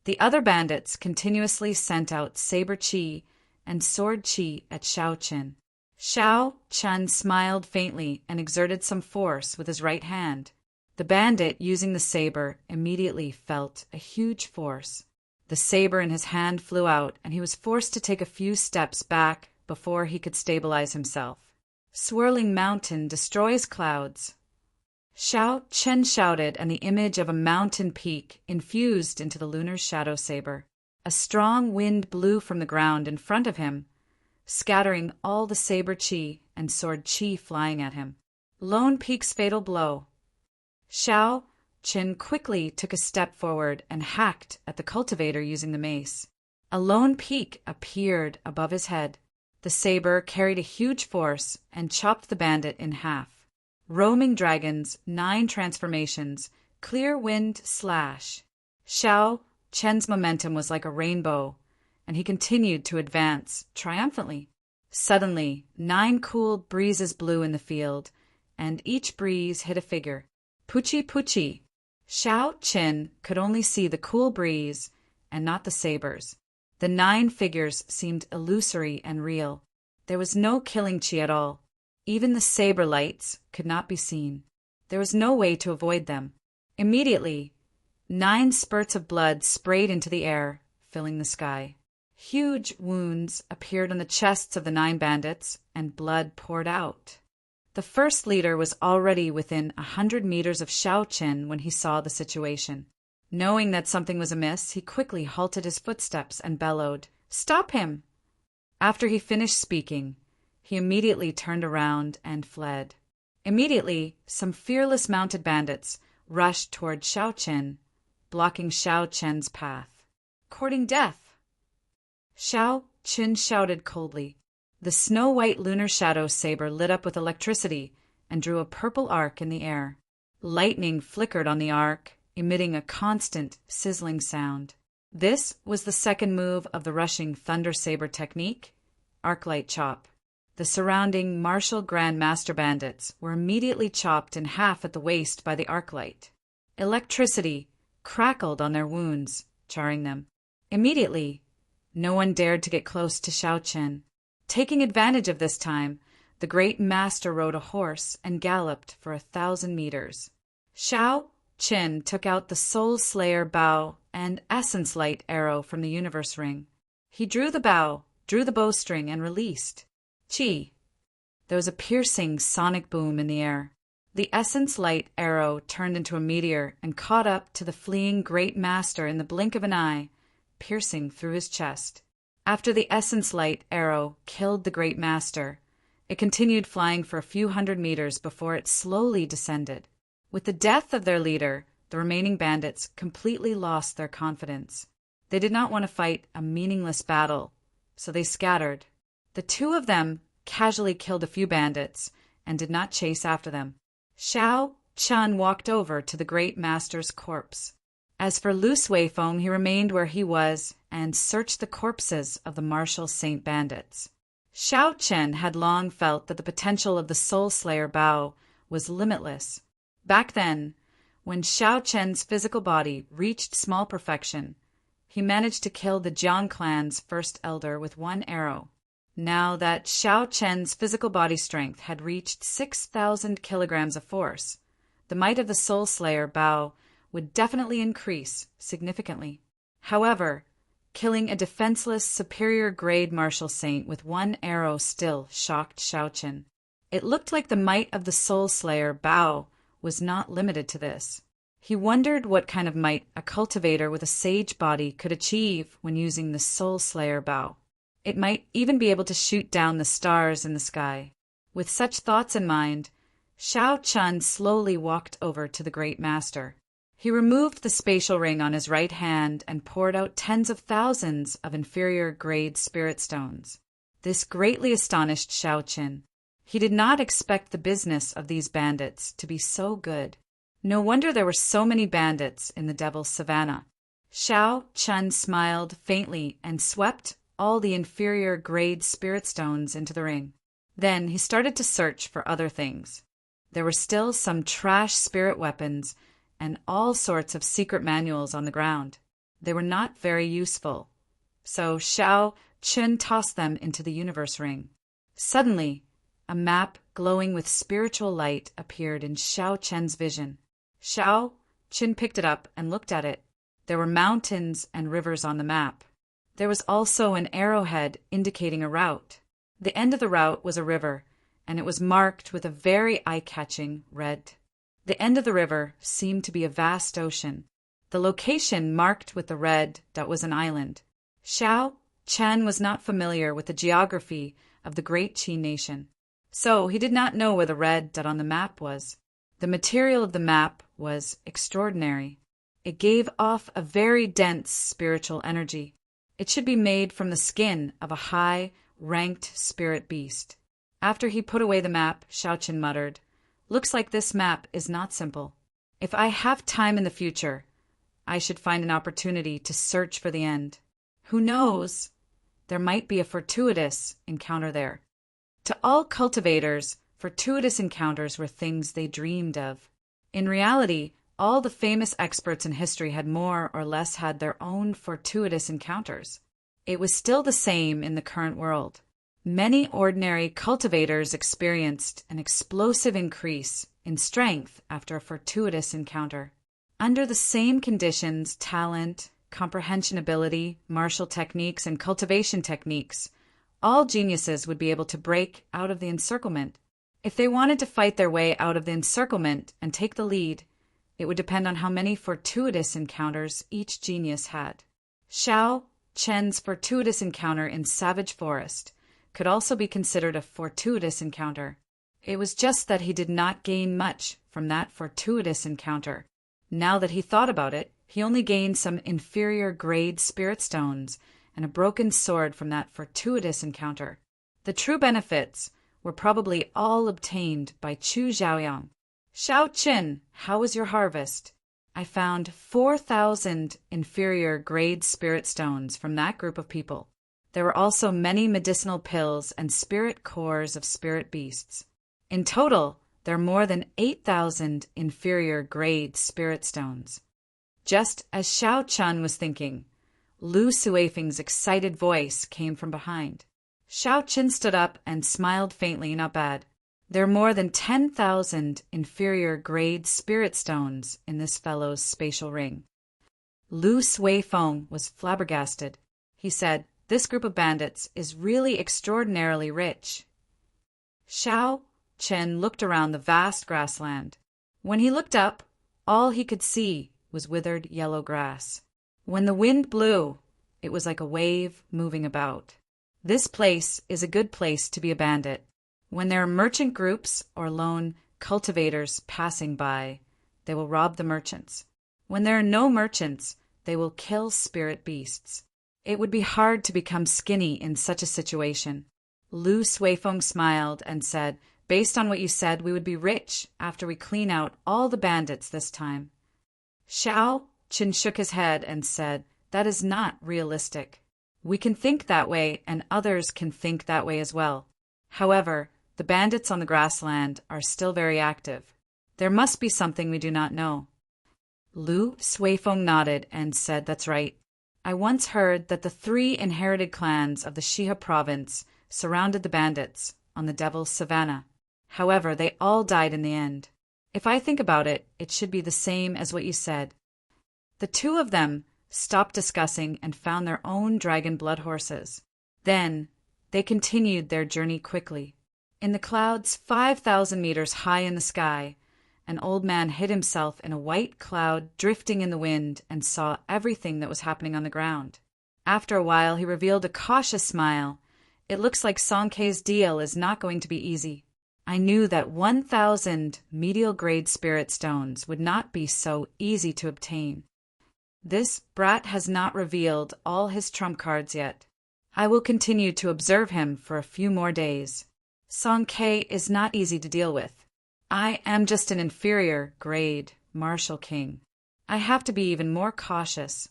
The other bandits continuously sent out saber chi and sword chi at Xiao Chen. Xiao Chen smiled faintly and exerted some force with his right hand. The bandit using the saber immediately felt a huge force. The saber in his hand flew out, and he was forced to take a few steps back before he could stabilize himself. Swirling mountain destroys clouds. Xiao Chen shouted, and the image of a mountain peak infused into the lunar shadow saber. A strong wind blew from the ground in front of him, scattering all the saber chi and sword chi flying at him. Lone Peak's fatal blow. Xiao Chen quickly took a step forward and hacked at the cultivator using the mace. A lone peak appeared above his head. The saber carried a huge force and chopped the bandit in half. Roaming dragons, 9 transformations, clear wind slash. Xiao Chen's momentum was like a rainbow, and he continued to advance triumphantly. Suddenly, 9 cool breezes blew in the field, and each breeze hit a figure. Puchi Puchi! Xiao Chen could only see the cool breeze and not the sabers. The 9 figures seemed illusory and real. There was no killing chi at all. Even the saber lights could not be seen. There was no way to avoid them. Immediately, 9 spurts of blood sprayed into the air, filling the sky. Huge wounds appeared on the chests of the 9 bandits, and blood poured out. The first leader was already within 100 meters of Xiao Chen when he saw the situation. Knowing that something was amiss, he quickly halted his footsteps and bellowed, "Stop him!" After he finished speaking, he immediately turned around and fled. Immediately, some fearless mounted bandits rushed toward Xiao Chen, blocking Xiao Chen's path. "Courting death!" Xiao Chen shouted coldly. The snow-white lunar shadow saber lit up with electricity and drew a purple arc in the air. Lightning flickered on the arc, emitting a constant, sizzling sound. This was the second move of the rushing thunder saber technique, Arclight Chop. The surrounding martial Grand Master bandits were immediately chopped in half at the waist by the arclight. Electricity crackled on their wounds, charring them. Immediately, no one dared to get close to Xiao Chen. Taking advantage of this time, the great master rode a horse and galloped for 1,000 meters. Xiao Chen took out the Soul Slayer bow and Essence Light arrow from the universe ring. He drew the bow, drew the bowstring, and released. Chi! There was a piercing sonic boom in the air. The Essence Light arrow turned into a meteor and caught up to the fleeing great master in the blink of an eye, piercing through his chest. After the Essence Light arrow killed the great master, it continued flying for a few hundred meters before it slowly descended. With the death of their leader, the remaining bandits completely lost their confidence. They did not want to fight a meaningless battle so they scattered. The two of them casually killed a few bandits and did not chase after them. Xiao Chun walked over to the great master's corpse. As for Lu Suifeng, he remained where he was and searched the corpses of the martial saint bandits. Xiao Chen had long felt that the potential of the Soul Slayer Bao was limitless. Back then, when Xiao Chen's physical body reached small perfection, he managed to kill the Jiang clan's first elder with one arrow. Now that Xiao Chen's physical body strength had reached 6,000 kilograms of force, the might of the Soul Slayer Bao would definitely increase significantly. However, killing a defenseless superior-grade martial saint with one arrow still shocked Xiao Chen. It looked like the might of the Soul Slayer Bao was not limited to this. He wondered what kind of might a cultivator with a sage body could achieve when using the Soul Slayer Bao. It might even be able to shoot down the stars in the sky. With such thoughts in mind, Xiao Chun slowly walked over to the great master. He removed the spatial ring on his right hand and poured out tens of thousands of inferior-grade spirit stones. This greatly astonished Xiao Chen. He did not expect the business of these bandits to be so good. No wonder there were so many bandits in the Devil's Savannah. Xiao Chun smiled faintly and swept all the inferior-grade spirit stones into the ring. Then he started to search for other things. There were still some trash spirit weapons and all sorts of secret manuals on the ground. They were not very useful, so Xiao Chun tossed them into the universe ring. Suddenly, a map glowing with spiritual light appeared in Xiao Chen's vision. Xiao Chun picked it up and looked at it. There were mountains and rivers on the map. There was also an arrowhead indicating a route. The end of the route was a river, and it was marked with a very eye-catching red. The end of the river seemed to be a vast ocean. The location marked with the red dot was an island. Xiao Chen was not familiar with the geography of the Great Qi nation, so he did not know where the red dot on the map was. The material of the map was extraordinary. It gave off a very dense spiritual energy. It should be made from the skin of a high-ranked spirit beast. After he put away the map, Xiao Chen muttered, "Looks like this map is not simple. If I have time in the future, I should find an opportunity to search for the end. Who knows? There might be a fortuitous encounter there." To all cultivators, fortuitous encounters were things they dreamed of. In reality, all the famous experts in history had more or less had their own fortuitous encounters. It was still the same in the current world. Many ordinary cultivators experienced an explosive increase in strength after a fortuitous encounter. Under the same conditions, talent, comprehension ability, martial techniques, and cultivation techniques, all geniuses would be able to break out of the encirclement. If they wanted to fight their way out of the encirclement and take the lead, it would depend on how many fortuitous encounters each genius had. Xiao Chen's fortuitous encounter in Savage Forest could also be considered a fortuitous encounter. It was just that he did not gain much from that fortuitous encounter. Now that he thought about it, he only gained some inferior-grade spirit stones and a broken sword from that fortuitous encounter. The true benefits were probably all obtained by Chu Zhaoyang. "Xiao Chen, how was your harvest?" "I found 4,000 inferior-grade spirit stones from that group of people. There were also many medicinal pills and spirit cores of spirit beasts. In total, there are more than 8,000 inferior-grade spirit stones." Just as Xiao Chun was thinking, Lu Suifeng's excited voice came from behind. Xiao Chen stood up and smiled faintly, not bad. "There are more than 10,000 inferior-grade spirit stones in this fellow's spatial ring." Lu Suifeng was flabbergasted. He said, "This group of bandits is really extraordinarily rich." Xiao Chen looked around the vast grassland. When he looked up, all he could see was withered yellow grass. When the wind blew, it was like a wave moving about. This place is a good place to be a bandit. When there are merchant groups or lone cultivators passing by, they will rob the merchants. When there are no merchants, they will kill spirit beasts. It would be hard to become skinny in such a situation. Lu Suifeng smiled and said, "Based on what you said, we would be rich after we clean out all the bandits this time." Xiao Qin shook his head and said, "That is not realistic. We can think that way, and others can think that way as well. However, the bandits on the grassland are still very active. There must be something we do not know." Lu Suifeng nodded and said, "That's right. I once heard that the 3 inherited clans of the Shiha province surrounded the bandits on the Devil's Savannah. However, they all died in the end. If I think about it, it should be the same as what you said." The 2 of them stopped discussing and found their own dragon blood horses. Then they continued their journey quickly. In the clouds 5,000 meters high in the sky, an old man hid himself in a white cloud drifting in the wind and saw everything that was happening on the ground. After a while, he revealed a cautious smile. "It looks like Song Kei's deal is not going to be easy. I knew that 1,000 medial-grade spirit stones would not be so easy to obtain. This brat has not revealed all his trump cards yet. I will continue to observe him for a few more days. Song Kei is not easy to deal with. I am just an inferior grade martial king. I have to be even more cautious."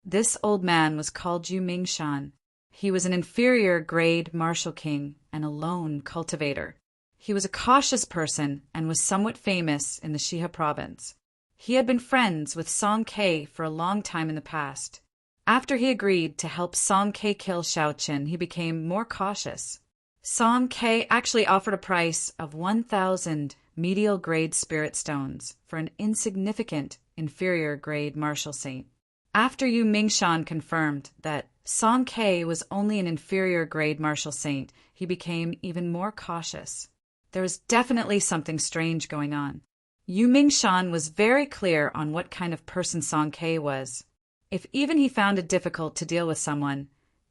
This old man was called Yu Mingshan. He was an inferior grade martial king and a lone cultivator. He was a cautious person and was somewhat famous in the Shiha province. He had been friends with Song Kei for a long time in the past. After he agreed to help Song Kei kill Xiao Qin, he became more cautious. Song Kei actually offered a price of 1,000 medial grade spirit stones for an insignificant inferior grade martial saint. After Yu Mingshan confirmed that Song Kei was only an inferior grade martial saint, he became even more cautious. There was definitely something strange going on. Yu Mingshan was very clear on what kind of person Song Kei was. If even he found it difficult to deal with someone,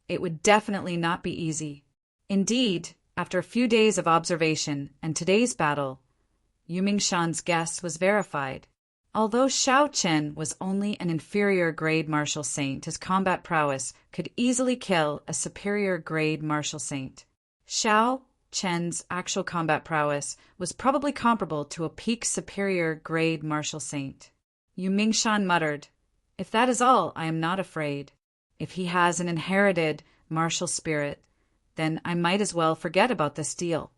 it would definitely not be easy. Indeed, after a few days of observation and today's battle, Yu Mingshan's guess was verified. Although Xiao Qin was only an inferior grade martial saint, his combat prowess could easily kill a superior grade martial saint. Xiao Qin's actual combat prowess was probably comparable to a peak superior grade martial saint. Yu Mingshan muttered, "If that is all, I am not afraid. If he has an inherited martial spirit, then I might as well forget about this deal."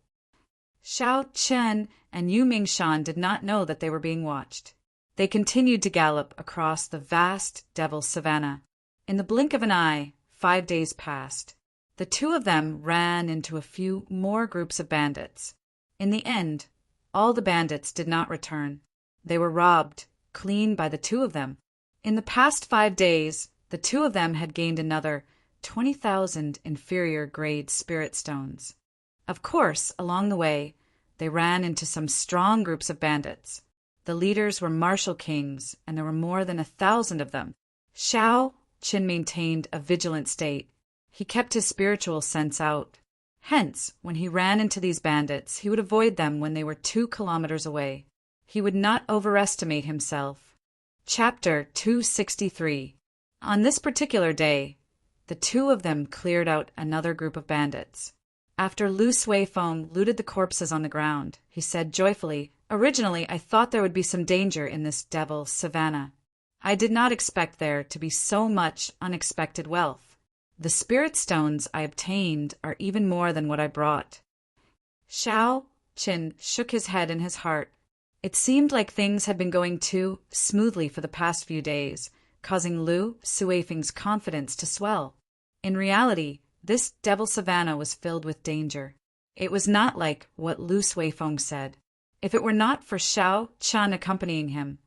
Xiao Qin and Yu Mingshan did not know that they were being watched. They continued to gallop across the vast Devil's Savannah. In the blink of an eye, 5 days passed. The 2 of them ran into a few more groups of bandits. In the end, all the bandits did not return. They were robbed clean by the 2 of them. In the past 5 days, the 2 of them had gained another 20,000 inferior grade spirit stones. Of course, along the way, they ran into some strong groups of bandits. The leaders were martial kings, and there were more than 1,000 of them. Xiao Qin maintained a vigilant state. He kept his spiritual sense out. Hence, when he ran into these bandits, he would avoid them when they were 2 kilometers away. He would not overestimate himself. Chapter 263. On this particular day, the 2 of them cleared out another group of bandits. After Lu Suifeng looted the corpses on the ground, he said joyfully, "Originally, I thought there would be some danger in this Devil's Savannah. I did not expect there to be so much unexpected wealth. The spirit stones I obtained are even more than what I brought." Xiao Qin shook his head in his heart. It seemed like things had been going too smoothly for the past few days, causing Lu Suifeng's confidence to swell. In reality, this Devil Savannah was filled with danger. It was not like what Lu Suifeng said. If it were not for Xiao Qin accompanying him,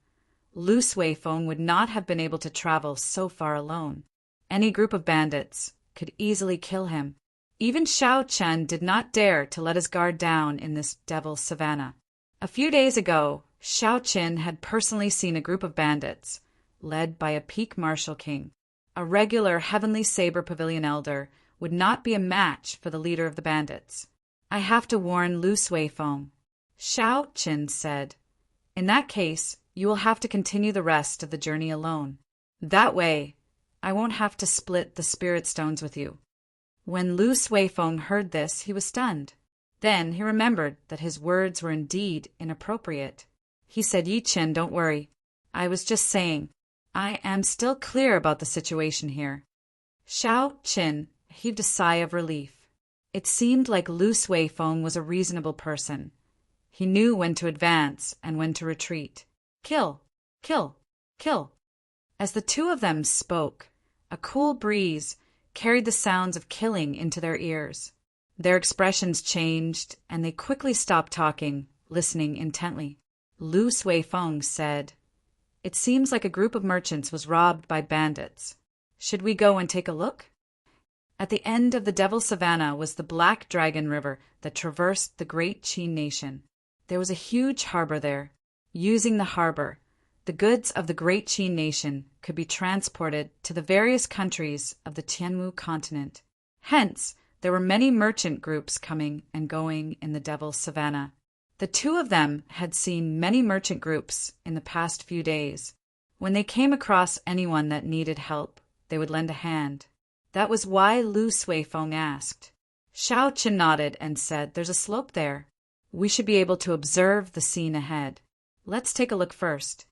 Lu Suifeng would not have been able to travel so far alone. Any group of bandits could easily kill him. Even Xiao Qin did not dare to let his guard down in this Devil's Savannah. A few days ago, Xiao Qin had personally seen a group of bandits, led by a peak martial king. A regular Heavenly Saber Pavilion elder would not be a match for the leader of the bandits. "I have to warn Lu Suifeng," Xiao Qin said. "In that case, you will have to continue the rest of the journey alone. That way, I won't have to split the spirit stones with you." When Lu Suifeng heard this, he was stunned. Then he remembered that his words were indeed inappropriate. He said, "Yi Chen, don't worry. I was just saying, I am still clear about the situation here." Shao Qin heaved a sigh of relief. It seemed like Lu Suifeng was a reasonable person. He knew when to advance and when to retreat. Kill, kill, kill. As the two of them spoke, a cool breeze carried the sounds of killing into their ears. Their expressions changed, and they quickly stopped talking, listening intently. Lu Suifeng said, "It seems like a group of merchants was robbed by bandits. Should we go and take a look?" At the end of the Devil Savannah was the Black Dragon River that traversed the great Qin nation. There was a huge harbor there. Using the harbor, the goods of the great Qin nation could be transported to the various countries of the Tianmu continent. Hence, there were many merchant groups coming and going in the Devil's Savannah. The two of them had seen many merchant groups in the past few days. When they came across anyone that needed help, they would lend a hand. That was why Lu Suifeng asked. Shao Qin nodded and said, "There's a slope there. We should be able to observe the scene ahead. Let's take a look first."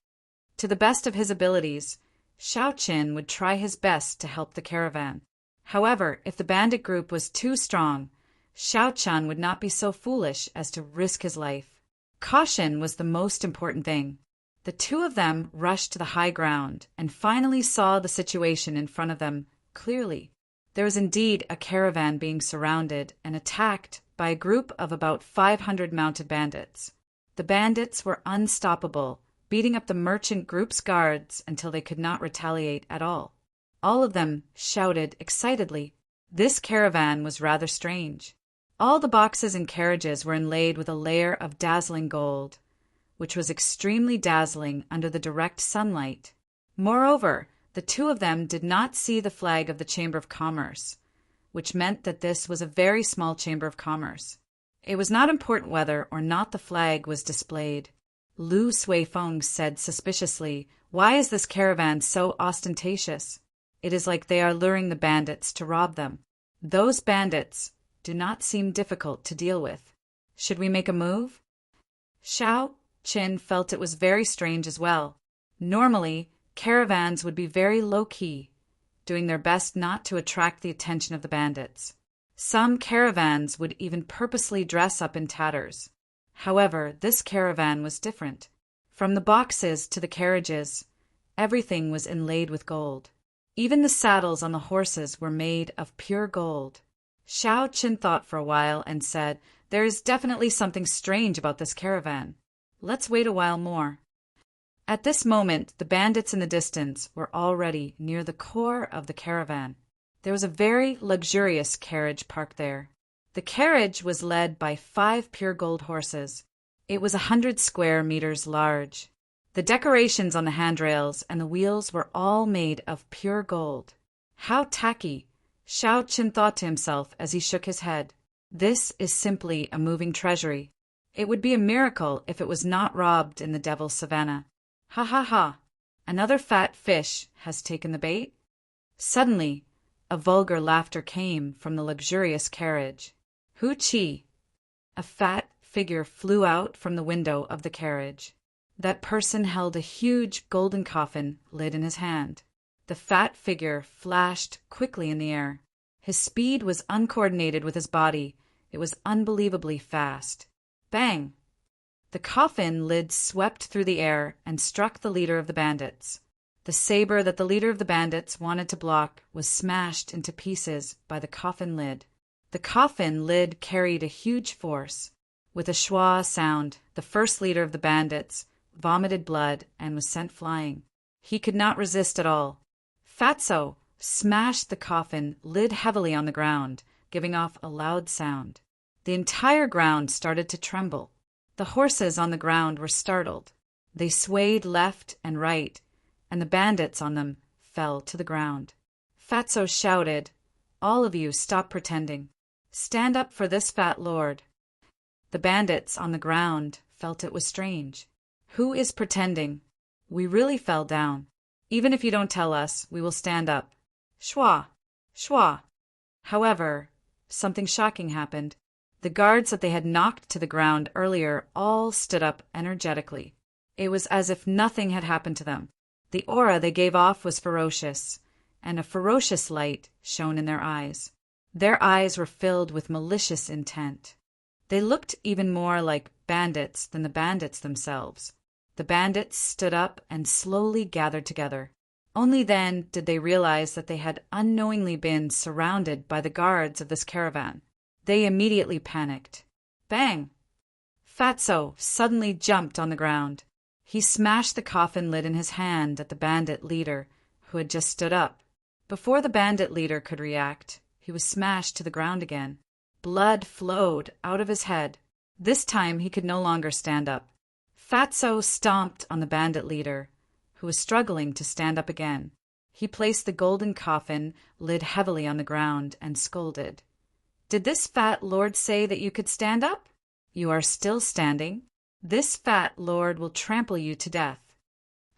To the best of his abilities, Shao Qin would try his best to help the caravan. However, if the bandit group was too strong, Shao Qin would not be so foolish as to risk his life. Caution was the most important thing. The two of them rushed to the high ground and finally saw the situation in front of them clearly. There was indeed a caravan being surrounded and attacked by a group of about 500 mounted bandits. The bandits were unstoppable, beating up the merchant group's guards until they could not retaliate at all. All of them shouted excitedly. This caravan was rather strange. All the boxes and carriages were inlaid with a layer of dazzling gold, which was extremely dazzling under the direct sunlight. Moreover, the two of them did not see the flag of the Chamber of Commerce, which meant that this was a very small Chamber of Commerce. It was not important whether or not the flag was displayed. Lu Suifeng said suspiciously, "Why is this caravan so ostentatious? It is like they are luring the bandits to rob them. Those bandits do not seem difficult to deal with. Should we make a move?" Shao Qin felt it was very strange as well. Normally, caravans would be very low-key, doing their best not to attract the attention of the bandits. Some caravans would even purposely dress up in tatters. However, this caravan was different. From the boxes to the carriages, everything was inlaid with gold. Even the saddles on the horses were made of pure gold. Shao Qin thought for a while and said, "There is definitely something strange about this caravan. Let's wait a while more." At this moment, the bandits in the distance were already near the core of the caravan. There was a very luxurious carriage parked there. The carriage was led by 5 pure gold horses. It was 100 square meters large. The decorations on the handrails and the wheels were all made of pure gold. How tacky, Shao Qin thought to himself as he shook his head. This is simply a moving treasury. It would be a miracle if it was not robbed in the Devil's Savannah. Ha ha ha! Another fat fish has taken the bait? Suddenly, a vulgar laughter came from the luxurious carriage. Hu Qi! A fat figure flew out from the window of the carriage. That person held a huge golden coffin lid in his hand. The fat figure flashed quickly in the air. His speed was uncoordinated with his body. It was unbelievably fast. Bang! The coffin lid swept through the air and struck the leader of the bandits. The saber that the leader of the bandits wanted to block was smashed into pieces by the coffin lid. The coffin lid carried a huge force. With a schwa sound, the first leader of the bandits vomited blood and was sent flying. He could not resist at all. Fatso smashed the coffin lid heavily on the ground, giving off a loud sound. The entire ground started to tremble. The horses on the ground were startled. They swayed left and right, and the bandits on them fell to the ground. Fatso shouted, "All of you stop pretending. Stand up for this fat lord." The bandits on the ground felt it was strange. Who is pretending? We really fell down. Even if you don't tell us, we will stand up. Shwa! Shwa! However, something shocking happened. The guards that they had knocked to the ground earlier all stood up energetically. It was as if nothing had happened to them. The aura they gave off was ferocious, and a ferocious light shone in their eyes. Their eyes were filled with malicious intent. They looked even more like bandits than the bandits themselves. The bandits stood up and slowly gathered together. Only then did they realize that they had unknowingly been surrounded by the guards of this caravan. They immediately panicked. Bang! Fatso suddenly jumped on the ground. He smashed the coffin lid in his hand at the bandit leader, who had just stood up. Before the bandit leader could react, he was smashed to the ground again. Blood flowed out of his head. This time he could no longer stand up. Fatso stomped on the bandit leader, who was struggling to stand up again. He placed the golden coffin lid heavily on the ground and scolded. "Did this fat lord say that you could stand up? You are still standing. This fat lord will trample you to death."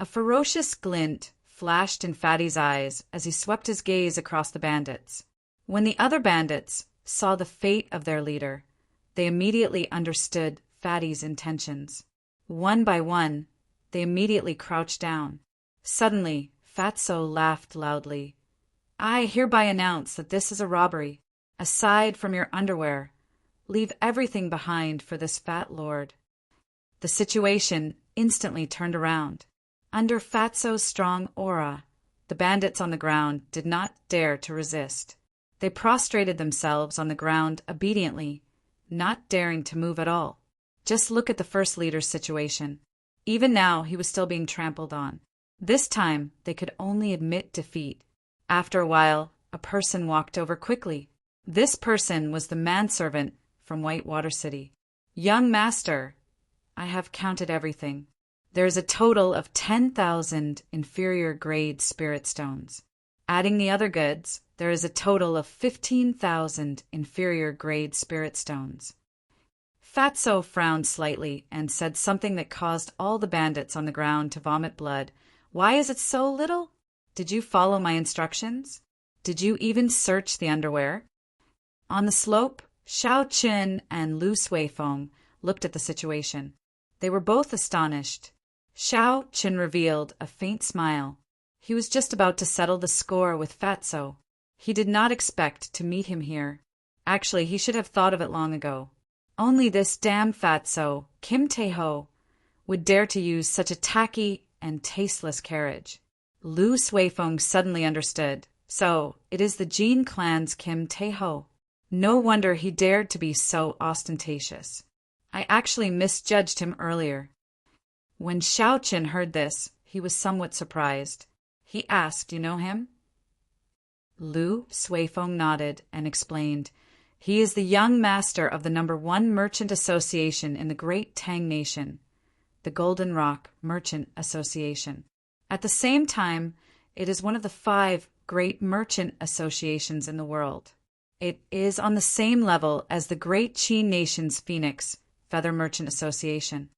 A ferocious glint flashed in Fatty's eyes as he swept his gaze across the bandits. When the other bandits saw the fate of their leader, they immediately understood Fatty's intentions. One by one, they immediately crouched down. Suddenly, Fatso laughed loudly. "I hereby announce that this is a robbery. Aside from your underwear, leave everything behind for this fat lord." The situation instantly turned around. Under Fatso's strong aura, the bandits on the ground did not dare to resist. They prostrated themselves on the ground obediently, not daring to move at all. Just look at the first leader's situation. Even now, he was still being trampled on. This time, they could only admit defeat. After a while, a person walked over quickly. This person was the manservant from Whitewater City. "Young master, I have counted everything. There is a total of 10,000 inferior grade spirit stones. Adding the other goods, there is a total of 15,000 inferior grade spirit stones." Fatso frowned slightly and said something that caused all the bandits on the ground to vomit blood. "Why is it so little? Did you follow my instructions? Did you even search the underwear?" On the slope, Xiao Qin and Lu Suifeng looked at the situation. They were both astonished. Xiao Qin revealed a faint smile. He was just about to settle the score with Fatso. He did not expect to meet him here. Actually, he should have thought of it long ago. Only this damn Fatso, Kim Tae-ho, would dare to use such a tacky and tasteless carriage. Lu Suifeng suddenly understood. So, it is the Jin clan's Kim Tae-ho. No wonder he dared to be so ostentatious. I actually misjudged him earlier. When Xiao Qin heard this, he was somewhat surprised. He asked, "You know him?" Lu Suifeng nodded and explained, "He is the young master of the #1 merchant association in the Great Tang Nation, the Golden Rock Merchant Association. At the same time, it is one of the 5 great merchant associations in the world. It is on the same level as the Great Qi Nation's Phoenix Feather Merchant Association.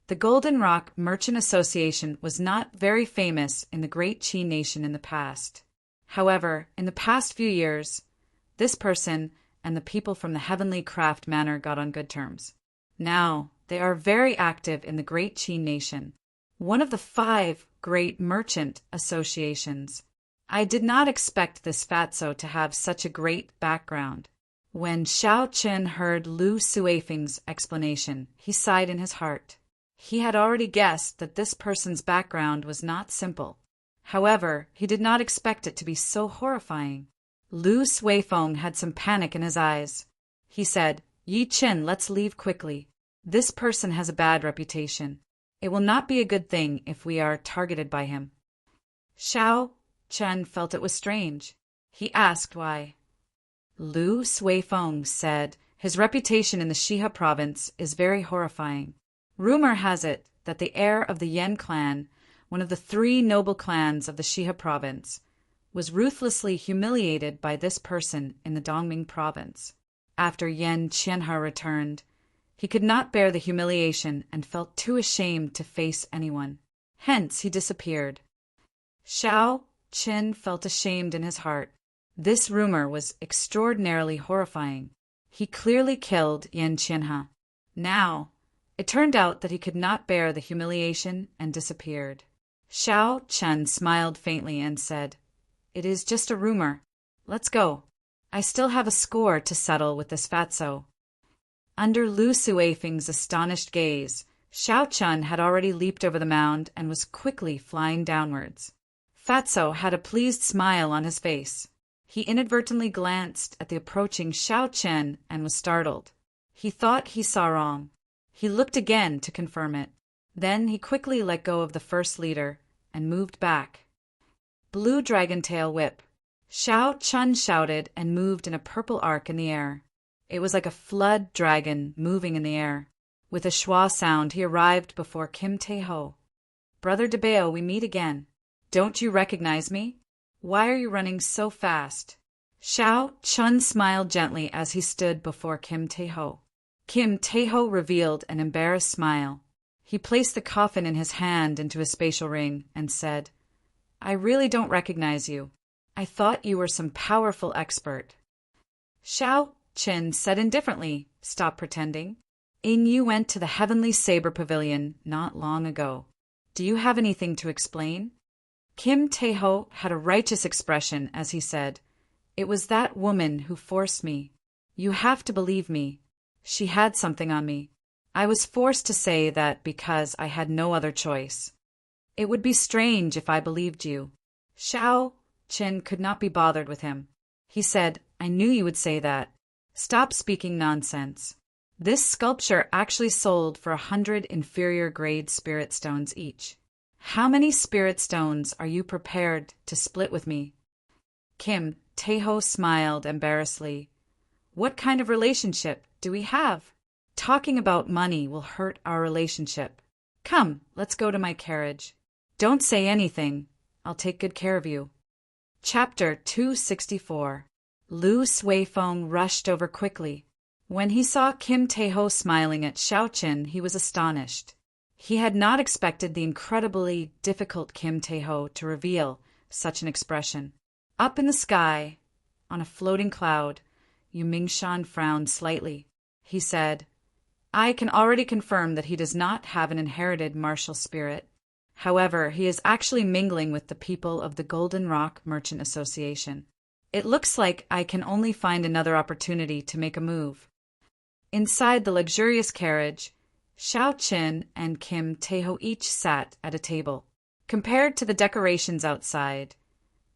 The Golden Rock Merchant Association was not very famous in the Great Qi Nation in the past. However, in the past few years, this person and the people from the Heavenly Craft Manor got on good terms. Now, they are very active in the Great Qi Nation, one of the 5 great merchant associations. I did not expect this Fatso to have such a great background." When Xiao Qin heard Lu Suifeng's explanation, he sighed in his heart. He had already guessed that this person's background was not simple. However, he did not expect it to be so horrifying. Lu Suifeng had some panic in his eyes. He said, "Yi Qin, let's leave quickly. This person has a bad reputation. It will not be a good thing if we are targeted by him." Xiao Qin felt it was strange. He asked why. Lu Suifeng said, "His reputation in the Shiha province is very horrifying. Rumor has it that the heir of the Yen clan, one of the 3 noble clans of the Shiha province, was ruthlessly humiliated by this person in the Dongming province. After Yen Qianhe returned, he could not bear the humiliation and felt too ashamed to face anyone. Hence he disappeared." Xiao Chen felt ashamed in his heart. This rumor was extraordinarily horrifying. He clearly killed Yan Qianhe. Now, it turned out that he could not bear the humiliation and disappeared. Xiao Chen smiled faintly and said, "It is just a rumor. Let's go. I still have a score to settle with this fatso." Under Lu Suifeng's astonished gaze, Xiao Chen had already leaped over the mound and was quickly flying downwards. Fatso had a pleased smile on his face. He inadvertently glanced at the approaching Xiao Chen and was startled. He thought he saw wrong. He looked again to confirm it. Then he quickly let go of the first leader and moved back. Blue dragon tail whip. Xiao Chen shouted and moved in a purple arc in the air. It was like a flood dragon moving in the air. With a schwa sound, he arrived before Kim Tae-ho. "Brother Debeo, we meet again. Don't you recognize me? Why are you running so fast?" Xiao Chen smiled gently as he stood before Kim Tae-ho. Kim Tae-ho revealed an embarrassed smile. He placed the coffin in his hand into his spatial ring and said, "I really don't recognize you. I thought you were some powerful expert." Xiao Chen said indifferently, "Stop pretending. You went to the Heavenly Saber Pavilion not long ago. Do you have anything to explain?" Kim Tae-ho had a righteous expression as he said, "It was that woman who forced me. You have to believe me. She had something on me. I was forced to say that because I had no other choice. It would be strange if I believed you." Xiao Chen could not be bothered with him. He said, "I knew you would say that. Stop speaking nonsense. This sculpture actually sold for 100 inferior grade spirit stones each. How many spirit stones are you prepared to split with me?" Kim Tae-ho smiled embarrassedly. "What kind of relationship do we have? Talking about money will hurt our relationship. Come, let's go to my carriage. Don't say anything. I'll take good care of you." Chapter 264. Lu Suifeng rushed over quickly. When he saw Kim Tae-ho smiling at Xiao Chen, he was astonished. He had not expected the incredibly difficult Kim Tae-ho to reveal such an expression. Up in the sky, on a floating cloud, Yu Mingshan frowned slightly. He said, "I can already confirm that he does not have an inherited martial spirit. However, he is actually mingling with the people of the Golden Rock Merchant Association. It looks like I can only find another opportunity to make a move." Inside the luxurious carriage, Xiao Chen and Kim Tae-ho each sat at a table. Compared to the decorations outside,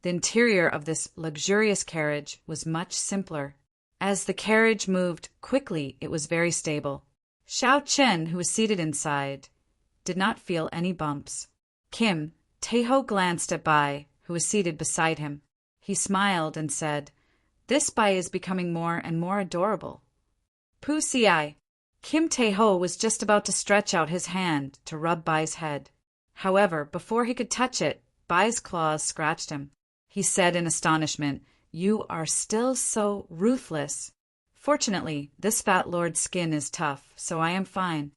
the interior of this luxurious carriage was much simpler. As the carriage moved quickly, it was very stable. Xiao Chen, who was seated inside, did not feel any bumps. Kim Tae-ho glanced at Bai, who was seated beside him. He smiled and said, "This Bai is becoming more and more adorable." Pu Si. Kim Tae-ho was just about to stretch out his hand to rub Bai's head. However, before he could touch it, Bai's claws scratched him. He said in astonishment, "You are still so ruthless." "Fortunately, this fat lord's skin is tough, so I am fine."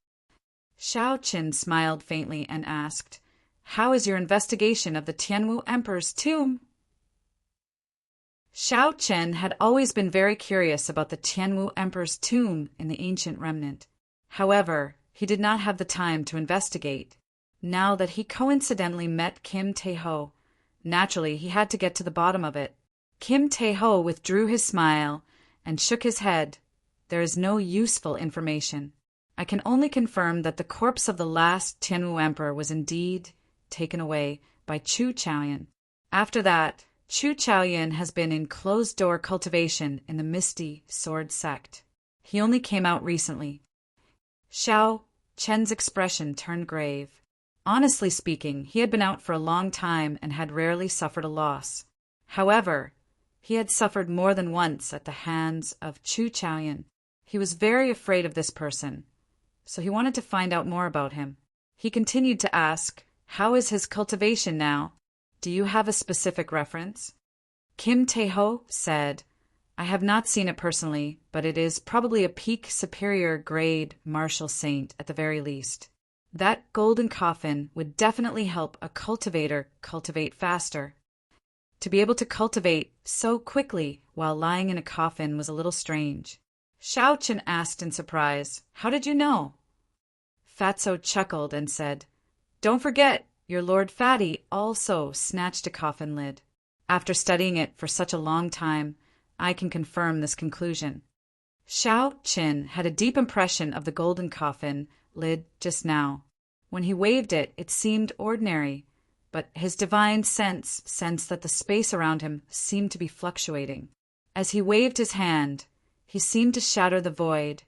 Xiao Chen smiled faintly and asked, "How is your investigation of the Tianwu Emperor's tomb?" Xiao Chen had always been very curious about the Tianwu Emperor's tomb in the ancient remnant. However, he did not have the time to investigate. Now that he coincidentally met Kim Tae-ho, naturally he had to get to the bottom of it. Kim Tae-ho withdrew his smile and shook his head. "There is no useful information. I can only confirm that the corpse of the last Tianwu Emperor was indeed taken away by Chu Chaoyan. After that, Chu Chaoyan has been in closed-door cultivation in the Misty Sword sect. He only came out recently." Xiao Chen's expression turned grave. Honestly speaking, he had been out for a long time and had rarely suffered a loss. However, he had suffered more than once at the hands of Chu Chaoyan. He was very afraid of this person, so he wanted to find out more about him. He continued to ask, "How is his cultivation now? Do you have a specific reference?" Kim Tae-ho said, "I have not seen it personally, but it is probably a peak superior grade martial saint at the very least. That golden coffin would definitely help a cultivator cultivate faster." To be able to cultivate so quickly while lying in a coffin was a little strange. Shao Chen asked in surprise, "How did you know?" Fatso chuckled and said, "Don't forget, your Lord Fatty also snatched a coffin lid. After studying it for such a long time, I can confirm this conclusion." Shao Chen had a deep impression of the golden coffin lid just now. When he waved it, it seemed ordinary, but his divine sense sensed that the space around him seemed to be fluctuating. As he waved his hand, he seemed to shatter the void,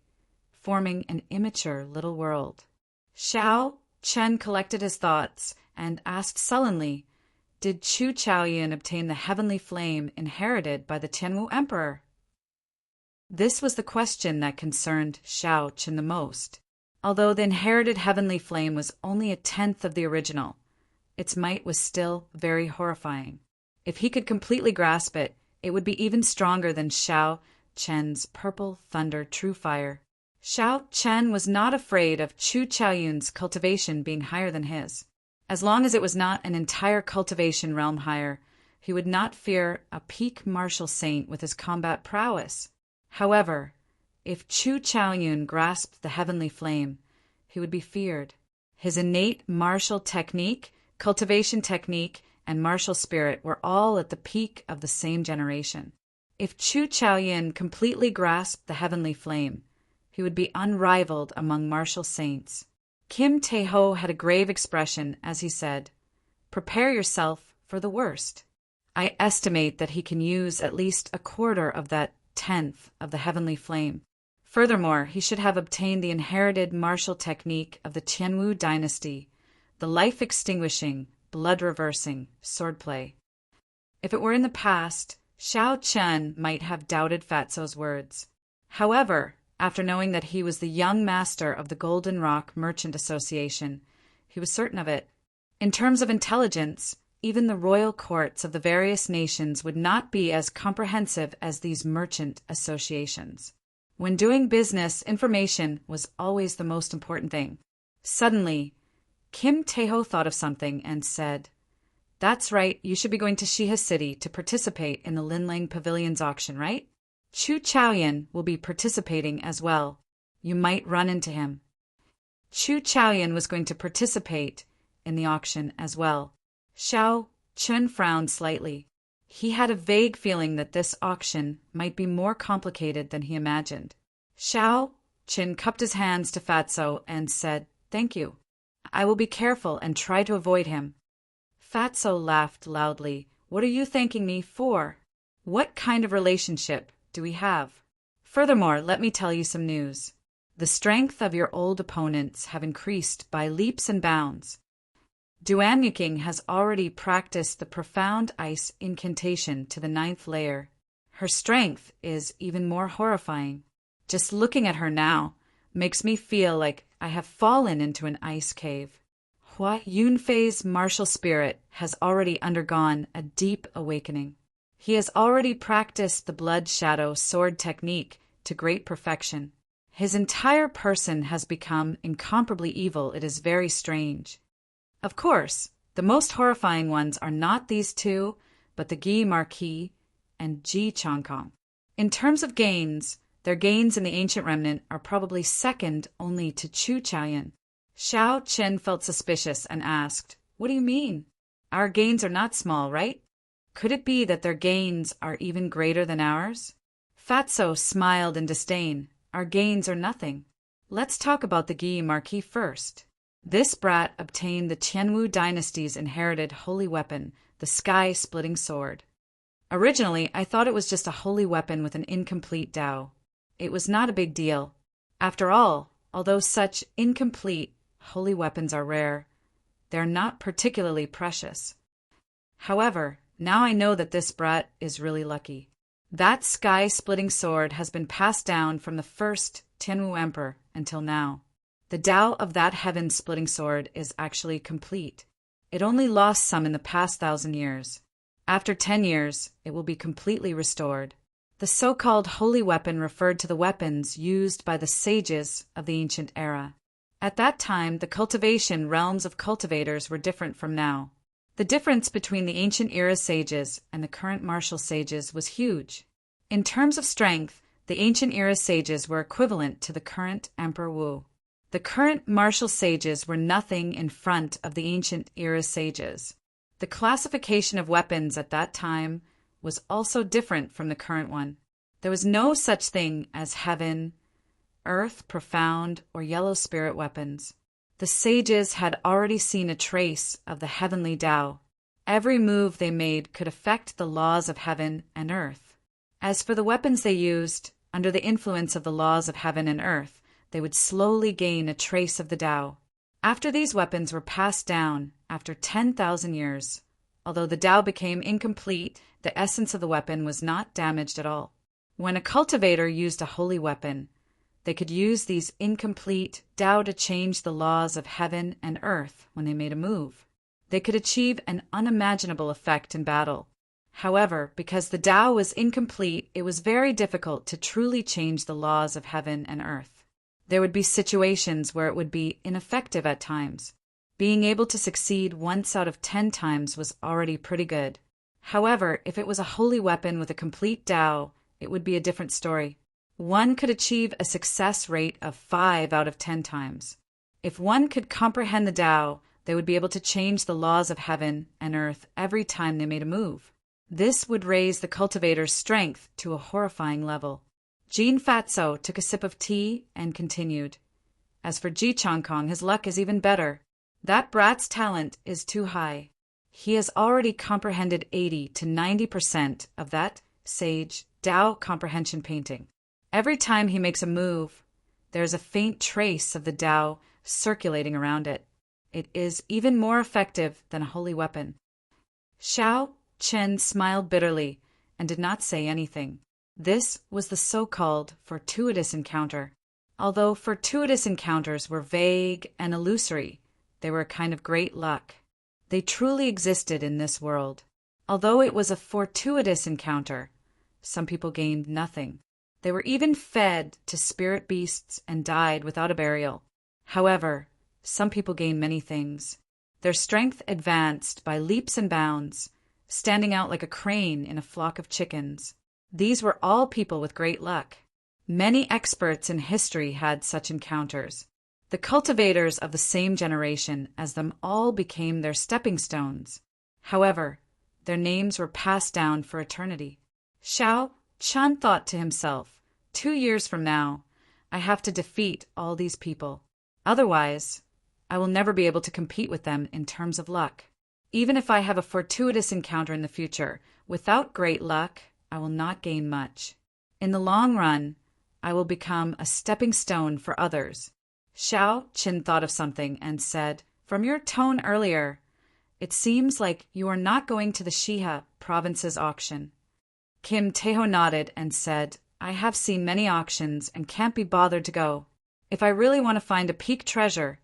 forming an immature little world. Shao Chen collected his thoughts and asked sullenly, "Did Chu Chaoyun obtain the heavenly flame inherited by the Tianwu Emperor?" This was the question that concerned Shao Chen the most. Although the inherited heavenly flame was only a tenth of the original, its might was still very horrifying. If he could completely grasp it, it would be even stronger than Shao Chen's purple thunder true fire. Shao Chen was not afraid of Chu Chaoyun's cultivation being higher than his. As long as it was not an entire cultivation realm higher, he would not fear a peak martial saint with his combat prowess. However, if Chu Chaoyun grasped the heavenly flame, he would be feared. His innate martial technique, cultivation technique, and martial spirit were all at the peak of the same generation. If Chu Chaoyun completely grasped the heavenly flame, he would be unrivaled among martial saints. Kim Tae-ho had a grave expression as he said, "Prepare yourself for the worst." I estimate that he can use at least a quarter of that tenth of the heavenly flame. Furthermore, he should have obtained the inherited martial technique of the Tianwu dynasty, the life-extinguishing, blood-reversing swordplay. If it were in the past, Shao Chen might have doubted Fatso's words. However, after knowing that he was the young master of the Golden Rock Merchant Association, he was certain of it. In terms of intelligence, even the royal courts of the various nations would not be as comprehensive as these merchant associations. When doing business, information was always the most important thing. Suddenly, Kim Tae-ho thought of something and said, "That's right, you should be going to Shiha City to participate in the Linlang Pavilion's auction, right? Chu Chaoyun will be participating as well. You might run into him." Chu Chaoyun was going to participate in the auction as well. Shao Chen frowned slightly. He had a vague feeling that this auction might be more complicated than he imagined. Shao Chen cupped his hands to Fatso and said, "Thank you. I will be careful and try to avoid him." Fatso laughed loudly. "What are you thanking me for? What kind of relationship do we have? Furthermore, let me tell you some news. The strength of your old opponents have increased by leaps and bounds. Duan Yuking has already practiced the profound ice incantation to the 9th layer. Her strength is even more horrifying. Just looking at her now makes me feel like I have fallen into an ice cave. Hua Yunfei's martial spirit has already undergone a deep awakening. He has already practiced the blood shadow sword technique to great perfection. His entire person has become incomparably evil. It is very strange. Of course, the most horrifying ones are not these two, but the Gi Marquis and Ji Chongkong. In terms of gains, their gains in the ancient remnant are probably second only to Chu Chaoyun. Shao Chen felt suspicious and asked, "What do you mean? Our gains are not small, right? Could it be that their gains are even greater than ours?" Fatso smiled in disdain. "Our gains are nothing. Let's talk about the Gi Marquis first. This brat obtained the Tianwu dynasty's inherited holy weapon, the sky-splitting sword. Originally, I thought it was just a holy weapon with an incomplete Dao. It was not a big deal. After all, although such incomplete holy weapons are rare, they are not particularly precious. However, now I know that this brat is really lucky. That sky-splitting sword has been passed down from the first Tianwu Emperor until now. The Tao of that heaven-splitting sword is actually complete. It only lost some in the past 1,000 years. After 10 years, it will be completely restored. The so-called holy weapon referred to the weapons used by the sages of the ancient era. At that time, the cultivation realms of cultivators were different from now. The difference between the ancient era sages and the current martial sages was huge. In terms of strength, the ancient era sages were equivalent to the current Emperor Wu. The current martial sages were nothing in front of the ancient era sages. The classification of weapons at that time was also different from the current one. There was no such thing as heaven, earth, profound, or yellow spirit weapons. The sages had already seen a trace of the heavenly Tao. Every move they made could affect the laws of heaven and earth. As for the weapons they used, under the influence of the laws of heaven and earth, they would slowly gain a trace of the Tao. After these weapons were passed down, after 10,000 years, although the Tao became incomplete, the essence of the weapon was not damaged at all. When a cultivator used a holy weapon, they could use these incomplete Tao to change the laws of heaven and earth when they made a move. They could achieve an unimaginable effect in battle. However, because the Tao was incomplete, it was very difficult to truly change the laws of heaven and earth. There would be situations where it would be ineffective at times. Being able to succeed once out of 10 times was already pretty good. However, if it was a holy weapon with a complete Tao, it would be a different story. One could achieve a success rate of 5 out of 10 times. If one could comprehend the Tao, they would be able to change the laws of heaven and earth every time they made a move. This would raise the cultivator's strength to a horrifying level. Jean Fatso took a sip of tea and continued. As for Ji Chongkong, his luck is even better. That brat's talent is too high. He has already comprehended 80 to 90% of that sage Tao comprehension painting. Every time he makes a move, there is a faint trace of the Tao circulating around it. It is even more effective than a holy weapon. Xiao Chen smiled bitterly and did not say anything. This was the so-called fortuitous encounter. Although fortuitous encounters were vague and illusory, they were a kind of great luck. They truly existed in this world. Although it was a fortuitous encounter, some people gained nothing. They were even fed to spirit beasts and died without a burial. However, some people gained many things. Their strength advanced by leaps and bounds, standing out like a crane in a flock of chickens. These were all people with great luck. Many experts in history had such encounters. The cultivators of the same generation as them all became their stepping stones. However, their names were passed down for eternity. Xiao Chen thought to himself, 2 years from now, I have to defeat all these people. Otherwise, I will never be able to compete with them in terms of luck. Even if I have a fortuitous encounter in the future, without great luck, I will not gain much. In the long run, I will become a stepping stone for others. Xiao Qin thought of something and said, From your tone earlier, it seems like you are not going to the Shiha province's auction. Kim Taeho nodded and said, I have seen many auctions and can't be bothered to go. If I really want to find a peak treasure,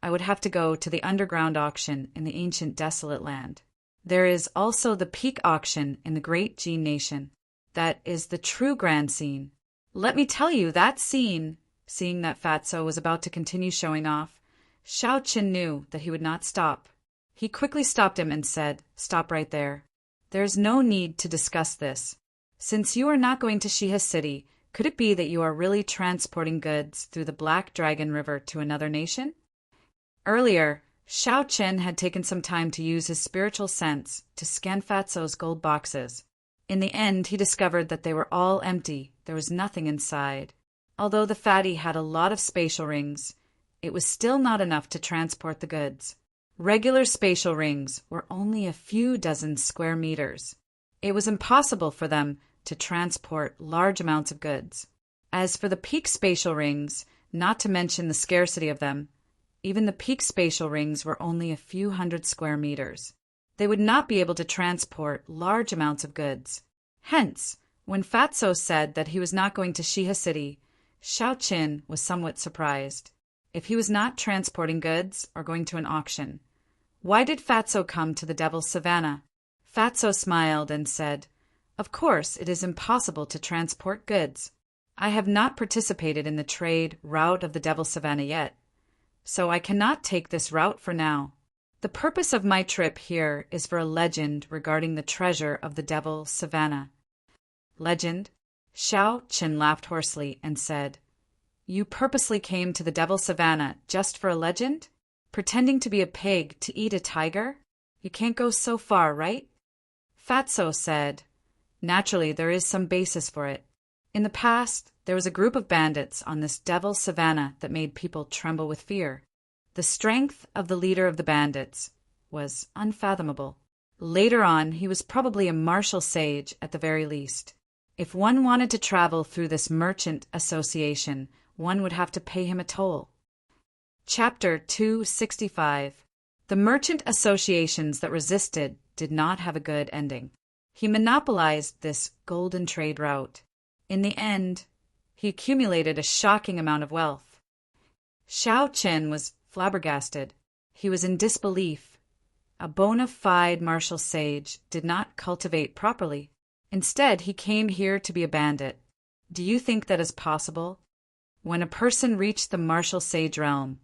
I would have to go to the underground auction in the ancient desolate land. There is also the peak auction in the great Jin nation. That is the true grand scene. Let me tell you, that scene, seeing that Fatso was about to continue showing off, Xiao Qin knew that he would not stop. He quickly stopped him and said, Stop right there. There is no need to discuss this. Since you are not going to Shiha City, could it be that you are really transporting goods through the Black Dragon River to another nation? Earlier, Xiao Chen had taken some time to use his spiritual sense to scan Fatso's gold boxes. In the end, he discovered that they were all empty. There was nothing inside. Although the fatty had a lot of spatial rings, it was still not enough to transport the goods. Regular spatial rings were only a few dozen square meters. It was impossible for them to transport large amounts of goods. As for the peak spatial rings, not to mention the scarcity of them, even the peak spatial rings were only a few hundred square meters. They would not be able to transport large amounts of goods. Hence, when Fatso said that he was not going to Shiha City, Xiao Qin was somewhat surprised. If he was not transporting goods or going to an auction, why did Fatso come to the Devil's Savannah? Fatso smiled and said, Of course, it is impossible to transport goods. I have not participated in the trade route of the Devil's Savannah yet, so I cannot take this route for now. The purpose of my trip here is for a legend regarding the treasure of the devil Savannah. Legend? Xiao Qin laughed hoarsely and said, "You purposely came to the devil Savannah just for a legend? Pretending to be a pig to eat a tiger? You can't go so far, right?" Fatso said, "Naturally, there is some basis for it. In the past, there was a group of bandits on this devil Savannah that made people tremble with fear. The strength of the leader of the bandits was unfathomable. Later on, he was probably a martial sage at the very least. If one wanted to travel through this merchant association, one would have to pay him a toll." Chapter 265. The merchant associations that resisted did not have a good ending. He monopolized this golden trade route. In the end, he accumulated a shocking amount of wealth. Xiao Qin was flabbergasted. He was in disbelief. A bona fide martial sage did not cultivate properly. Instead, he came here to be a bandit. Do you think that is possible? When a person reached the martial sage realm,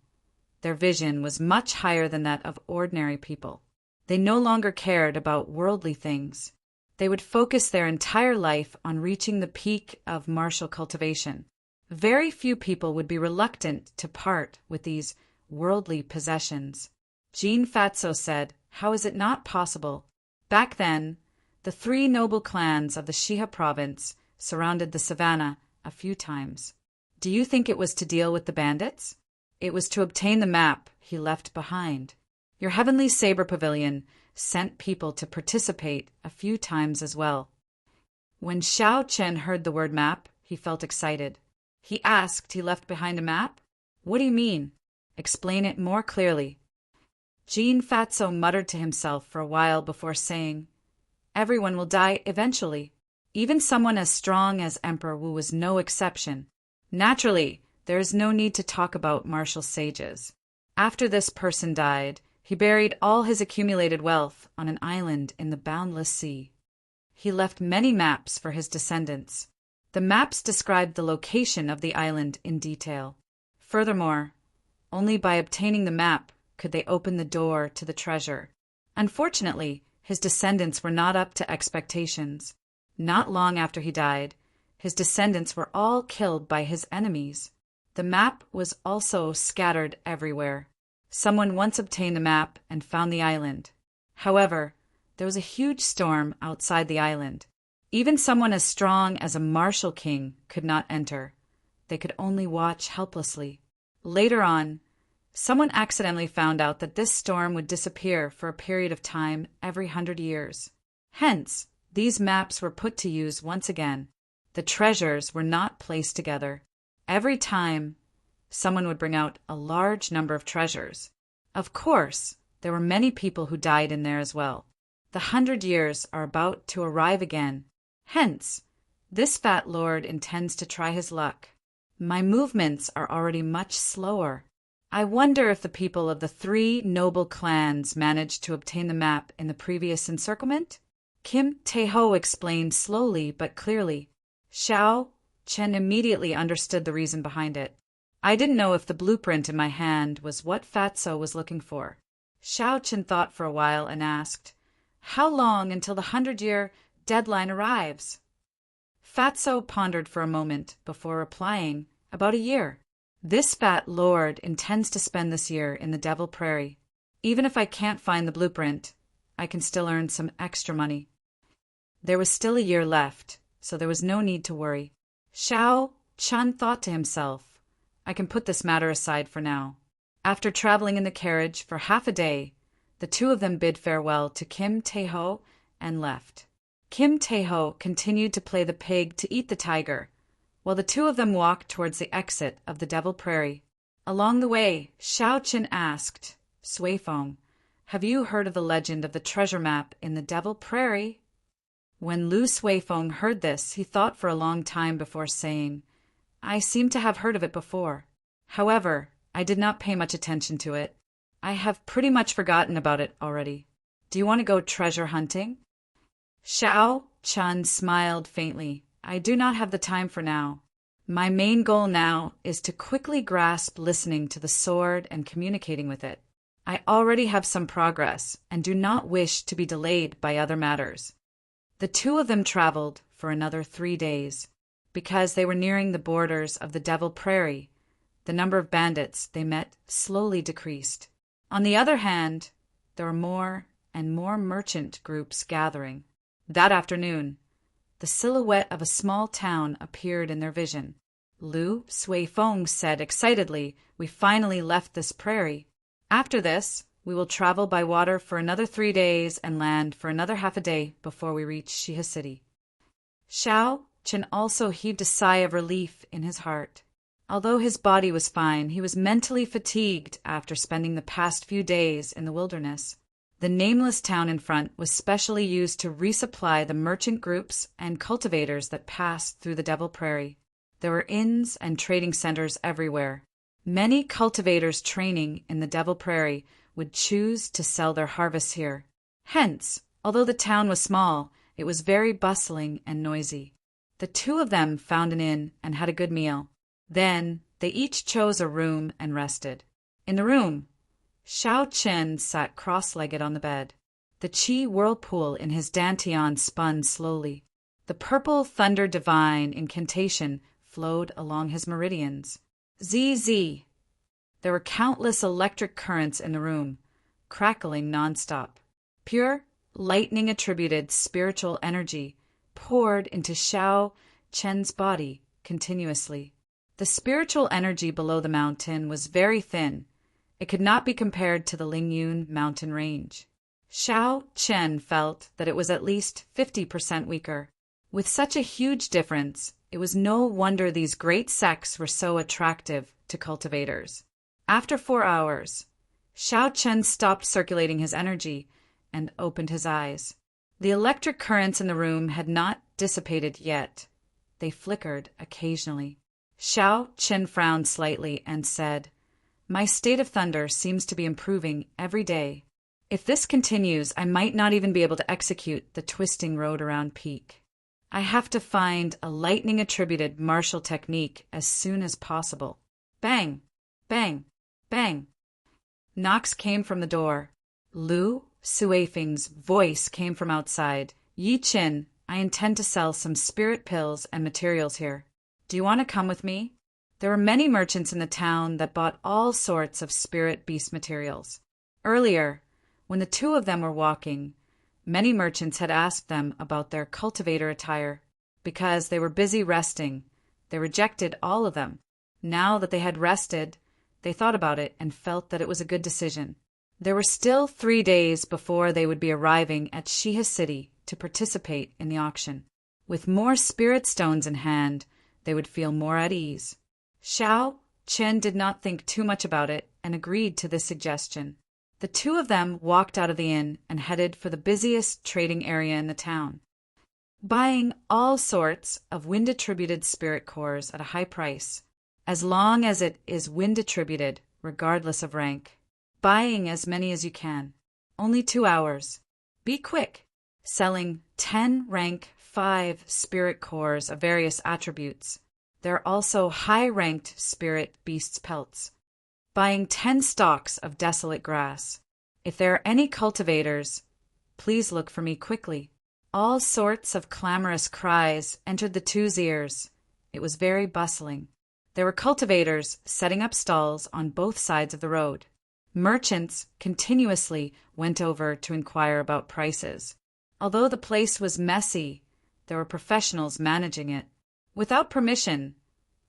their vision was much higher than that of ordinary people. They no longer cared about worldly things. They would focus their entire life on reaching the peak of martial cultivation. Very few people would be reluctant to part with these worldly possessions. Jean Fatso said, "How is it not possible?" Back then, the 3 noble clans of the Shiha province surrounded the savannah a few times. Do you think it was to deal with the bandits? It was to obtain the map he left behind. Your heavenly saber pavilion sent people to participate a few times as well. When Xiao Chen heard the word map, he felt excited. He asked, "He left behind a map? What do you mean? Explain it more clearly." Jean Fatso muttered to himself for a while before saying, "Everyone will die eventually. Even someone as strong as Emperor Wu was no exception. Naturally, there is no need to talk about martial sages. After this person died, he buried all his accumulated wealth on an island in the boundless sea. He left many maps for his descendants. The maps described the location of the island in detail. Furthermore, only by obtaining the map could they open the door to the treasure. Unfortunately, his descendants were not up to expectations. Not long after he died, his descendants were all killed by his enemies. The map was also scattered everywhere. Someone once obtained the map and found the island. However, there was a huge storm outside the island. Even someone as strong as a martial king could not enter. They could only watch helplessly. Later on, someone accidentally found out that this storm would disappear for a period of time every 100 years. Hence, these maps were put to use once again. The treasures were not placed together. Every time, someone would bring out a large number of treasures. Of course, there were many people who died in there as well. The 100 years are about to arrive again. Hence, this fat lord intends to try his luck. My movements are already much slower. I wonder if the people of the 3 noble clans managed to obtain the map in the previous encirclement? Kim Tae-ho explained slowly but clearly. Xiao Chen immediately understood the reason behind it. I didn't know if the blueprint in my hand was what Fatso was looking for. Xiao Chen thought for a while and asked, "How long until the 100-year deadline arrives?" Fatso pondered for a moment before replying, "About a year. This fat lord intends to spend this year in the Devil Prairie. Even if I can't find the blueprint, I can still earn some extra money." There was still a year left, so there was no need to worry. Xiao Chen thought to himself, "I can put this matter aside for now." After traveling in the carriage for half a day, the 2 of them bid farewell to Kim Tae-ho and left. Kim Tae-ho continued to play the pig to eat the tiger, while the 2 of them walked towards the exit of the Devil Prairie. Along the way, Xiao Chen asked, "Suifeng, have you heard of the legend of the treasure map in the Devil Prairie?" When Lu Suifeng heard this, he thought for a long time before saying, "I seem to have heard of it before. However, I did not pay much attention to it. I have pretty much forgotten about it already. Do you want to go treasure hunting?" Xiao Chen smiled faintly. "I do not have the time for now. My main goal now is to quickly grasp listening to the sword and communicating with it. I already have some progress and do not wish to be delayed by other matters. The two of them traveled for another 3 days. Because they were nearing the borders of the Devil Prairie, the number of bandits they met slowly decreased. On the other hand, there were more and more merchant groups gathering. That afternoon, the silhouette of a small town appeared in their vision. Lu Suifeng said excitedly, "We finally left this prairie. After this, we will travel by water for another 3 days and land for another half a day before we reach Shihe City." Xiao Chen also heaved a sigh of relief in his heart. Although his body was fine, he was mentally fatigued after spending the past few days in the wilderness. The nameless town in front was specially used to resupply the merchant groups and cultivators that passed through the Devil Prairie. There were inns and trading centers everywhere. Many cultivators training in the Devil Prairie would choose to sell their harvests here. Hence, although the town was small, it was very bustling and noisy. The two of them found an inn and had a good meal. Then they each chose a room and rested. In the room, Xiao Chen sat cross-legged on the bed. The qi whirlpool in his dantian spun slowly. The purple thunder divine incantation flowed along his meridians. ZZ. There were countless electric currents in the room, crackling nonstop. Pure, lightning-attributed spiritual energy poured into Xiao Chen's body continuously. The spiritual energy below the mountain was very thin. It could not be compared to the Lingyun mountain range. Xiao Chen felt that it was at least 50% weaker. With such a huge difference, it was no wonder these great sects were so attractive to cultivators. After 4 hours, Xiao Chen stopped circulating his energy and opened his eyes. The electric currents in the room had not dissipated yet. They flickered occasionally. Xiao Chen frowned slightly and said, "My state of thunder seems to be improving every day. If this continues, I might not even be able to execute the twisting road around peak. I have to find a lightning-attributed martial technique as soon as possible." Bang! Bang! Bang! Knocks came from the door. Lu Suifeng's voice came from outside. "Yi Qin, I intend to sell some spirit pills and materials here. Do you want to come with me?" There were many merchants in the town that bought all sorts of spirit beast materials. Earlier, when the two of them were walking, many merchants had asked them about their cultivator attire. Because they were busy resting, they rejected all of them. Now that they had rested, they thought about it and felt that it was a good decision. There were still 3 days before they would be arriving at Shihe City to participate in the auction. With more spirit stones in hand, they would feel more at ease. Xiao Chen did not think too much about it and agreed to this suggestion. The two of them walked out of the inn and headed for the busiest trading area in the town, buying all sorts of wind-attributed spirit cores at a high price, as long as it is wind-attributed, regardless of rank. Buying as many as you can. Only 2 hours. Be quick. Selling 10 rank 5 spirit cores of various attributes. There are also high-ranked spirit beasts' pelts. Buying 10 stalks of desolate grass. If there are any cultivators, please look for me quickly. All sorts of clamorous cries entered the two's ears. It was very bustling. There were cultivators setting up stalls on both sides of the road. Merchants continuously went over to inquire about prices. Although the place was messy, there were professionals managing it. Without permission,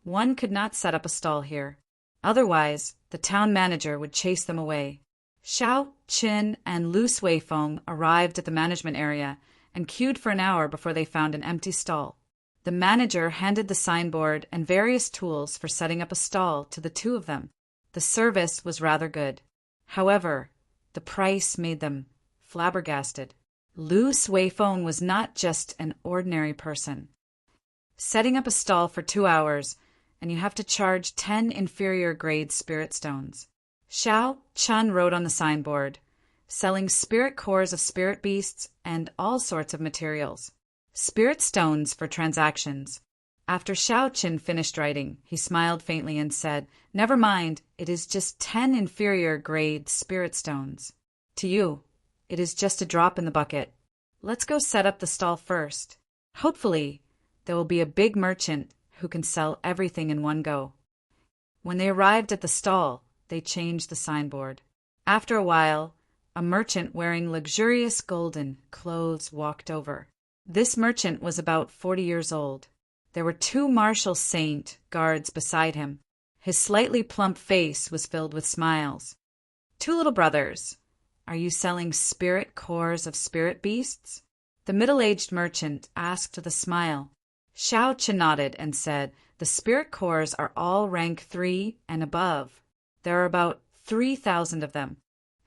one could not set up a stall here. Otherwise, the town manager would chase them away. Xiao Qin and Lu Suifeng arrived at the management area and queued for an hour before they found an empty stall. The manager handed the signboard and various tools for setting up a stall to the two of them. The service was rather good. However, the price made them flabbergasted. Lu Suifeng was not just an ordinary person. Setting up a stall for 2 hours, and you have to charge 10 inferior grade spirit stones. Xiao Chen wrote on the signboard, selling spirit cores of spirit beasts and all sorts of materials. Spirit stones for transactions. After Xiao Qin finished writing, he smiled faintly and said, "Never mind, it is just 10 inferior grade spirit stones. To you, it is just a drop in the bucket. Let's go set up the stall first. Hopefully, there will be a big merchant who can sell everything in one go." When they arrived at the stall, they changed the signboard. After a while, a merchant wearing luxurious golden clothes walked over. This merchant was about 40 years old. There were 2 martial saint guards beside him. His slightly plump face was filled with smiles. "Two little brothers, are you selling spirit cores of spirit beasts?" The middle-aged merchant asked with a smile. Xiao Qin nodded and said, "The spirit cores are all rank 3 and above. There are about 3,000 of them.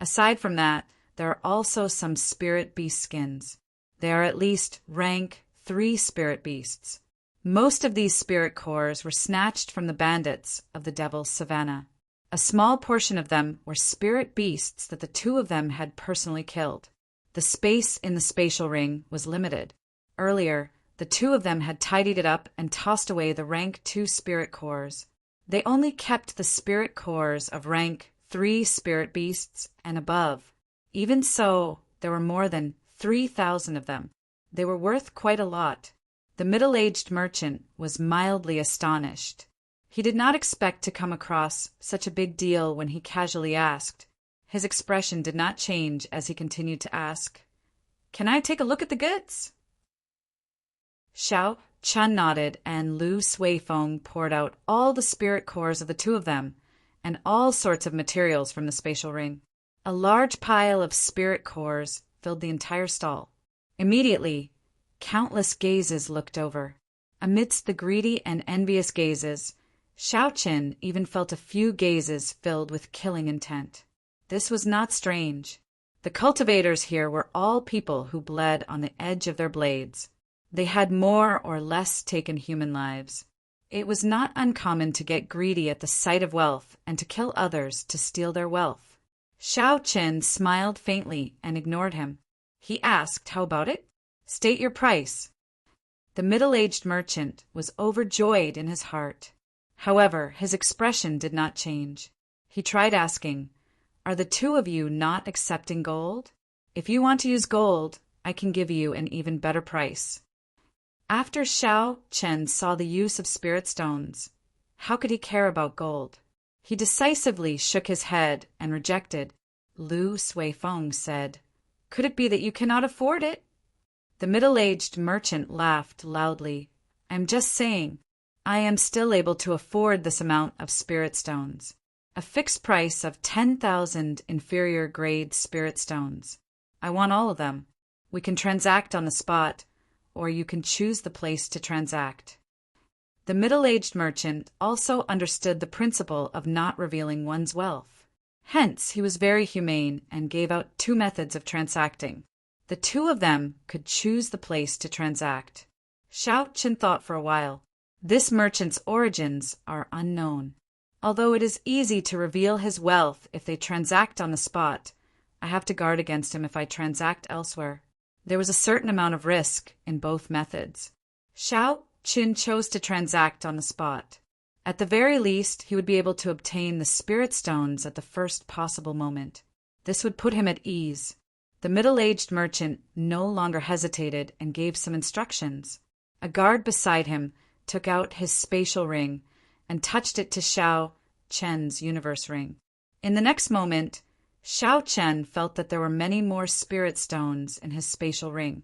Aside from that, there are also some spirit beast skins. They are at least rank 3 spirit beasts. Most of these spirit cores were snatched from the bandits of the Devil's Savannah. A small portion of them were spirit beasts that the 2 of them had personally killed. The space in the spatial ring was limited. Earlier, the 2 of them had tidied it up and tossed away the rank 2 spirit cores. They only kept the spirit cores of rank 3 spirit beasts and above. Even so, there were more than 3,000 of them. They were worth quite a lot. The middle-aged merchant was mildly astonished. He did not expect to come across such a big deal when he casually asked. His expression did not change as he continued to ask, "Can I take a look at the goods?" Xiao Qin nodded, and Lu Suifeng poured out all the spirit cores of the 2 of them and all sorts of materials from the spatial ring. A large pile of spirit cores filled the entire stall. Immediately, countless gazes looked over. Amidst the greedy and envious gazes, Xiao Qin even felt a few gazes filled with killing intent. This was not strange. The cultivators here were all people who bled on the edge of their blades. They had more or less taken human lives. It was not uncommon to get greedy at the sight of wealth and to kill others to steal their wealth. Xiao Qin smiled faintly and ignored him. He asked, "How about it? State your price." The middle-aged merchant was overjoyed in his heart. However, his expression did not change. He tried asking, "Are the 2 of you not accepting gold? If you want to use gold, I can give you an even better price." After Xiao Qin saw the use of spirit stones, how could he care about gold? He decisively shook his head and rejected. Lu Suifeng said, "Could it be that you cannot afford it?" The middle-aged merchant laughed loudly. "I'm just saying, I am still able to afford this amount of spirit stones. A fixed price of 10,000 inferior grade spirit stones. I want all of them. We can transact on the spot, or you can choose the place to transact." The middle-aged merchant also understood the principle of not revealing one's wealth. Hence, he was very humane and gave out 2 methods of transacting. The 2 of them could choose the place to transact. Xiao Qin thought for a while. This merchant's origins are unknown. Although it is easy to reveal his wealth if they transact on the spot, I have to guard against him if I transact elsewhere. There was a certain amount of risk in both methods. Xiao Qin chose to transact on the spot. At the very least, he would be able to obtain the spirit stones at the first possible moment. This would put him at ease. The middle-aged merchant no longer hesitated and gave some instructions. A guard beside him took out his spatial ring and touched it to Xiao Qin's universe ring. In the next moment, Xiao Qin felt that there were many more spirit stones in his spatial ring.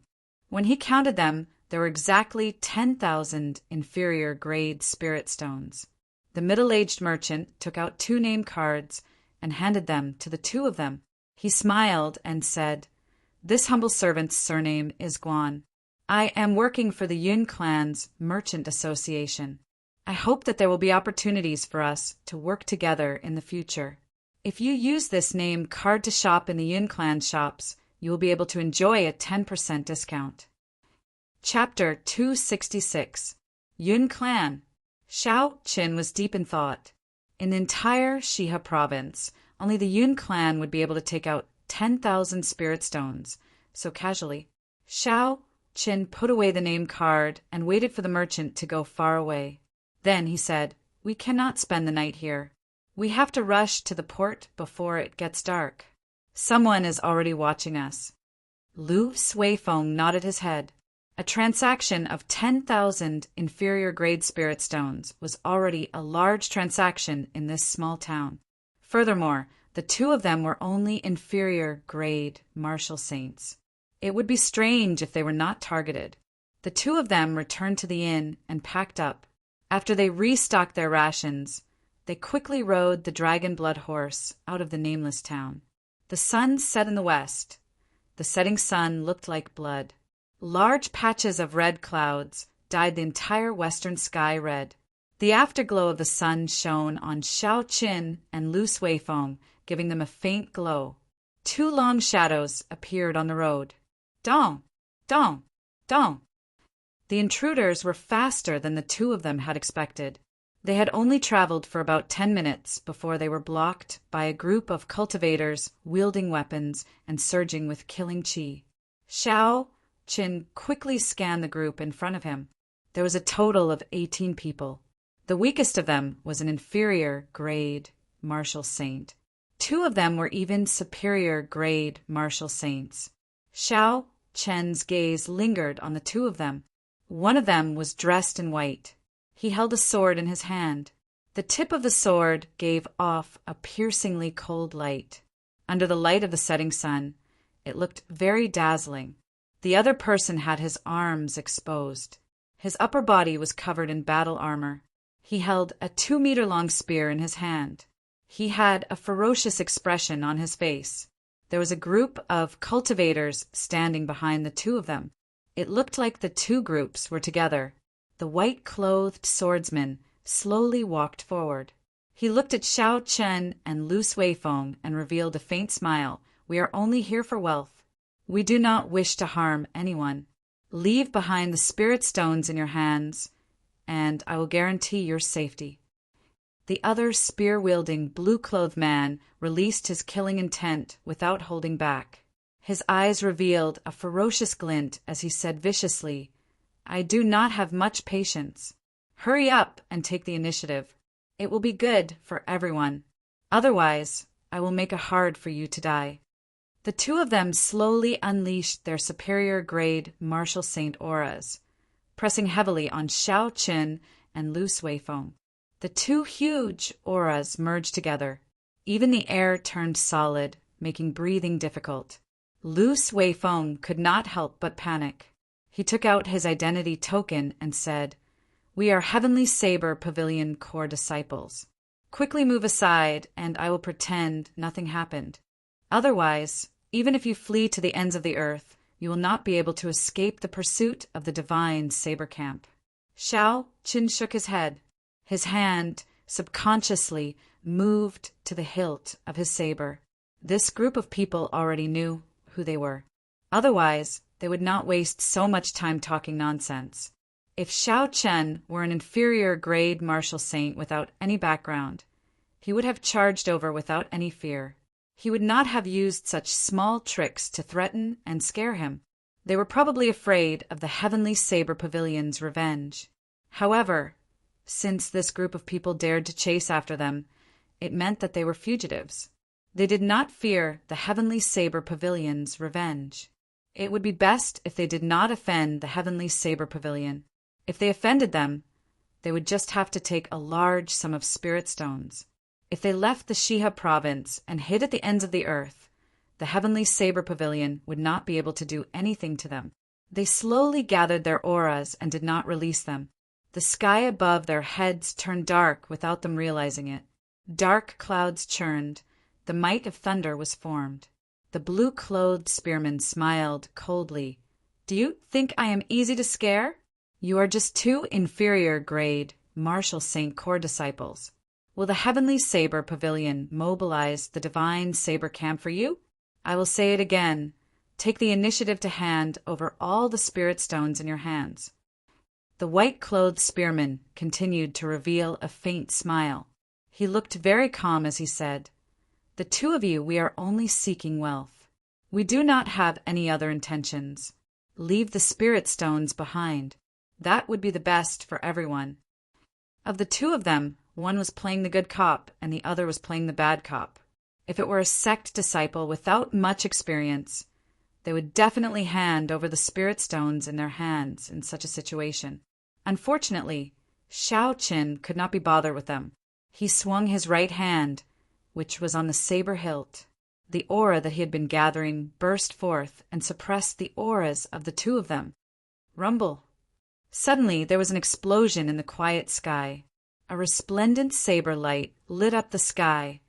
When he counted them, there were exactly 10,000 inferior grade spirit stones. The middle-aged merchant took out 2 name cards and handed them to the 2 of them. He smiled and said, "This humble servant's surname is Guan. I am working for the Yun Clan's Merchant Association. I hope that there will be opportunities for us to work together in the future. If you use this name card to shop in the Yun Clan shops, you will be able to enjoy a 10% discount." Chapter 266. Yun Clan. Xiao Qin was deep in thought. In the entire Shiha province, only the Yun Clan would be able to take out 10,000 spirit stones, so casually. Xiao Qin put away the name card and waited for the merchant to go far away. Then he said, "We cannot spend the night here. We have to rush to the port before it gets dark. Someone is already watching us." Lu Suifeng nodded his head. A transaction of 10,000 inferior grade spirit stones was already a large transaction in this small town. Furthermore, the two of them were only inferior grade martial saints. It would be strange if they were not targeted. The two of them returned to the inn and packed up. After they restocked their rations, they quickly rode the dragon blood horse out of the nameless town. The sun set in the west. The setting sun looked like blood. Large patches of red clouds dyed the entire western sky red. The afterglow of the sun shone on Xiao Qin and Lu Suifeng, giving them a faint glow. Two long shadows appeared on the road. Dong! Dong! Dong! The intruders were faster than the two of them had expected. They had only traveled for about 10 minutes before they were blocked by a group of cultivators wielding weapons and surging with killing chi. Xiao Qin quickly scanned the group in front of him. There was a total of 18 people. The weakest of them was an inferior grade martial saint. Two of them were even superior grade martial saints. Xiao Qin's gaze lingered on the two of them. One of them was dressed in white. He held a sword in his hand. The tip of the sword gave off a piercingly cold light. Under the light of the setting sun, it looked very dazzling. The other person had his arms exposed. His upper body was covered in battle armor. He held a 2-meter-long spear in his hand. He had a ferocious expression on his face. There was a group of cultivators standing behind the two of them. It looked like the two groups were together. The white-clothed swordsman slowly walked forward. He looked at Xiao Qin and Lu Suifeng and revealed a faint smile. "We are only here for wealth. We do not wish to harm anyone. Leave behind the spirit stones in your hands, and I will guarantee your safety." The other spear-wielding, blue-clothed man released his killing intent without holding back. His eyes revealed a ferocious glint as he said viciously, "I do not have much patience. Hurry up and take the initiative. It will be good for everyone. Otherwise, I will make it hard for you to die." The two of them slowly unleashed their superior grade martial saint auras, pressing heavily on Xiao Qin and Lu Suifeng. The two huge auras merged together. Even the air turned solid, making breathing difficult. Lu Suifeng could not help but panic. He took out his identity token and said, "We are Heavenly Saber Pavilion core disciples. Quickly move aside and I will pretend nothing happened. Otherwise, even if you flee to the ends of the earth, you will not be able to escape the pursuit of the divine saber camp." Xiao Qin shook his head. His hand subconsciously moved to the hilt of his saber. This group of people already knew who they were. Otherwise, they would not waste so much time talking nonsense. If Xiao Qin were an inferior grade martial saint without any background, he would have charged over without any fear. He would not have used such small tricks to threaten and scare him. They were probably afraid of the Heavenly Saber Pavilion's revenge. However, since this group of people dared to chase after them, it meant that they were fugitives. They did not fear the Heavenly Saber Pavilion's revenge. It would be best if they did not offend the Heavenly Saber Pavilion. If they offended them, they would just have to take a large sum of spirit stones. If they left the Shiha province and hid at the ends of the earth, the Heavenly Saber Pavilion would not be able to do anything to them. They slowly gathered their auras and did not release them. The sky above their heads turned dark without them realizing it. Dark clouds churned. The might of thunder was formed. The blue-clothed spearman smiled coldly. "Do you think I am easy to scare? You are just two inferior grade martial saint core disciples. Will the Heavenly Saber Pavilion mobilize the divine saber camp for you? I will say it again. Take the initiative to hand over all the spirit stones in your hands." The white-clothed spearman continued to reveal a faint smile. He looked very calm as he said, "The two of you, we are only seeking wealth. We do not have any other intentions. leave the spirit stones behind. That would be the best for everyone. Of the two of them, one was playing the good cop and the other was playing the bad cop. If it were a sect disciple without much experience, they would definitely hand over the spirit stones in their hands in such a situation. Unfortunately, Shao Qin could not be bothered with them. He swung his right hand, which was on the saber hilt. The aura that he had been gathering burst forth and suppressed the auras of the two of them. Rumble. Suddenly there was an explosion in the quiet sky. A resplendent saber light lit up the sky,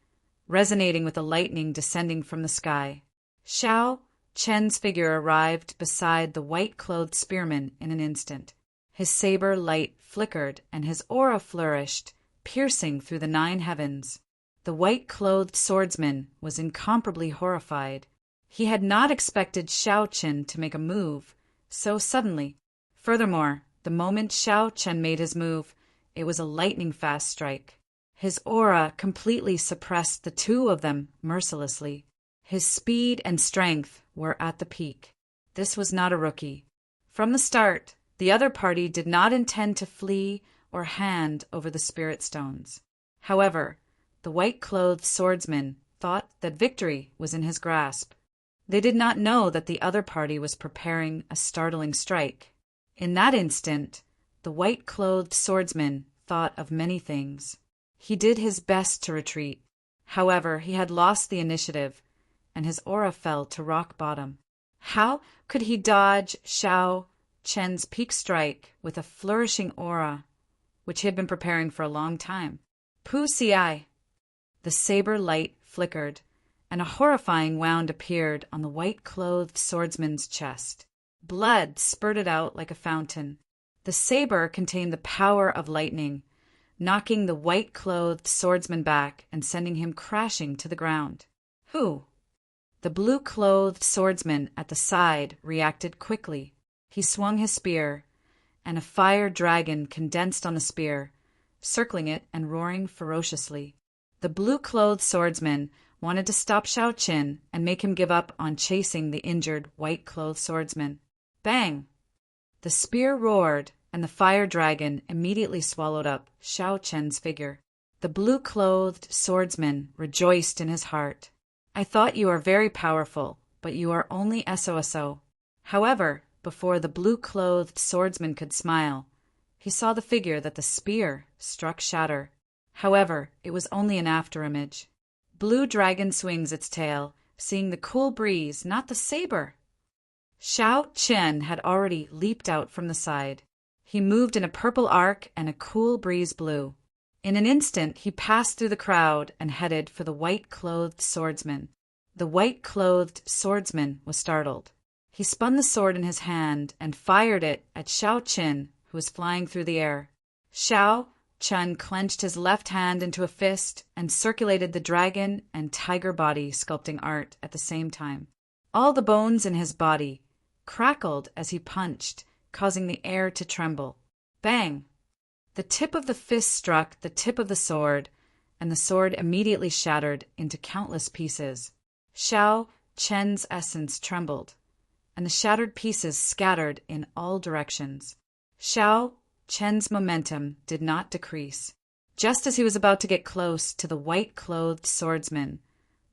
resonating with the lightning descending from the sky. Shao Chen's figure arrived beside the white-clothed spearman in an instant. His saber light flickered and his aura flourished, piercing through the 9 heavens. The white-clothed swordsman was incomparably horrified. He had not expected Shao Chen to make a move so suddenly. Furthermore, the moment Shao Chen made his move, it was a lightning-fast strike. His aura completely suppressed the two of them mercilessly. His speed and strength were at the peak. This was not a rookie. From the start, the other party did not intend to flee or hand over the spirit stones. However, the white-clothed swordsman thought that victory was in his grasp. They did not know that the other party was preparing a startling strike. In that instant, the white-clothed swordsman thought of many things. He did his best to retreat. However, he had lost the initiative, and his aura fell to rock bottom. How could he dodge Shao Chen's peak strike with a flourishing aura, which he had been preparing for a long time? Pu Ci. The saber light flickered, and a horrifying wound appeared on the white-clothed swordsman's chest. Blood spurted out like a fountain. The saber contained the power of lightning, knocking the white-clothed swordsman back and sending him crashing to the ground. Who? The blue-clothed swordsman at the side reacted quickly. He swung his spear, and a fire dragon condensed on the spear, circling it and roaring ferociously. The blue-clothed swordsman wanted to stop Shao Qin and make him give up on chasing the injured white-clothed swordsman. Bang! The spear roared, and the fire dragon immediately swallowed up Shao Chen's figure. The blue-clothed swordsman rejoiced in his heart. I thought you are very powerful, but you are only SOSO. However, before the blue-clothed swordsman could smile, he saw the figure that the spear struck shatter. However, it was only an afterimage. Blue dragon swings its tail, seeing the cool breeze, not the saber. Shao Chen had already leaped out from the side. He moved in a purple arc and a cool breeze blew. In an instant, he passed through the crowd and headed for the white-clothed swordsman. The white-clothed swordsman was startled. He spun the sword in his hand and fired it at Shao Chen, who was flying through the air. Shao Chen clenched his left hand into a fist and circulated the dragon and tiger body sculpting art at the same time. All the bones in his body crackled as he punched, causing the air to tremble. Bang! The tip of the fist struck the tip of the sword, and the sword immediately shattered into countless pieces. Shao Chen's essence trembled, and the shattered pieces scattered in all directions. Shao Chen's momentum did not decrease. Just as he was about to get close to the white-clothed swordsman,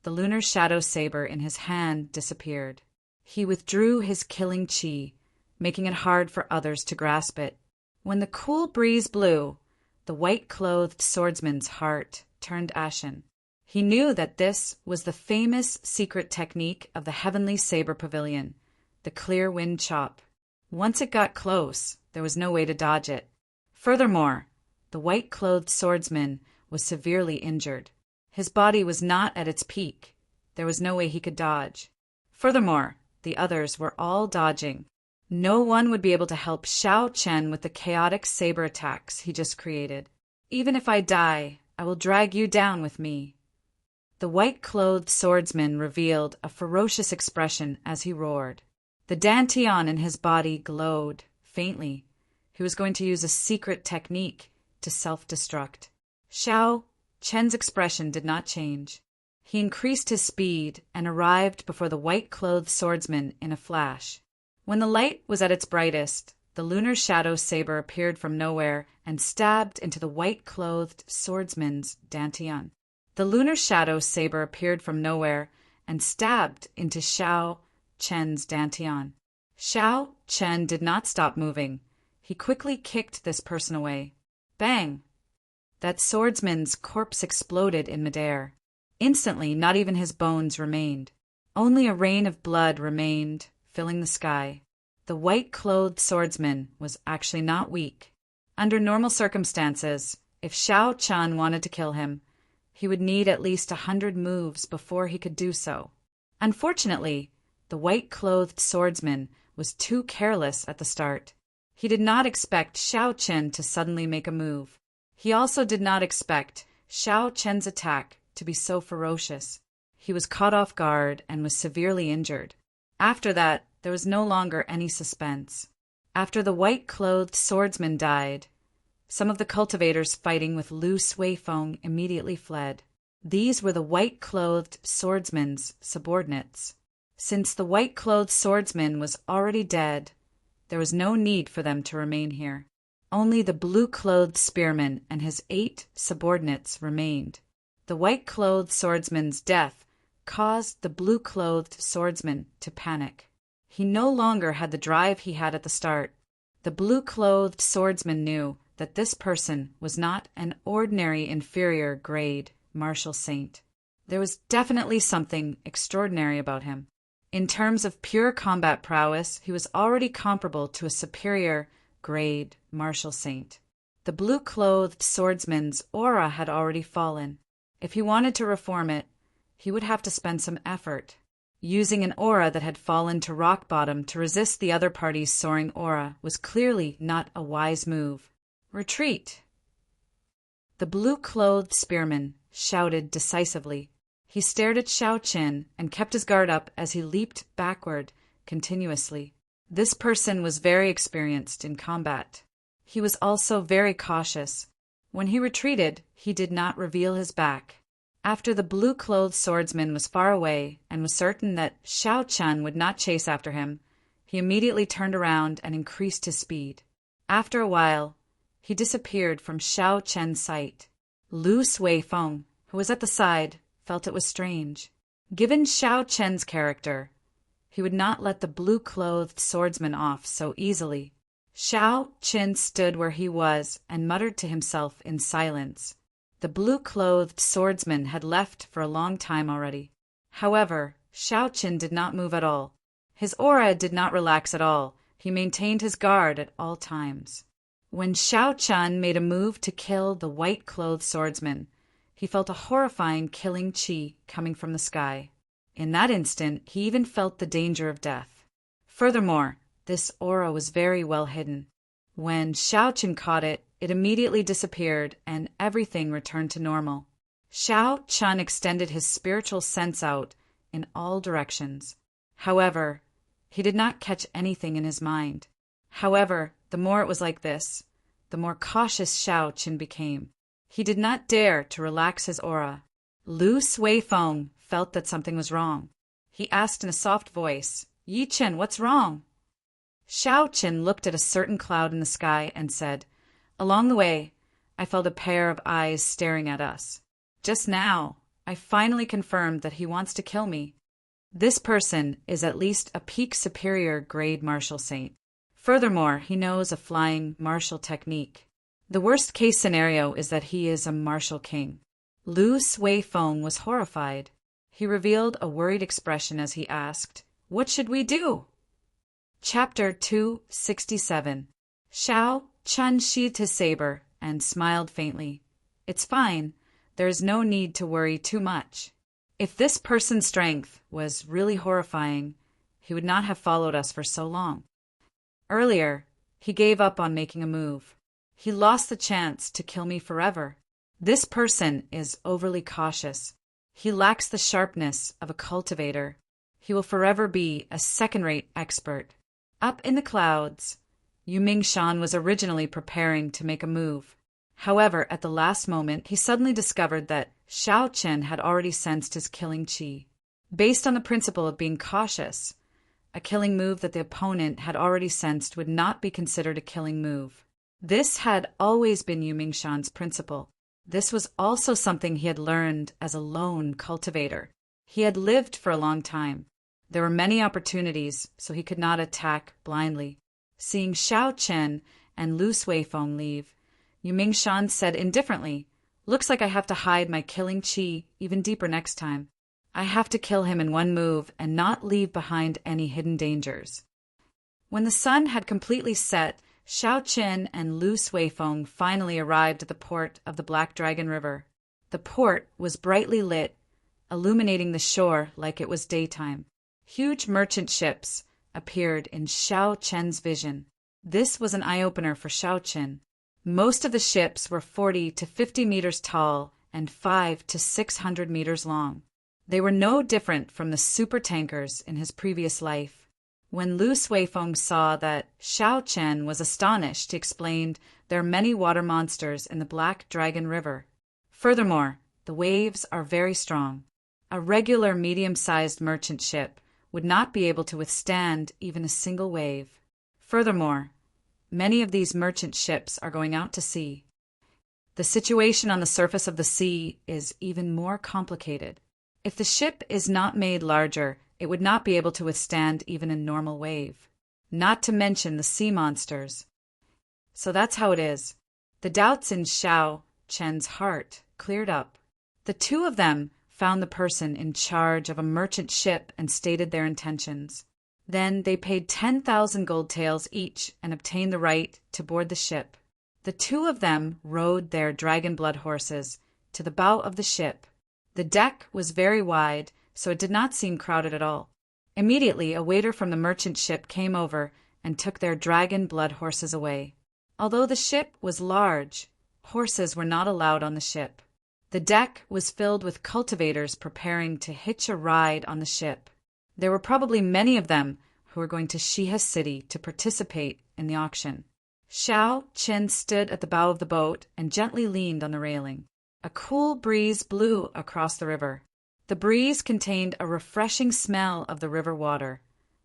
the lunar shadow saber in his hand disappeared. He withdrew his killing chi, making it hard for others to grasp it. When the cool breeze blew, the white-clothed swordsman's heart turned ashen. He knew that this was the famous secret technique of the Heavenly Saber Pavilion, the clear wind chop. Once it got close, there was no way to dodge it. Furthermore, the white-clothed swordsman was severely injured. His body was not at its peak. There was no way he could dodge. Furthermore, the others were all dodging. No one would be able to help Shao Chen with the chaotic saber attacks he just created. Even if I die, I will drag you down with me. The white-clothed swordsman revealed a ferocious expression as he roared. The dantian in his body glowed faintly. He was going to use a secret technique to self-destruct. Shao Chen's expression did not change. He increased his speed and arrived before the white-clothed swordsman in a flash. When the light was at its brightest, the lunar shadow saber appeared from nowhere and stabbed into the white-clothed swordsman's dantian. The lunar shadow saber appeared from nowhere and stabbed into Xiao Chen's dantian. Xiao Chen did not stop moving. He quickly kicked this person away. Bang! That swordsman's corpse exploded in midair. Instantly, not even his bones remained. Only a rain of blood remained, filling the sky. The white-clothed swordsman was actually not weak. Under normal circumstances, if Xiao Chen wanted to kill him, he would need at least 100 moves before he could do so. Unfortunately, the white-clothed swordsman was too careless at the start. He did not expect Xiao Chen to suddenly make a move. He also did not expect Xiao Chen's attack to be so ferocious. He was caught off guard and was severely injured. After that, there was no longer any suspense. After the white-clothed swordsman died, some of the cultivators fighting with Lu Suifeng immediately fled. These were the white-clothed swordsman's subordinates. Since the white-clothed swordsman was already dead, there was no need for them to remain here. Only the blue-clothed spearman and his 8 subordinates remained. The white-clothed swordsman's death caused the blue-clothed swordsman to panic. He no longer had the drive he had at the start. The blue-clothed swordsman knew that this person was not an ordinary inferior grade martial saint. There was definitely something extraordinary about him. In terms of pure combat prowess, he was already comparable to a superior grade martial saint. The blue-clothed swordsman's aura had already fallen. If he wanted to reform it, he would have to spend some effort. Using an aura that had fallen to rock bottom to resist the other party's soaring aura was clearly not a wise move. Retreat! The blue-clothed spearman shouted decisively. He stared at Xiao Chen and kept his guard up as he leaped backward continuously. This person was very experienced in combat. He was also very cautious. When he retreated, he did not reveal his back. After the blue-clothed swordsman was far away and was certain that Xiao Chen would not chase after him, he immediately turned around and increased his speed. After a while, he disappeared from Xiao Chen's sight. Lu Suifeng, who was at the side, felt it was strange. Given Xiao Chen's character, he would not let the blue-clothed swordsman off so easily. Xiao Chen stood where he was and muttered to himself in silence. The blue-clothed swordsman had left for a long time already. However, Xiao Chen did not move at all. His aura did not relax at all. He maintained his guard at all times. When Xiao Chen made a move to kill the white-clothed swordsman, he felt a horrifying killing qi coming from the sky. In that instant, he even felt the danger of death. Furthermore, this aura was very well hidden. When Xiao Chen caught it, it immediately disappeared and everything returned to normal. Xiao Chen extended his spiritual sense out in all directions. However, he did not catch anything in his mind. However, the more it was like this, the more cautious Xiao Chen became. He did not dare to relax his aura. Lu Suifeng felt that something was wrong. He asked in a soft voice, "Yi Chen, what's wrong?" Xiao Chen looked at a certain cloud in the sky and said, "Along the way, I felt a pair of eyes staring at us. Just now, I finally confirmed that he wants to kill me. This person is at least a peak superior grade martial saint. Furthermore, he knows a flying martial technique. The worst-case scenario is that he is a martial king." Lu Suifeng was horrified. He revealed a worried expression as he asked, "What should we do?" Chapter 267. Xiao Chen sheathed his saber and smiled faintly. "It's fine. There is no need to worry too much. If this person's strength was really horrifying, he would not have followed us for so long. Earlier, he gave up on making a move. He lost the chance to kill me forever. This person is overly cautious. He lacks the sharpness of a cultivator. He will forever be a second-rate expert." Up in the clouds, Yu Mingshan was originally preparing to make a move. However, at the last moment, he suddenly discovered that Xiao Chen had already sensed his killing qi. Based on the principle of being cautious, a killing move that the opponent had already sensed would not be considered a killing move. This had always been Yu Mingshan's principle. This was also something he had learned as a lone cultivator. He had lived for a long time. There were many opportunities, so he could not attack blindly. Seeing Xiao Chen and Lu Suifeng leave, Yu Mingshan said indifferently, "Looks like I have to hide my killing qi even deeper next time. I have to kill him in one move and not leave behind any hidden dangers." When the sun had completely set, Xiao Chen and Lu Suifeng finally arrived at the port of the Black Dragon River. The port was brightly lit, illuminating the shore like it was daytime. Huge merchant ships appeared in Xiao Chen's vision. This was an eye-opener for Xiao Chen. Most of the ships were 40 to 50 meters tall and 5 to 600 meters long. They were no different from the supertankers in his previous life. When Lu Suifeng saw that, Xiao Chen was astonished. He explained, "There are many water monsters in the Black Dragon River. Furthermore, the waves are very strong. A regular medium-sized merchant ship would not be able to withstand even a single wave. Furthermore, many of these merchant ships are going out to sea. The situation on the surface of the sea is even more complicated. If the ship is not made larger, it would not be able to withstand even a normal wave, not to mention the sea monsters." So that's how it is. The doubts in Xiao Chen's heart cleared up. The two of them found the person in charge of a merchant ship and stated their intentions. Then they paid 10,000 gold taels each and obtained the right to board the ship. The two of them rode their dragon blood horses to the bow of the ship. The deck was very wide, so it did not seem crowded at all. Immediately, a waiter from the merchant ship came over and took their dragon blood horses away. Although the ship was large, horses were not allowed on the ship. The deck was filled with cultivators preparing to hitch a ride on the ship. There were probably many of them who were going to Shiha City to participate in the auction. Xiao Chen stood at the bow of the boat and gently leaned on the railing. A cool breeze blew across the river. The breeze contained a refreshing smell of the river water,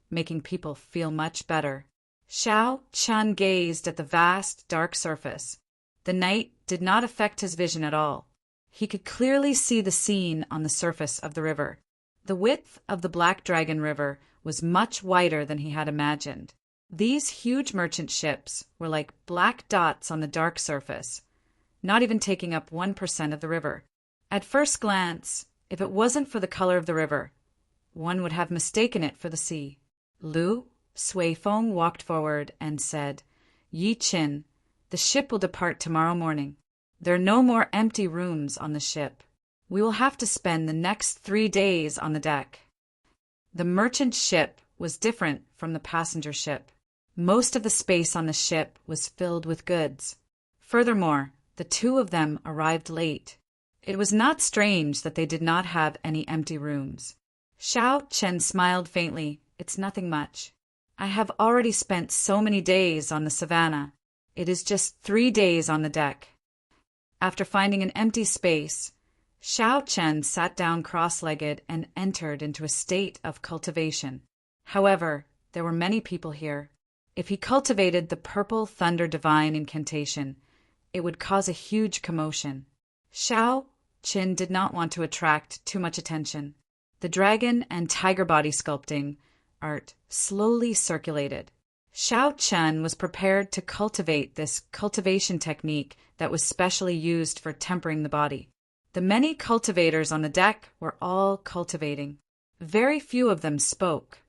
making people feel much better. Xiao Chen gazed at the vast, dark surface. The night did not affect his vision at all. He could clearly see the scene on the surface of the river. The width of the Black Dragon River was much wider than he had imagined. These huge merchant ships were like black dots on the dark surface, not even taking up 1% of the river. At first glance, if it wasn't for the color of the river, one would have mistaken it for the sea. Lu Suifeng walked forward and said, "Yi Qin, the ship will depart tomorrow morning. There are no more empty rooms on the ship. We will have to spend the next 3 days on the deck." The merchant ship was different from the passenger ship. Most of the space on the ship was filled with goods. Furthermore, the two of them arrived late. It was not strange that they did not have any empty rooms. Xiao Chen smiled faintly. "It's nothing much. I have already spent so many days on the savannah. It is just 3 days on the deck." After finding an empty space, Xiao Chen sat down cross-legged and entered into a state of cultivation. However, there were many people here. If he cultivated the Purple Thunder Divine incantation, it would cause a huge commotion. Xiao Chen did not want to attract too much attention. The dragon and tiger body sculpting art slowly circulated. Xiao Chen was prepared to cultivate this cultivation technique that was specially used for tempering the body. The many cultivators on the deck were all cultivating. Very few of them spoke.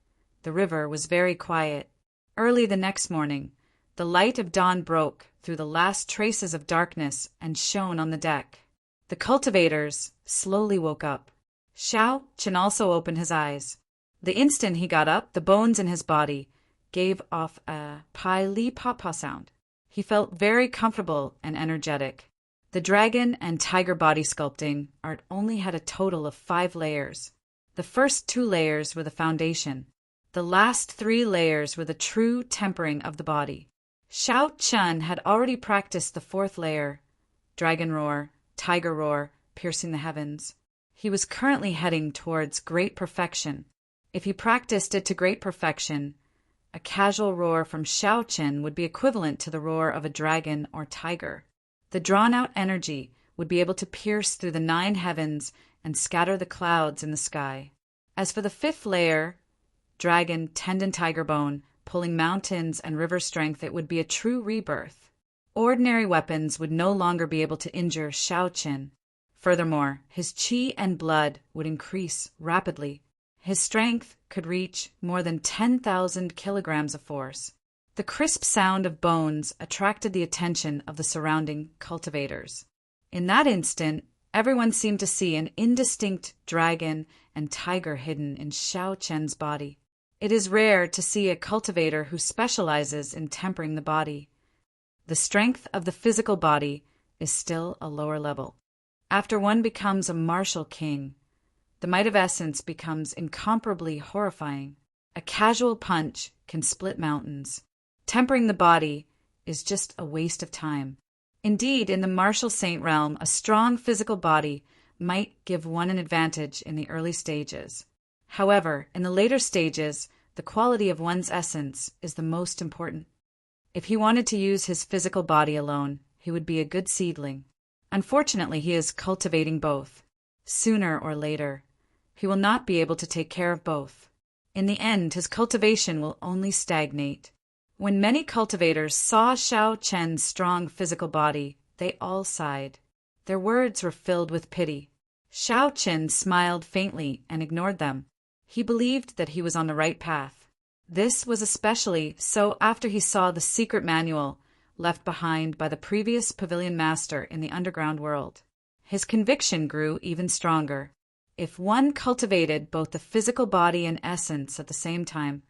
The river was very quiet. Early the next morning, the light of dawn broke through the last traces of darkness and shone on the deck. The cultivators slowly woke up. Xiao Chen also opened his eyes. The instant he got up, the bones in his body gave off a pi-li-pa-pa sound. He felt very comfortable and energetic. The dragon and tiger body sculpting art only had a total of 5 layers. The first 2 layers were the foundation. The last 3 layers were the true tempering of the body. Xiao Chen had already practiced the 4th layer, dragon roar, tiger roar, piercing the heavens. He was currently heading towards great perfection. If he practiced it to great perfection, a casual roar from Xiao Qin would be equivalent to the roar of a dragon or tiger. The drawn-out energy would be able to pierce through the 9 heavens and scatter the clouds in the sky. As for the 5th layer, dragon, tendon, tiger bone, pulling mountains and river strength, it would be a true rebirth. Ordinary weapons would no longer be able to injure Xiao Qin. Furthermore, his qi and blood would increase rapidly. His strength could reach more than 10,000 kilograms of force. The crisp sound of bones attracted the attention of the surrounding cultivators. In that instant, everyone seemed to see an indistinct dragon and tiger hidden in Xiao Chen's body. It is rare to see a cultivator who specializes in tempering the body. The strength of the physical body is still a lower level. After one becomes a martial king, the might of essence becomes incomparably horrifying. A casual punch can split mountains. Tempering the body is just a waste of time. Indeed, in the martial saint realm, a strong physical body might give one an advantage in the early stages. However, in the later stages, the quality of one's essence is the most important. If he wanted to use his physical body alone, he would be a good seedling. Unfortunately, he is cultivating both. Sooner or later, he will not be able to take care of both. In the end, his cultivation will only stagnate. When many cultivators saw Xiao Chen's strong physical body, they all sighed. Their words were filled with pity. Xiao Chen smiled faintly and ignored them. He believed that he was on the right path. This was especially so after he saw the secret manual left behind by the previous pavilion master in the underground world. His conviction grew even stronger. If one cultivated both the physical body and essence at the same time,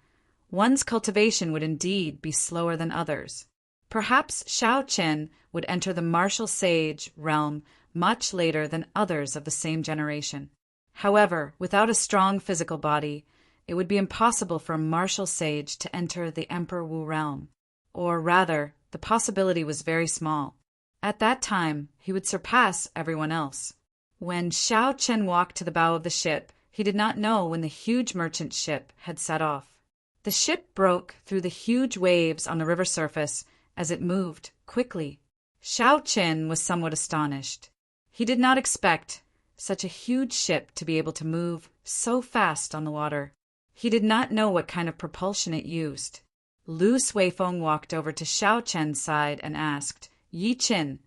one's cultivation would indeed be slower than others. Perhaps Xiao Chen would enter the martial sage realm much later than others of the same generation. However, without a strong physical body, it would be impossible for a martial sage to enter the Emperor Wu realm. Or rather, the possibility was very small. At that time, he would surpass everyone else. When Xiao Chen walked to the bow of the ship, he did not know when the huge merchant ship had set off. The ship broke through the huge waves on the river surface as it moved quickly. Xiao Chen was somewhat astonished. He did not expect such a huge ship to be able to move so fast on the water. He did not know what kind of propulsion it used. Lu Suifeng walked over to Xiao Chen's side and asked, "Yi Qin,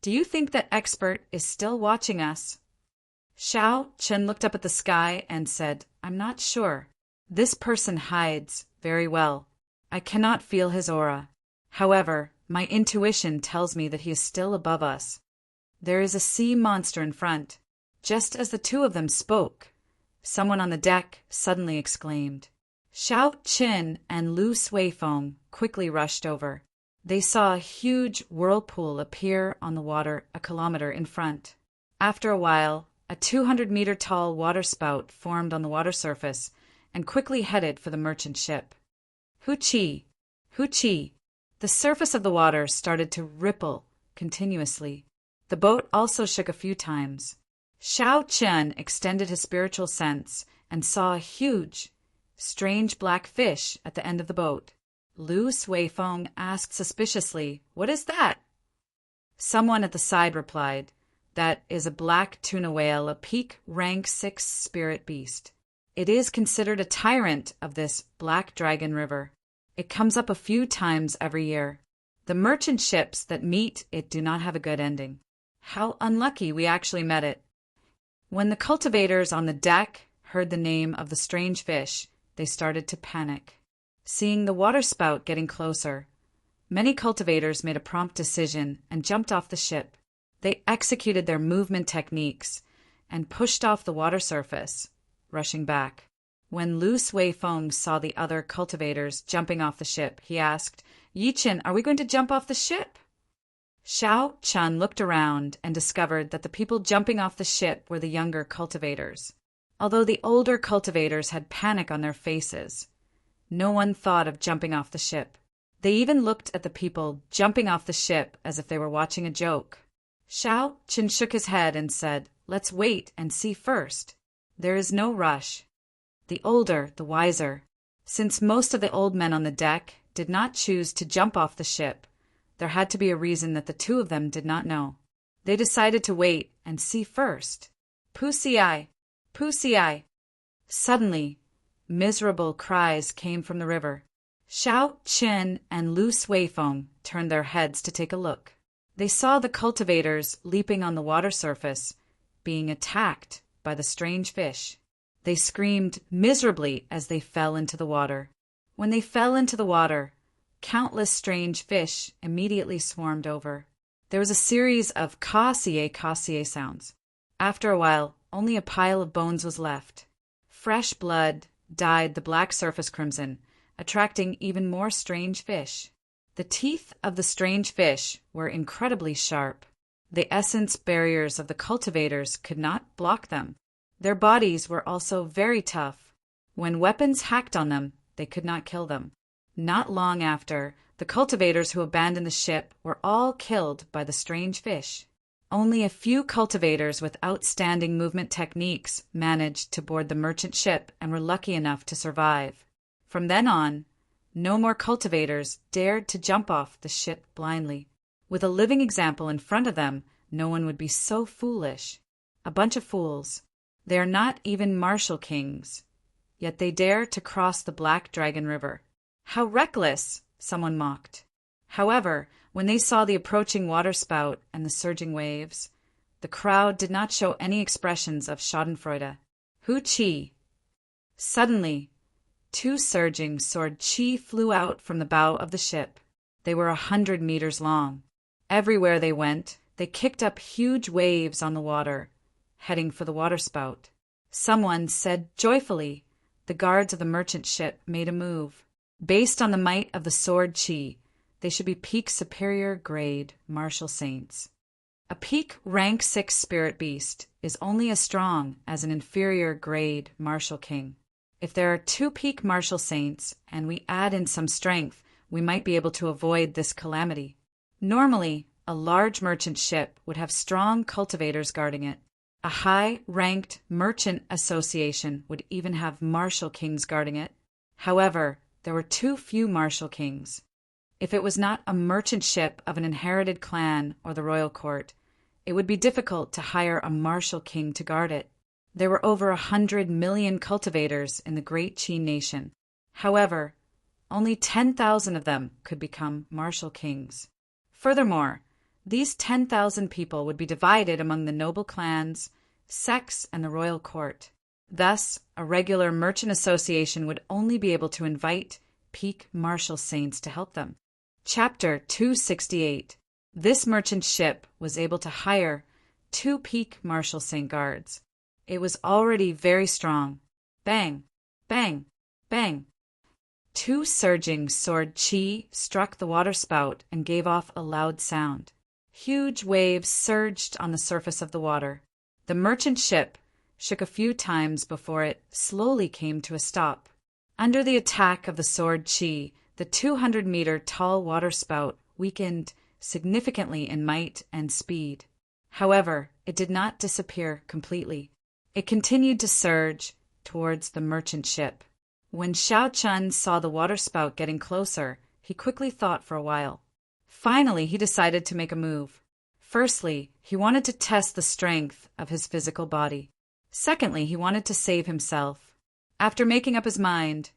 do you think that expert is still watching us?" Xiao Chen looked up at the sky and said, "I'm not sure. This person hides very well. I cannot feel his aura. However, my intuition tells me that he is still above us. There is a sea monster in front." Just as the two of them spoke, someone on the deck suddenly exclaimed. Xiao Qin and Lu Suifeng quickly rushed over. They saw a huge whirlpool appear on the water a kilometer in front. After a while, a 200-meter-tall waterspout formed on the water surface and quickly headed for the merchant ship. Hu Qi! Hu Qi! The surface of the water started to ripple continuously. The boat also shook a few times. Xiao Chen extended his spiritual sense and saw a huge, strange black fish at the end of the boat. Lu Suifeng asked suspiciously, "What is that?" Someone at the side replied, "That is a black tuna whale, a peak rank 6 spirit beast. It is considered a tyrant of this Black Dragon River. It comes up a few times every year. The merchant ships that meet it do not have a good ending. How unlucky we actually met it." When the cultivators on the deck heard the name of the strange fish, they started to panic. Seeing the waterspout getting closer, many cultivators made a prompt decision and jumped off the ship. They executed their movement techniques and pushed off the water surface, rushing back. When Lu Suifeng saw the other cultivators jumping off the ship, he asked, "Yi Qin, are we going to jump off the ship?" Xiao Chen looked around and discovered that the people jumping off the ship were the younger cultivators. Although the older cultivators had panic on their faces, no one thought of jumping off the ship. They even looked at the people jumping off the ship as if they were watching a joke. Xiao Chen shook his head and said, "Let's wait and see first. There is no rush." The older, the wiser. Since most of the old men on the deck did not choose to jump off the ship, there had to be a reason that the two of them did not know. They decided to wait and see first. Pussy-eye! Pussy-eye! Suddenly, miserable cries came from the river. Xiao Chen and Lu Suifeng turned their heads to take a look. They saw the cultivators leaping on the water surface, being attacked by the strange fish. They screamed miserably as they fell into the water. When they fell into the water, countless strange fish immediately swarmed over. There was a series of caw-sie sounds. After a while, only a pile of bones was left. Fresh blood dyed the black surface crimson, attracting even more strange fish. The teeth of the strange fish were incredibly sharp. The essence barriers of the cultivators could not block them. Their bodies were also very tough. When weapons hacked on them, they could not kill them. Not long after, the cultivators who abandoned the ship were all killed by the strange fish. Only a few cultivators with outstanding movement techniques managed to board the merchant ship and were lucky enough to survive. From then on, no more cultivators dared to jump off the ship blindly. With a living example in front of them, no one would be so foolish. A bunch of fools. They are not even martial kings. Yet they dare to cross the Black Dragon River. How reckless! Someone mocked. However, when they saw the approaching waterspout and the surging waves, the crowd did not show any expressions of schadenfreude. Hu Qi! Suddenly, 2 surging sword Qi flew out from the bow of the ship. They were 100 meters long. Everywhere they went, they kicked up huge waves on the water, heading for the waterspout. Someone said joyfully, the guards of the merchant ship made a move. Based on the might of the sword Qi, they should be peak superior grade martial saints. A peak rank 6 spirit beast is only as strong as an inferior grade martial king. If there are 2 peak martial saints and we add in some strength, we might be able to avoid this calamity. Normally, a large merchant ship would have strong cultivators guarding it. A high-ranked merchant association would even have martial kings guarding it. However, there were too few martial kings. If it was not a merchant ship of an inherited clan or the royal court, it would be difficult to hire a martial king to guard it. There were over 100 million cultivators in the Great Qi nation. However, only 10,000 of them could become martial kings. Furthermore, these 10,000 people would be divided among the noble clans, sects, and the royal court. Thus, a regular merchant association would only be able to invite peak martial saints to help them. Chapter 268. This merchant ship was able to hire 2 peak martial saint guards. It was already very strong. Bang! Bang! Bang! 2 surging sword Qi struck the waterspout and gave off a loud sound. Huge waves surged on the surface of the water. The merchant ship shook a few times before it slowly came to a stop. Under the attack of the sword Qi, the 200-meter tall waterspout weakened significantly in might and speed. However, it did not disappear completely. It continued to surge towards the merchant ship. When Xiao Chun saw the waterspout getting closer, he quickly thought for a while. Finally, he decided to make a move. Firstly, he wanted to test the strength of his physical body. Secondly, he wanted to save himself. After making up his mind,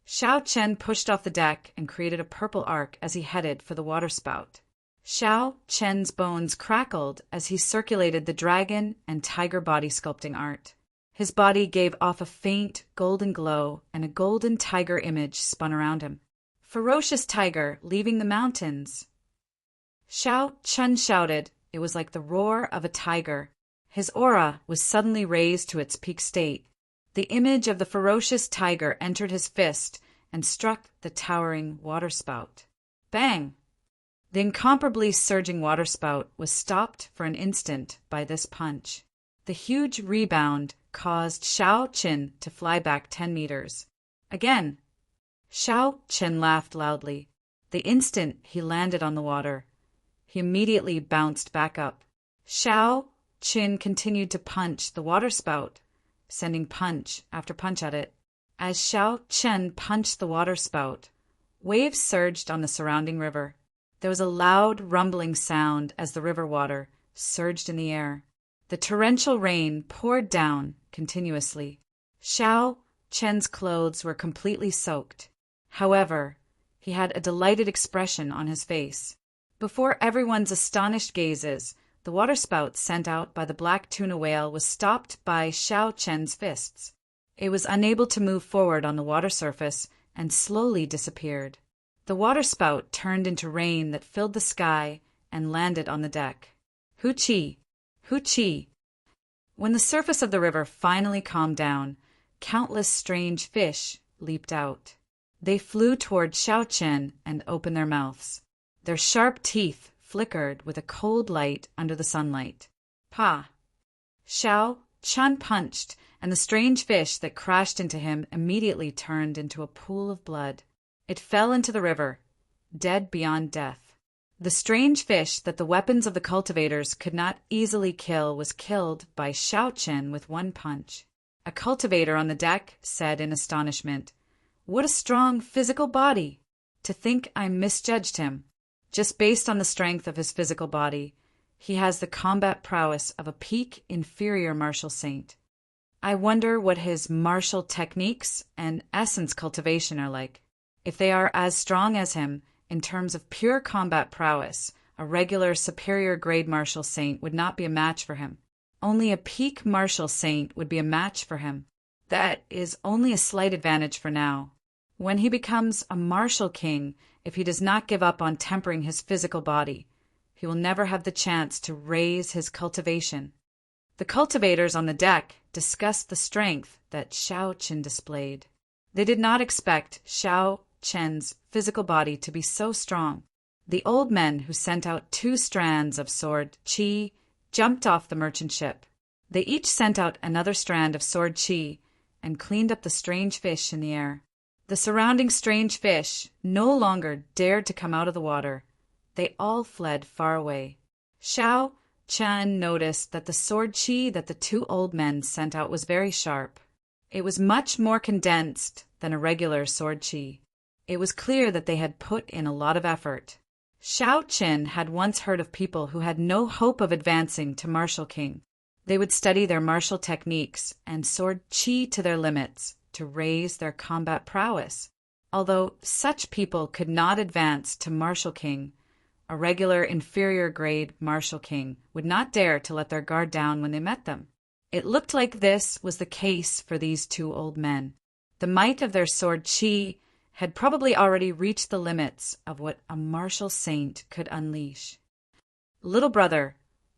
Xiao Chen pushed off the deck and created a purple arc as he headed for the waterspout. Xiao Chen's bones crackled as he circulated the dragon and tiger body sculpting art. His body gave off a faint golden glow, and a golden tiger image spun around him. Ferocious tiger leaving the mountains. Xiao Chen shouted. It was like the roar of a tiger. His aura was suddenly raised to its peak state. The image of the ferocious tiger entered his fist and struck the towering waterspout. Bang! The incomparably surging waterspout was stopped for an instant by this punch. The huge rebound caused Xiao Chen to fly back 10 meters. Again, Xiao Chen laughed loudly. The instant he landed on the water, he immediately bounced back up. Xiao Chen continued to punch the waterspout, sending punch after punch at it. As Xiao Chen punched the water spout, waves surged on the surrounding river. There was a loud, rumbling sound as the river water surged in the air. The torrential rain poured down continuously. Xiao Chen's clothes were completely soaked. However, he had a delighted expression on his face. Before everyone's astonished gazes, the waterspout sent out by the black tuna whale was stopped by Xiao Chen's fists. It was unable to move forward on the water surface and slowly disappeared. The waterspout turned into rain that filled the sky and landed on the deck. Hoo-chee! Hoo-chee! When the surface of the river finally calmed down, countless strange fish leaped out. They flew toward Xiao Chen and opened their mouths. Their sharp teeth flickered with a cold light under the sunlight. Pa! Xiao Chen punched, and the strange fish that crashed into him immediately turned into a pool of blood. It fell into the river, dead beyond death. The strange fish that the weapons of the cultivators could not easily kill was killed by Xiao Chen with one punch. A cultivator on the deck said in astonishment, "What a strong physical body! To think I misjudged him. Just based on the strength of his physical body, he has the combat prowess of a peak inferior martial saint. I wonder what his martial techniques and essence cultivation are like. If they are as strong as him, in terms of pure combat prowess, a regular superior grade martial saint would not be a match for him. Only a peak martial saint would be a match for him. That is only a slight advantage for now. When he becomes a martial king, if he does not give up on tempering his physical body, he will never have the chance to raise his cultivation." The cultivators on the deck discussed the strength that Xiao Chen displayed. They did not expect Xiao Chen's physical body to be so strong. The old men who sent out 2 strands of sword qi jumped off the merchant ship. They each sent out another strand of sword qi and cleaned up the strange fish in the air. The surrounding strange fish no longer dared to come out of the water. They all fled far away. Xiao Chen noticed that the sword qi that the 2 old men sent out was very sharp. It was much more condensed than a regular sword qi. It was clear that they had put in a lot of effort. Xiao Chen had once heard of people who had no hope of advancing to martial king. They would study their martial techniques and sword qi to their limits to raise their combat prowess. Although such people could not advance to martial king, a regular inferior grade martial king would not dare to let their guard down when they met them. It looked like this was the case for these 2 old men. The might of their sword qi had probably already reached the limits of what a martial saint could unleash. "Little brother,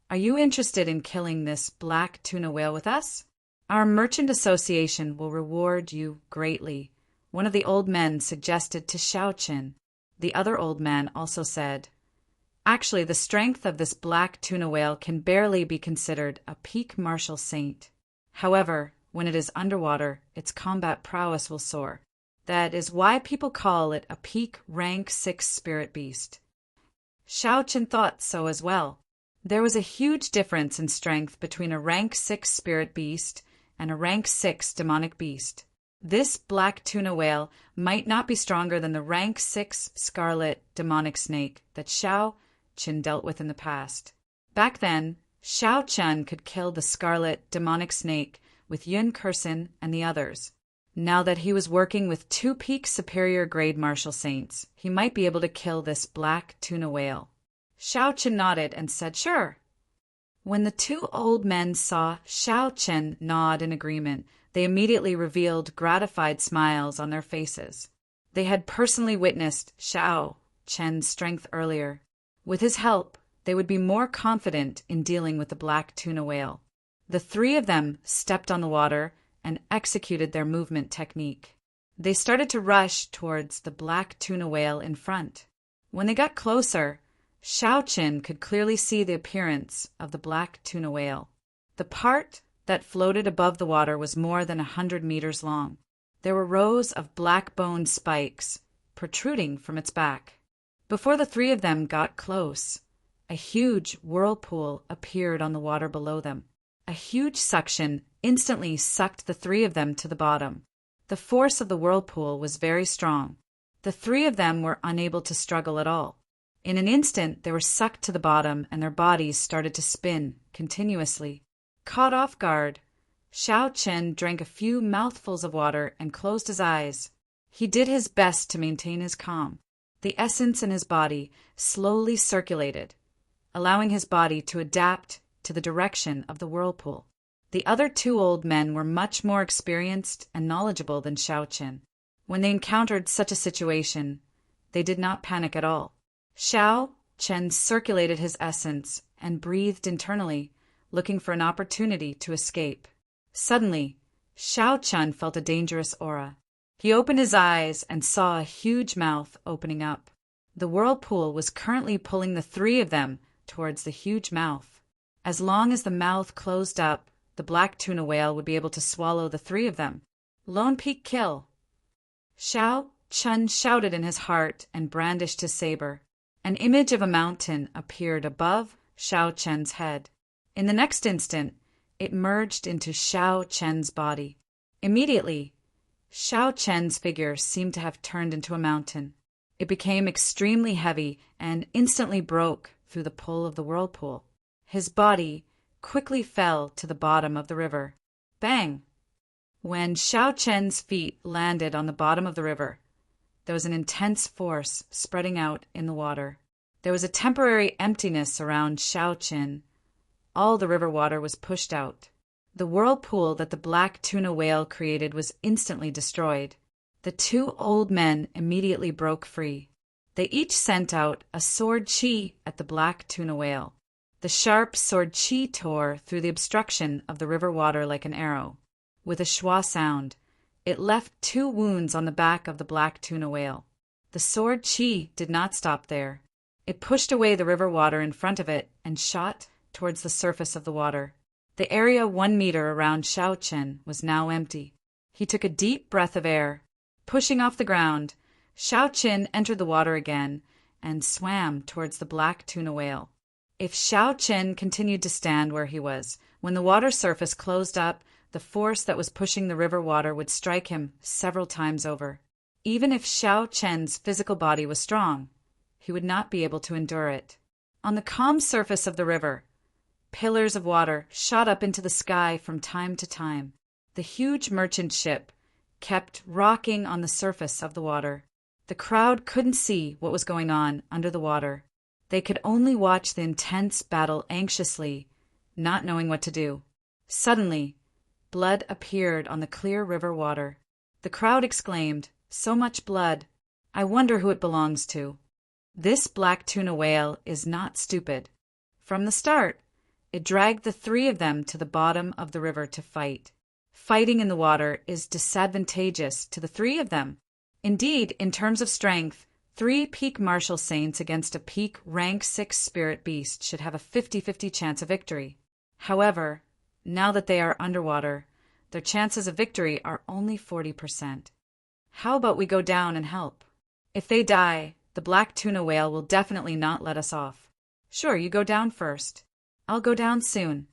are you interested in killing this black tuna whale with us? Our merchant association will reward you greatly," one of the old men suggested to Xiao Chen. The other old man also said, "Actually, the strength of this black tuna whale can barely be considered a peak martial saint. However, when it is underwater, its combat prowess will soar. That is why people call it a peak rank 6 spirit beast." Xiao Chen thought so as well. There was a huge difference in strength between a rank 6 spirit beast and a rank 6 demonic beast. This black tuna whale might not be stronger than the rank 6 scarlet demonic snake that Xiao Chen dealt with in the past. Back then, Xiao Chen could kill the scarlet demonic snake with Yun Kursin and the others. Now that he was working with 2 peak superior grade martial saints, he might be able to kill this black tuna whale. Xiao Chen nodded and said, "Sure." When the 2 old men saw Xiao Chen nod in agreement, they immediately revealed gratified smiles on their faces. They had personally witnessed Xiao Chen's strength earlier. With his help, they would be more confident in dealing with the black tuna whale. The 3 of them stepped on the water and executed their movement technique. They started to rush towards the black tuna whale in front. When they got closer, Xiao Chen could clearly see the appearance of the black tuna whale. The part that floated above the water was more than 100 meters long. There were rows of black bone spikes protruding from its back. Before the 3 of them got close, a huge whirlpool appeared on the water below them. A huge suction instantly sucked the 3 of them to the bottom. The force of the whirlpool was very strong. The three of them were unable to struggle at all. In an instant, they were sucked to the bottom and their bodies started to spin continuously. Caught off guard, Xiao Chen drank a few mouthfuls of water and closed his eyes. He did his best to maintain his calm. The essence in his body slowly circulated, allowing his body to adapt to the direction of the whirlpool. The other two old men were much more experienced and knowledgeable than Xiao Chen. When they encountered such a situation, they did not panic at all. Xiao Chen circulated his essence and breathed internally, looking for an opportunity to escape. Suddenly, Xiao Chen felt a dangerous aura. He opened his eyes and saw a huge mouth opening up. The whirlpool was currently pulling the three of them towards the huge mouth. As long as the mouth closed up, the black tuna whale would be able to swallow the three of them. Lone peak kill. Xiao Chen shouted in his heart and brandished his saber. An image of a mountain appeared above Xiao Chen's head. In the next instant, it merged into Xiao Chen's body. Immediately, Xiao Chen's figure seemed to have turned into a mountain. It became extremely heavy and instantly broke through the pull of the whirlpool. His body quickly fell to the bottom of the river. Bang! When Xiao Chen's feet landed on the bottom of the river, there was an intense force spreading out in the water. There was a temporary emptiness around Xiao Chen. All the river water was pushed out. The whirlpool that the black tuna whale created was instantly destroyed. The two old men immediately broke free. They each sent out a sword chi at the black tuna whale. The sharp sword chi tore through the obstruction of the river water like an arrow. With a schwa sound, it left 2 wounds on the back of the black tuna whale. The sword chi did not stop there. It pushed away the river water in front of it and shot towards the surface of the water. The area 1 meter around Xiao Chen was now empty. He took a deep breath of air. Pushing off the ground, Xiao Chen entered the water again and swam towards the black tuna whale. If Xiao Chen continued to stand where he was, when the water surface closed up, the force that was pushing the river water would strike him several times over. Even if Xiao Chen's physical body was strong, he would not be able to endure it. On the calm surface of the river, pillars of water shot up into the sky from time to time. The huge merchant ship kept rocking on the surface of the water. The crowd couldn't see what was going on under the water. They could only watch the intense battle anxiously, not knowing what to do. Suddenly, blood appeared on the clear river water. The crowd exclaimed, "So much blood! I wonder who it belongs to." This black tuna whale is not stupid. From the start, it dragged the 3 of them to the bottom of the river to fight. Fighting in the water is disadvantageous to the 3 of them. Indeed, in terms of strength, 3 peak martial saints against a peak rank 6 spirit beast should have a 50-50 chance of victory. However, now that they are underwater, their chances of victory are only 40%. How about we go down and help? If they die, the black tuna whale will definitely not let us off. Sure, you go down first. I'll go down soon.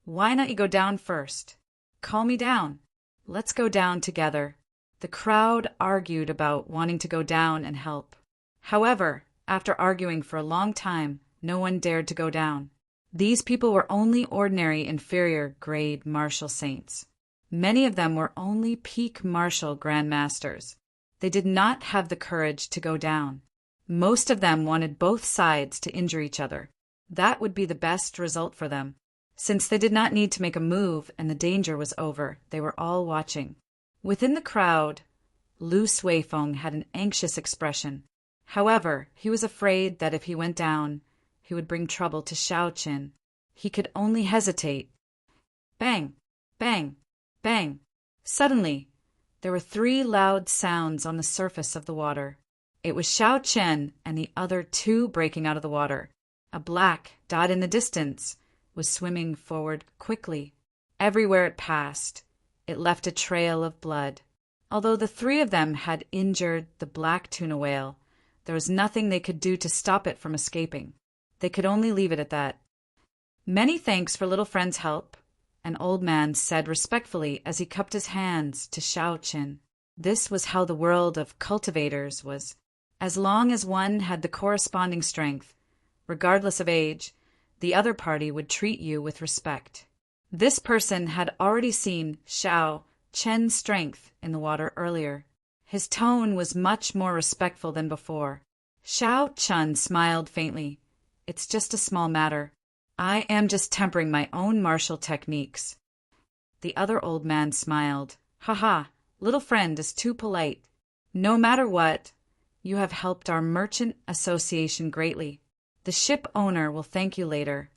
Why not you go down first? Call me down. Let's go down together. The crowd argued about wanting to go down and help. However, after arguing for a long time, no one dared to go down. These people were only ordinary inferior grade martial saints. Many of them were only peak martial grandmasters. They did not have the courage to go down. Most of them wanted both sides to injure each other. That would be the best result for them. Since they did not need to make a move and the danger was over, they were all watching. Within the crowd, Lu Suifeng had an anxious expression. However, he was afraid that if he went down, he would bring trouble to Xiao Chen. He could only hesitate. Bang! Bang! Bang! Suddenly, there were 3 loud sounds on the surface of the water. It was Xiao Chen and the other 2 breaking out of the water. A black dot in the distance was swimming forward quickly. Everywhere it passed, it left a trail of blood. Although the 3 of them had injured the black tuna whale, there was nothing they could do to stop it from escaping. They could only leave it at that. "Many thanks for little friend's help," an old man said respectfully as he cupped his hands to Xiao Chen. This was how the world of cultivators was. As long as one had the corresponding strength, regardless of age, the other party would treat you with respect. This person had already seen Xiao Chen's strength in the water earlier. His tone was much more respectful than before. Xiao Chen smiled faintly. It's just a small matter. I am just tempering my own martial techniques. The other old man smiled. Ha, little friend is too polite. No matter what, you have helped our merchant association greatly. The ship owner will thank you later.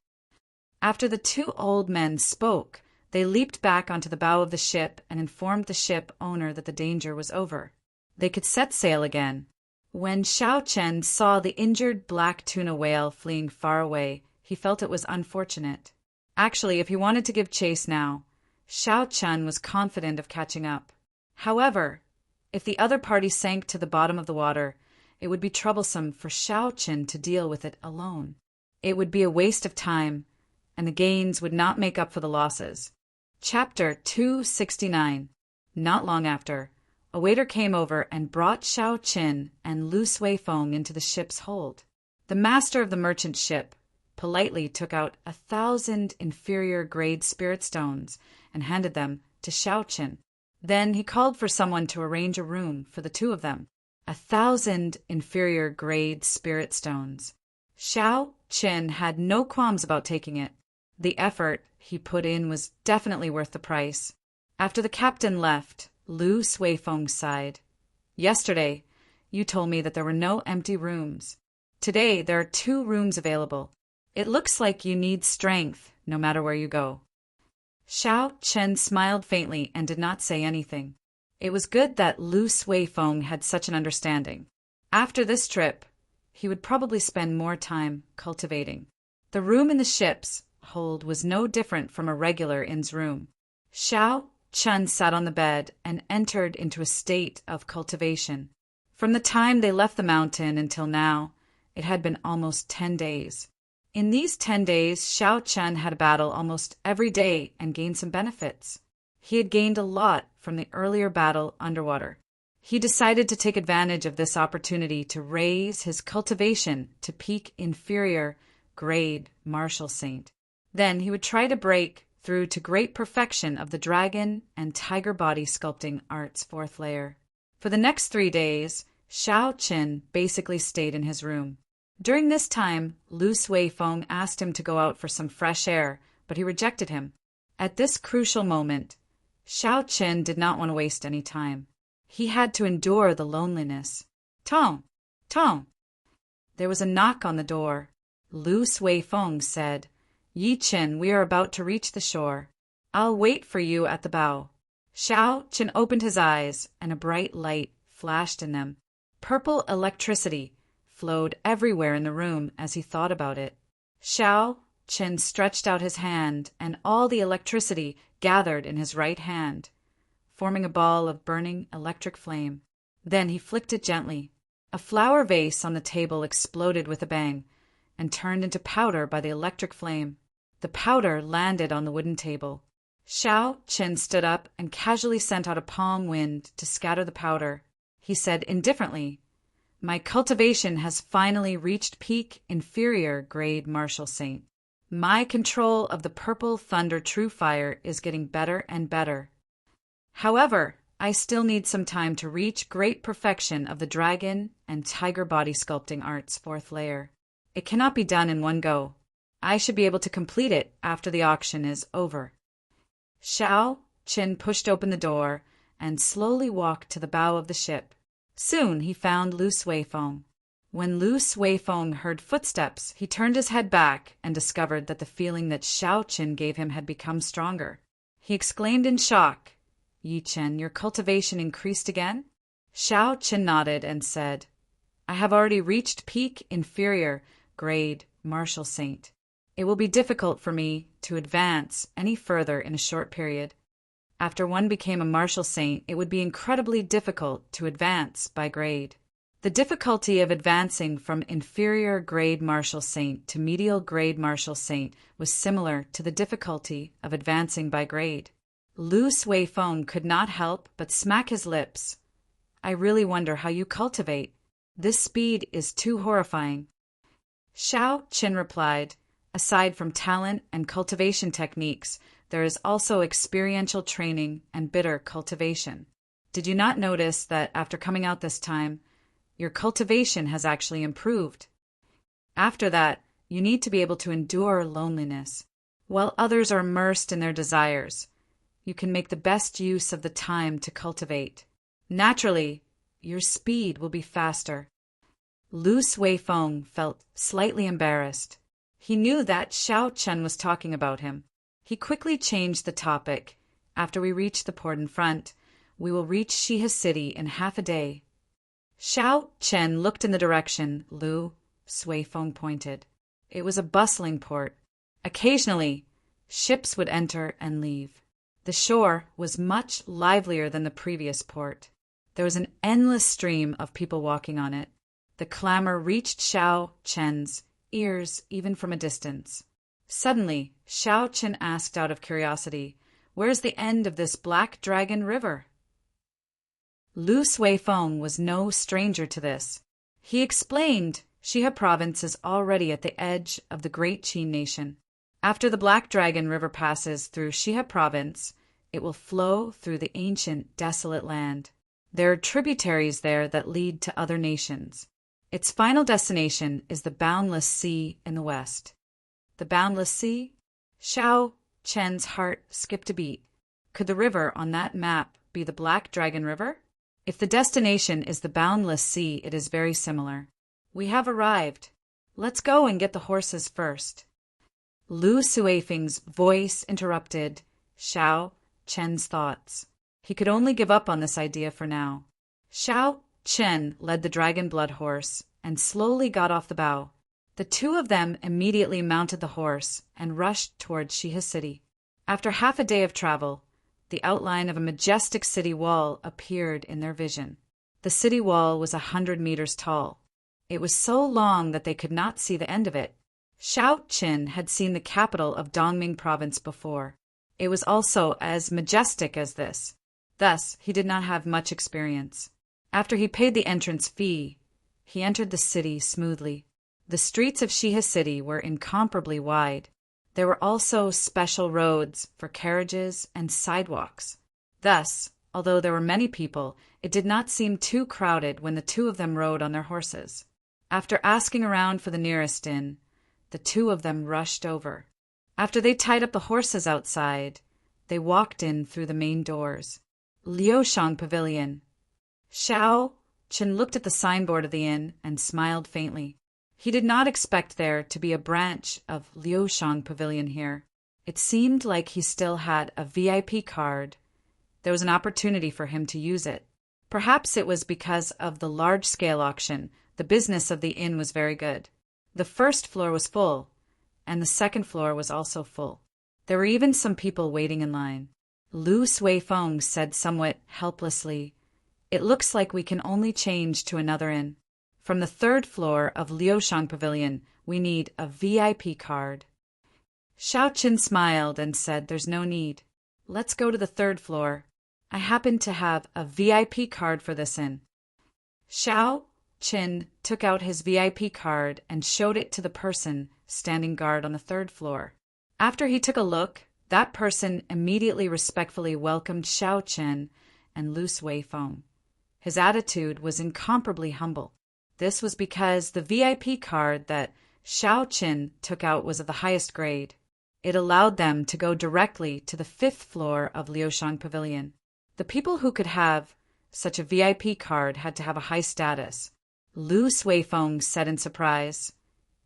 After the two old men spoke, they leaped back onto the bow of the ship and informed the ship owner that the danger was over. They could set sail again. When Xiao Chen saw the injured black tuna whale fleeing far away, he felt it was unfortunate. Actually, if he wanted to give chase now, Xiao Chen was confident of catching up. However, if the other party sank to the bottom of the water, it would be troublesome for Xiao Chen to deal with it alone. It would be a waste of time, and the gains would not make up for the losses. Chapter 269. Not long after, a waiter came over and brought Xiao Chen and Lu Suifeng into the ship's hold. The master of the merchant ship politely took out 1,000 inferior-grade spirit stones and handed them to Xiao Chen. Then he called for someone to arrange a room for the two of them. 1,000 inferior-grade spirit stones. Xiao Chen had no qualms about taking it. The effort he put in was definitely worth the price. After the captain left, Lu Suifeng sighed. Yesterday, you told me that there were no empty rooms. Today, there are 2 rooms available. It looks like you need strength, no matter where you go. Xiao Chen smiled faintly and did not say anything. It was good that Lu Suifeng had such an understanding. After this trip, he would probably spend more time cultivating. The room in the ship's hold was no different from a regular inn's room. Xiao Chen sat on the bed and entered into a state of cultivation. From the time they left the mountain until now, it had been almost 10 days. In these 10 days, Xiao Chen had a battle almost every day and gained some benefits. He had gained a lot from the earlier battle underwater. He decided to take advantage of this opportunity to raise his cultivation to peak inferior grade martial saint. Then he would try to break through to great perfection of the dragon and tiger body sculpting art's 4th layer. For the next 3 days, Xiao Chen basically stayed in his room. During this time, Lu Suifeng asked him to go out for some fresh air, but he rejected him. At this crucial moment, Xiao Chen did not want to waste any time. He had to endure the loneliness. Tong! Tong! There was a knock on the door. Lu Suifeng said, Yi Chen, we are about to reach the shore. I'll wait for you at the bow. Xiao Chen opened his eyes, and a bright light flashed in them. Purple electricity flowed everywhere in the room as he thought about it. Xiao Chen stretched out his hand, and all the electricity gathered in his right hand, forming a ball of burning electric flame. Then he flicked it gently. A flower vase on the table exploded with a bang and turned into powder by the electric flame. The powder landed on the wooden table. Xiao Chen stood up and casually sent out a palm wind to scatter the powder. He said indifferently, My cultivation has finally reached peak inferior grade martial saint. My control of the purple thunder true fire is getting better and better. However, I still need some time to reach great perfection of the dragon and tiger body sculpting art's 4th layer. It cannot be done in one go. I should be able to complete it after the auction is over. Xiao Chen pushed open the door and slowly walked to the bow of the ship. Soon he found Lu Suifeng. When Lu Suifeng heard footsteps, he turned his head back and discovered that the feeling that Xiao Chen gave him had become stronger. He exclaimed in shock, Yi Chen, your cultivation increased again? Xiao Chen nodded and said, I have already reached peak inferior grade martial saint. It will be difficult for me to advance any further in a short period. After one became a martial saint, it would be incredibly difficult to advance by grade. The difficulty of advancing from inferior grade martial saint to medial grade martial saint was similar to the difficulty of advancing by grade. Lu Suifeng could not help but smack his lips I really wonder how you cultivate. This speed is too horrifying. Xiao Qin replied, aside from talent and cultivation techniques, there is also experiential training and bitter cultivation. Did you not notice that after coming out this time, your cultivation has actually improved? After that, you need to be able to endure loneliness. While others are immersed in their desires, you can make the best use of the time to cultivate. Naturally, your speed will be faster. Lu Suifeng felt slightly embarrassed. He knew that Xiao Chen was talking about him. He quickly changed the topic. After we reach the port in front, we will reach Shiha City in half a day. Xiao Chen looked in the direction Lu Suifeng pointed. It was a bustling port. Occasionally, ships would enter and leave. The shore was much livelier than the previous port. There was an endless stream of people walking on it. The clamor reached Xiao Chen's ears even from a distance. Suddenly, Xiao Chen asked out of curiosity, "Where's the end of this Black Dragon River?" Lu Suifeng was no stranger to this. He explained Shiha province is already at the edge of the Great Qin nation. After the Black Dragon River passes through Shiha province, it will flow through the ancient, desolate land. There are tributaries there that lead to other nations. Its final destination is the boundless sea in the west. The boundless sea? Xiao Chen's heart skipped a beat. Could the river on that map be the Black Dragon River? If the destination is the boundless sea, it is very similar. We have arrived. Let's go and get the horses first. Lu Suifeng's voice interrupted Xiao Chen's thoughts. He could only give up on this idea for now. Xiao Chen led the dragon blood horse and slowly got off the bow. The two of them immediately mounted the horse and rushed towards Shiha City. After half a day of travel, the outline of a majestic city wall appeared in their vision. The city wall was 100 meters tall. It was so long that they could not see the end of it. Xiao Qin had seen the capital of Dongming province before. It was also as majestic as this. Thus, he did not have much experience. After he paid the entrance fee, he entered the city smoothly. The streets of Shiha City were incomparably wide. There were also special roads for carriages and sidewalks. Thus, although there were many people, it did not seem too crowded when the two of them rode on their horses. After asking around for the nearest inn, the two of them rushed over. After they tied up the horses outside, they walked in through the main doors. Liushang Pavilion. Xiao Chen looked at the signboard of the inn and smiled faintly. He did not expect there to be a branch of Liushang Pavilion here. It seemed like he still had a VIP card. There was an opportunity for him to use it. Perhaps it was because of the large-scale auction. The business of the inn was very good. The first floor was full, and the second floor was also full. There were even some people waiting in line. Lu Suifeng said somewhat helplessly, "It looks like we can only change to another inn. From the third floor of Liushang Pavilion, we need a VIP card." Xiao Qin smiled and said, "There's no need. Let's go to the third floor. I happen to have a VIP card for this inn." Xiao Qin took out his VIP card and showed it to the person standing guard on the third floor. After he took a look, that person immediately respectfully welcomed Xiao Qin and Lu Suifeng. His attitude was incomparably humble. This was because the VIP card that Xiao Qin took out was of the highest grade. It allowed them to go directly to the fifth floor of Liushang Pavilion. The people who could have such a VIP card had to have a high status. Lu Suifeng said in surprise,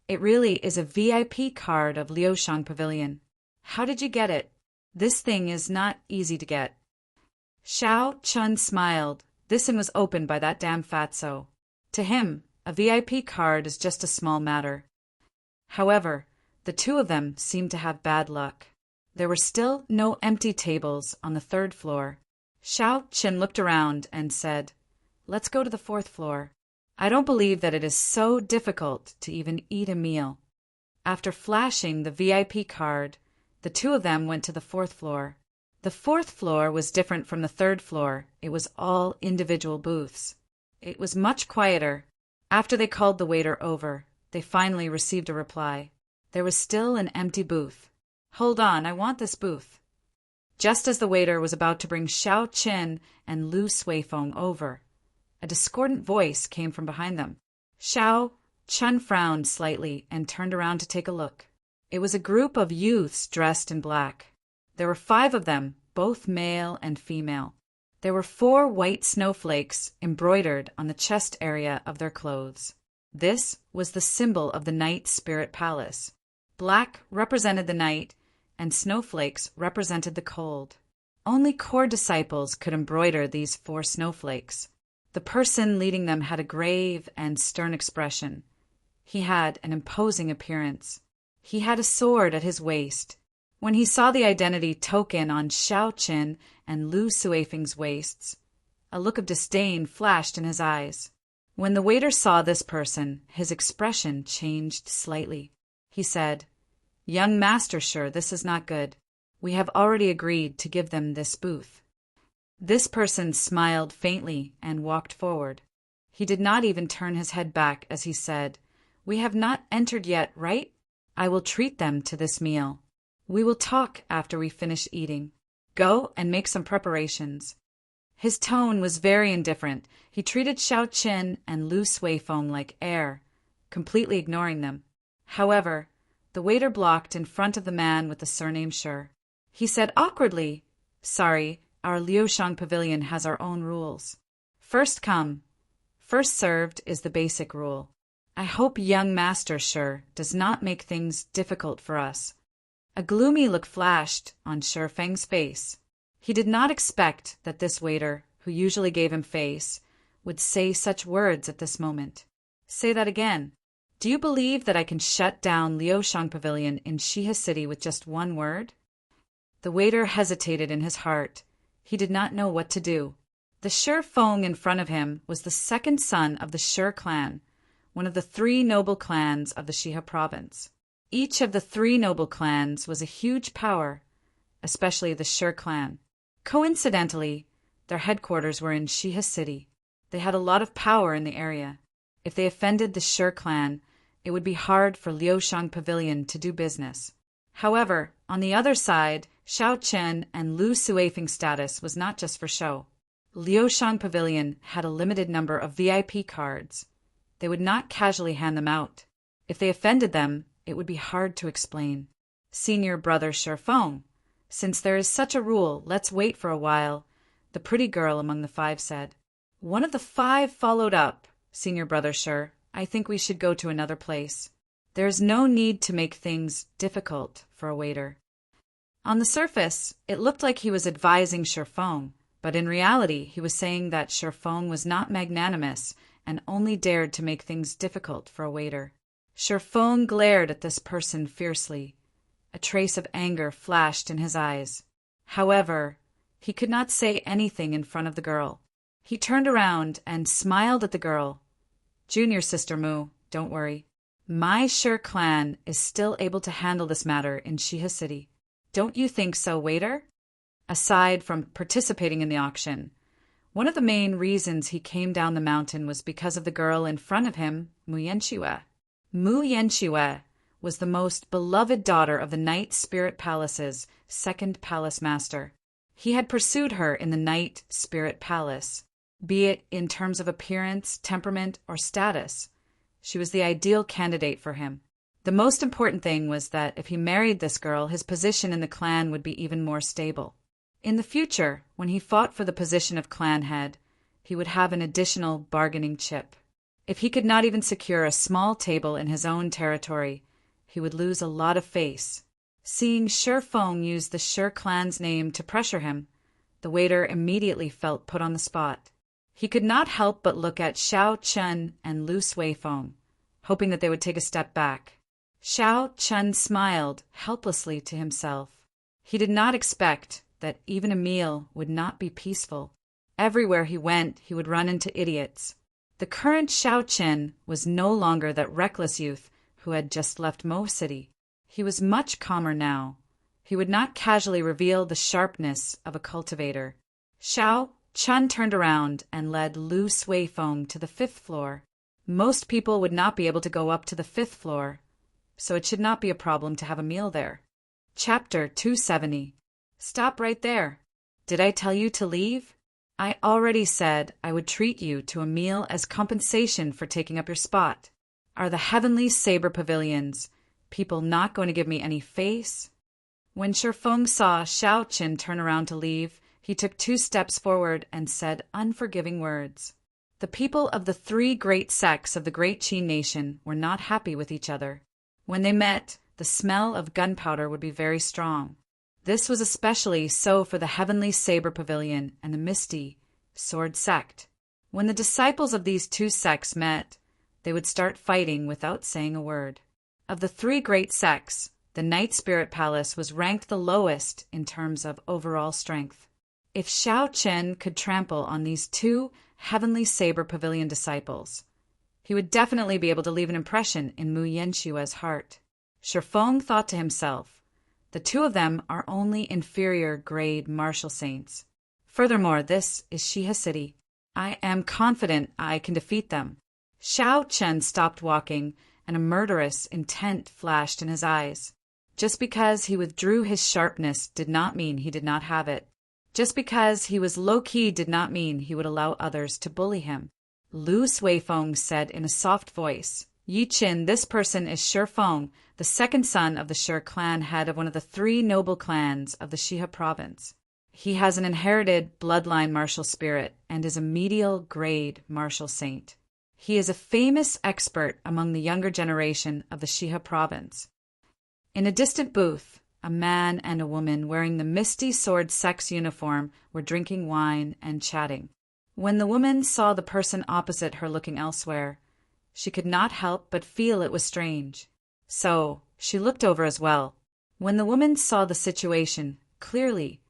"It really is a VIP card of Liushang Pavilion. How did you get it? This thing is not easy to get." Xiao Chun smiled. This inn was opened by that damn fatso. To him, a VIP card is just a small matter. However, the two of them seemed to have bad luck. There were still no empty tables on the third floor. Xiao Qin looked around and said, "Let's go to the fourth floor. I don't believe that it is so difficult to even eat a meal." After flashing the VIP card, the two of them went to the fourth floor. The fourth floor was different from the third floor. It was all individual booths. It was much quieter. After they called the waiter over, they finally received a reply. There was still an empty booth. "Hold on, I want this booth." Just as the waiter was about to bring Xiao Qin and Lu Suifeng over, a discordant voice came from behind them. Xiao Chen frowned slightly and turned around to take a look. It was a group of youths dressed in black. There were 5 of them, both male and female. There were 4 white snowflakes embroidered on the chest area of their clothes. This was the symbol of the Night Spirit Palace. Black represented the night, and snowflakes represented the cold. Only core disciples could embroider these 4 snowflakes. The person leading them had a grave and stern expression. He had an imposing appearance. He had a sword at his waist. When he saw the identity token on Xiao Qin and Lu Suifeng's waists, a look of disdain flashed in his eyes. When the waiter saw this person, his expression changed slightly. He said, "Young master, sure, this is not good. We have already agreed to give them this booth." This person smiled faintly and walked forward. He did not even turn his head back as he said, "We have not entered yet, right? I will treat them to this meal. We will talk after we finish eating. Go and make some preparations." His tone was very indifferent. He treated Xiao Qin and Lu Suifeng like air, completely ignoring them. However, the waiter blocked in front of the man with the surname Shi. He said awkwardly, "Sorry, our Liushang pavilion has our own rules. First come, first served is the basic rule. I hope young master Shi does not make things difficult for us." A gloomy look flashed on Shi Feng's face. He did not expect that this waiter, who usually gave him face, would say such words at this moment. "Say that again. Do you believe that I can shut down Liushang Pavilion in Shihe City with just one word?" The waiter hesitated in his heart. He did not know what to do. The Shi Feng in front of him was the second son of the Shi clan, one of the 3 noble clans of the Shihe province. Each of the 3 noble clans was a huge power, especially the Shi clan. Coincidentally, their headquarters were in Shihe City. They had a lot of power in the area. If they offended the Shi clan, it would be hard for Liushang Pavilion to do business. However, on the other side, Xiao Qin and Lu Suifeng's status was not just for show. Liushang Pavilion had a limited number of VIP cards. They would not casually hand them out. If they offended them, it would be hard to explain. "Senior brother Shi Feng, since there is such a rule, let's wait for a while," the pretty girl among the 5 said. One of the 5 followed up, "Senior brother Shi, I think we should go to another place. There is no need to make things difficult for a waiter." On the surface, it looked like he was advising Shi Feng, but in reality he was saying that Shi Feng was not magnanimous and only dared to make things difficult for a waiter. Shi Feng glared at this person fiercely. A trace of anger flashed in his eyes. However, he could not say anything in front of the girl. He turned around and smiled at the girl. "Junior sister Mu, don't worry. My Shi clan is still able to handle this matter in Shihe City. Don't you think so, waiter?" Aside from participating in the auction, one of the main reasons he came down the mountain was because of the girl in front of him, Mu Yanqiwei. Mu Yanqiwei was the most beloved daughter of the Night Spirit Palace's second palace master. He had pursued her in the Night Spirit Palace, be it in terms of appearance, temperament, or status. She was the ideal candidate for him. The most important thing was that if he married this girl, his position in the clan would be even more stable. In the future, when he fought for the position of clan head, he would have an additional bargaining chip. If he could not even secure a small table in his own territory, he would lose a lot of face. Seeing Shi Feng use the Shi clan's name to pressure him, the waiter immediately felt put on the spot. He could not help but look at Xiao Qin and Lu Suifeng, hoping that they would take a step back. Xiao Qin smiled helplessly to himself. He did not expect that even a meal would not be peaceful. Everywhere he went, he would run into idiots. The current Xiao Qin was no longer that reckless youth who had just left Mo City. He was much calmer now. He would not casually reveal the sharpness of a cultivator. Xiao Chun turned around and led Lu Suifeng to the 5th floor. Most people would not be able to go up to the 5th floor, so it should not be a problem to have a meal there. Chapter 270. Stop right there. Did I tell you to leave? I already said I would treat you to a meal as compensation for taking up your spot. Are the heavenly saber pavilions people not going to give me any face? When Shifeng saw Xiao Qin turn around to leave, he took 2 steps forward and said unforgiving words. The people of the 3 great sects of the great Qin nation were not happy with each other. When they met, the smell of gunpowder would be very strong. This was especially so for the Heavenly Saber Pavilion and the Misty Sword sect. When the disciples of these 2 sects met, they would start fighting without saying a word. Of the 3 great sects, the Night Spirit Palace was ranked the lowest in terms of overall strength. If Xiao Chen could trample on these 2 Heavenly Saber Pavilion disciples, he would definitely be able to leave an impression in Mu Yenshua's heart. Shifeng thought to himself, the 2 of them are only inferior grade martial saints. Furthermore, this is Shiha City. I am confident I can defeat them. Xiao Chen stopped walking, and a murderous intent flashed in his eyes. Just because he withdrew his sharpness did not mean he did not have it. Just because he was low-key did not mean he would allow others to bully him. Lu Suifeng said in a soft voice, Yi Qin, this person is Shifeng, the 2nd son of the Shi clan, head of one of the 3 noble clans of the Shiha province. He has an inherited bloodline martial spirit and is a medial grade martial saint. He is a famous expert among the younger generation of the Shiha province. In a distant booth, a man and a woman wearing the Misty Sword sect's uniform were drinking wine and chatting. When the woman saw the person opposite her looking elsewhere, she could not help but feel it was strange. So she looked over as well. When the woman saw the situation clearly,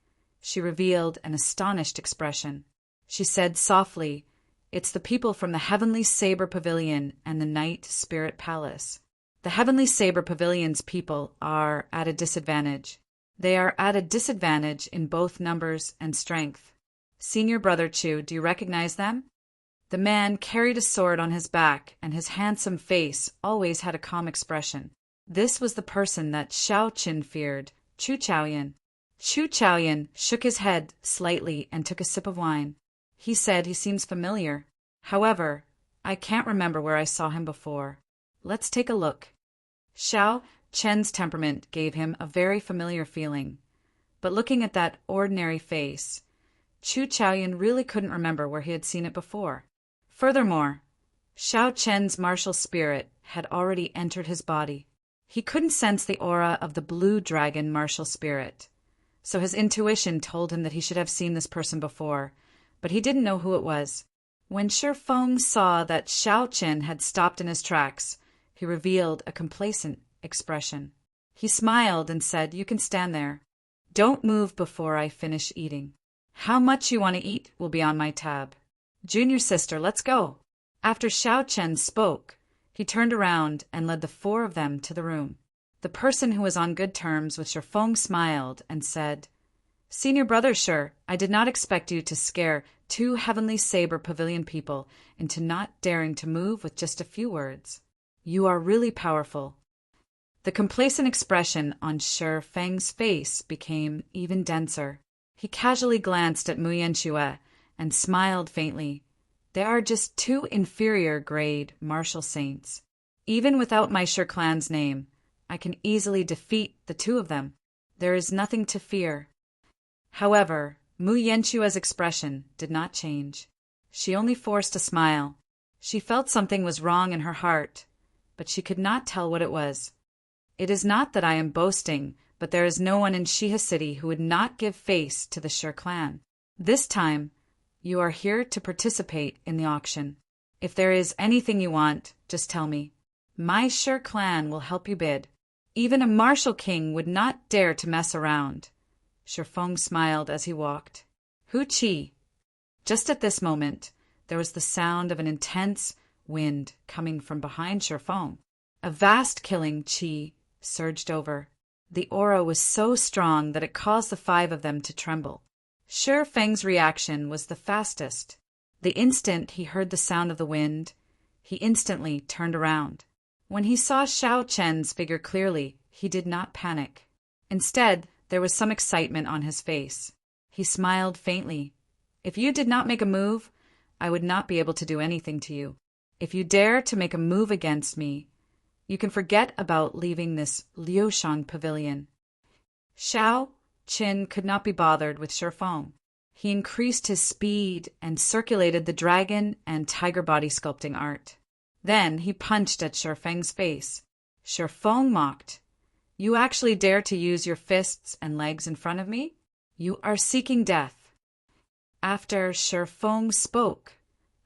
she revealed an astonished expression. She said softly, It's the people from the Heavenly Saber Pavilion and the Night Spirit Palace. The Heavenly Saber Pavilion's people are at a disadvantage. They are at a disadvantage in both numbers and strength. Senior Brother Chu, do you recognize them? The man carried a sword on his back, and his handsome face always had a calm expression. This was the person that Xiao Qin feared, Chu Chaoyan. Chu Chaoyan shook his head slightly and took a sip of wine. He said he seems familiar. However, I can't remember where I saw him before. Let's take a look. Xiao Chen's temperament gave him a very familiar feeling. But looking at that ordinary face, Chu Chaoyan really couldn't remember where he had seen it before. Furthermore, Xiao Chen's martial spirit had already entered his body. He couldn't sense the aura of the blue dragon martial spirit, so his intuition told him that he should have seen this person before, but he didn't know who it was. When Shifeng saw that Xiao Chen had stopped in his tracks, he revealed a complacent expression. He smiled and said, You can stand there. Don't move before I finish eating. How much you want to eat will be on my tab. Junior sister, let's go. After Xiao Chen spoke, he turned around and led the 4 of them to the room. The person who was on good terms with Shifeng smiled and said, Senior Brother Shi, I did not expect you to scare 2 Heavenly Saber Pavilion people into not daring to move with just a few words. You are really powerful. The complacent expression on Shi Feng's face became even denser. He casually glanced at Mu Yanxue and smiled faintly. They are just 2 inferior grade martial saints. Even without my Shi clan's name, I can easily defeat the 2 of them. There is nothing to fear. However, Mu Yanxue's expression did not change. She only forced a smile. She felt something was wrong in her heart, but she could not tell what it was. It is not that I am boasting, but there is no one in Shiha City who would not give face to the Shi clan. This time, you are here to participate in the auction. If there is anything you want, just tell me. My Shi clan will help you bid. Even a martial king would not dare to mess around. Shifeng smiled as he walked. Hu Qi. Just at this moment, there was the sound of an intense wind coming from behind Shifeng. A vast killing qi surged over. The aura was so strong that it caused the five of them to tremble. Shi Feng's reaction was the fastest. The instant he heard the sound of the wind, he instantly turned around. When he saw Xiao Chen's figure clearly, he did not panic. Instead, there was some excitement on his face. He smiled faintly. If you did not make a move, I would not be able to do anything to you. If you dare to make a move against me, you can forget about leaving this Liushang pavilion. Xiao Qin could not be bothered with Shi Feng. He increased his speed and circulated the dragon and tiger body sculpting art. Then he punched at Shi Feng's face. Shi Feng mocked. You actually dare to use your fists and legs in front of me? You are seeking death. After Shi Feng spoke,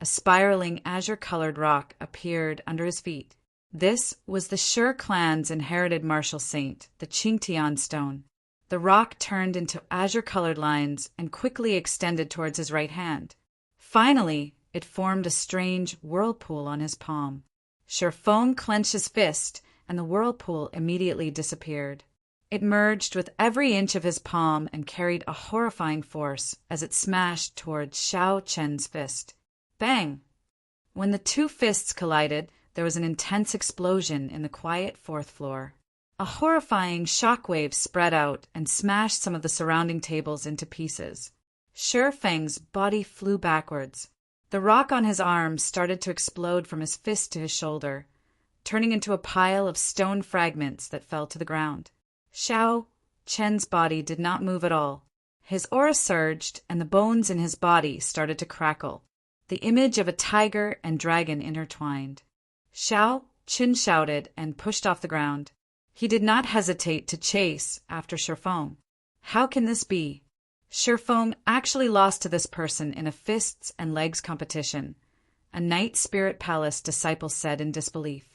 a spiraling azure-colored rock appeared under his feet. This was the Shi clan's inherited martial saint, the Qingtian stone. The rock turned into azure-colored lines and quickly extended towards his right hand. Finally, it formed a strange whirlpool on his palm. Shi Feng clenched his fist, and the whirlpool immediately disappeared. It merged with every inch of his palm and carried a horrifying force as it smashed towards Xiao Chen's fist. Bang! When the two fists collided, there was an intense explosion in the quiet fourth floor. A horrifying shockwave spread out and smashed some of the surrounding tables into pieces. Shi Feng's body flew backwards. The rock on his arm started to explode from his fist to his shoulder, turning into a pile of stone fragments that fell to the ground. Xiao Chen's body did not move at all. His aura surged, and the bones in his body started to crackle. The image of a tiger and dragon intertwined. Xiao Chen shouted and pushed off the ground. He did not hesitate to chase after Shi Feng. How can this be? Shi Feng actually lost to this person in a fists and legs competition, a Night Spirit Palace disciple said in disbelief.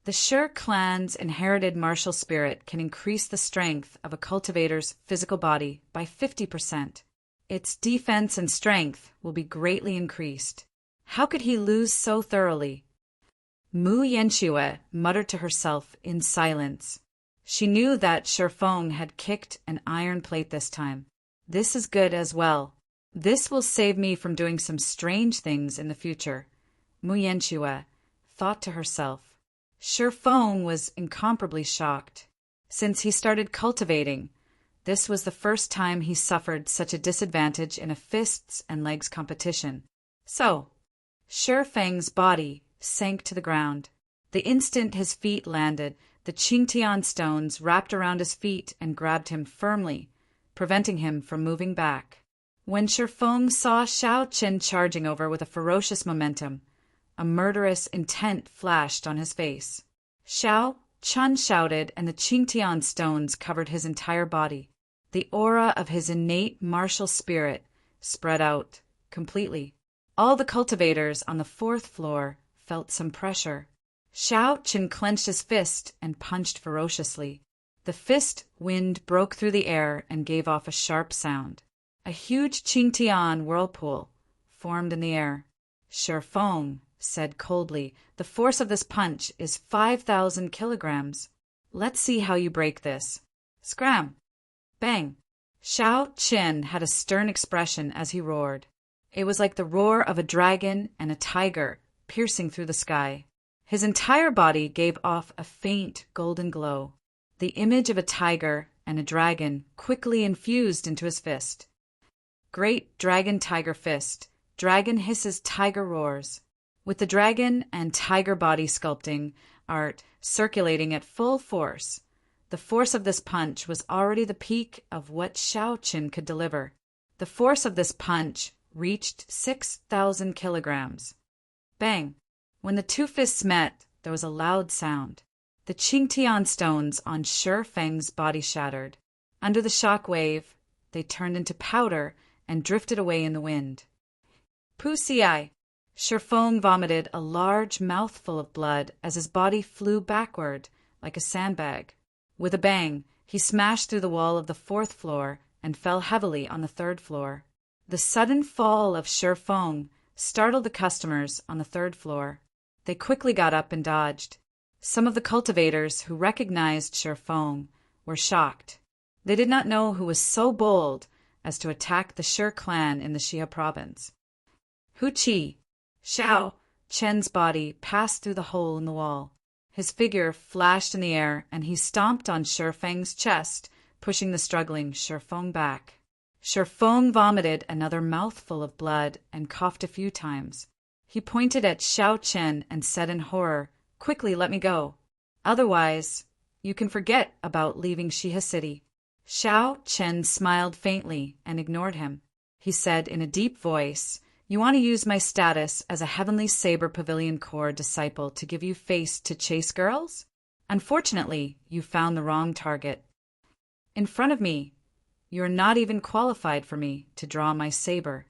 The Shi clan's inherited martial spirit can increase the strength of a cultivator's physical body by 50%. Its defense and strength will be greatly increased. How could he lose so thoroughly? Mu Yanxue muttered to herself in silence. She knew that Shi Feng had kicked an iron plate this time. This is good as well. This will save me from doing some strange things in the future, Mu Yanxue thought to herself. Shi Feng was incomparably shocked. Since he started cultivating, this was the first time he suffered such a disadvantage in a fists and legs competition. So, Shi Feng's body sank to the ground. The instant his feet landed, the Qingtian stones wrapped around his feet and grabbed him firmly, preventing him from moving back. When Shi Feng saw Xiao Chen charging over with a ferocious momentum, a murderous intent flashed on his face. Xiao Chen shouted, and the Qingtian stones covered his entire body. The aura of his innate martial spirit spread out completely. All the cultivators on the fourth floor felt some pressure. Xiao Chen clenched his fist and punched ferociously. The fist wind broke through the air and gave off a sharp sound. A huge Qingtian whirlpool formed in the air. Shi Feng said coldly, "The force of this punch is 5,000 kilograms. Let's see how you break this." Scram! Bang! Xiao Chen had a stern expression as he roared. It was like the roar of a dragon and a tiger piercing through the sky. His entire body gave off a faint golden glow. The image of a tiger and a dragon quickly infused into his fist. Great dragon-tiger fist. Dragon hisses, tiger roars. With the dragon and tiger body sculpting art circulating at full force, the force of this punch was already the peak of what Xiao Chen could deliver. The force of this punch reached 6,000 kilograms. Bang! When the two fists met, there was a loud sound. The Qingtian stones on Shi Feng's body shattered. Under the shock wave, they turned into powder and drifted away in the wind. Pussy! Shi Feng vomited a large mouthful of blood as his body flew backward like a sandbag. With a bang, he smashed through the wall of the fourth floor and fell heavily on the third floor. The sudden fall of Shi Feng startled the customers on the third floor. They quickly got up and dodged. Some of the cultivators who recognized Shi Feng were shocked. They did not know who was so bold as to attack the Sher clan in the Xia province. Hu Qi, Xiao Chen's body passed through the hole in the wall. His figure flashed in the air, and he stomped on Shifeng's chest, pushing the struggling Shifeng back. Shifeng vomited another mouthful of blood and coughed a few times. He pointed at Xiao Chen and said in horror, "Quickly, let me go. Otherwise, you can forget about leaving Xia City." Xiao Chen smiled faintly and ignored him. He said in a deep voice, "You want to use my status as a Heavenly Saber Pavilion Corps disciple to give you face to chase girls? Unfortunately, you found the wrong target. In front of me, you are not even qualified for me to draw my saber."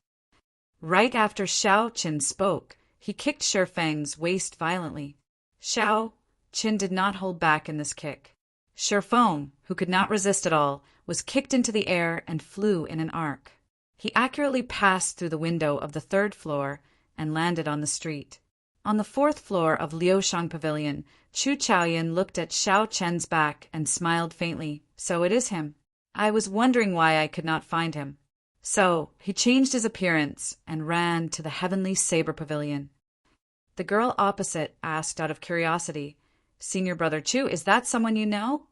Right after Xiao Chen spoke, he kicked Shifeng's waist violently. Xiao Chen did not hold back in this kick. Shifeng, who could not resist at all, was kicked into the air and flew in an arc. He accurately passed through the window of the 3rd floor and landed on the street. On the 4th floor of Liushang Pavilion, Chu Chaoyan looked at Xiao Chen's back and smiled faintly. "So it is him. I was wondering why I could not find him." So he changed his appearance and ran to the Heavenly Saber Pavilion. The girl opposite asked out of curiosity, "Senior Brother Chu, is that someone you know?"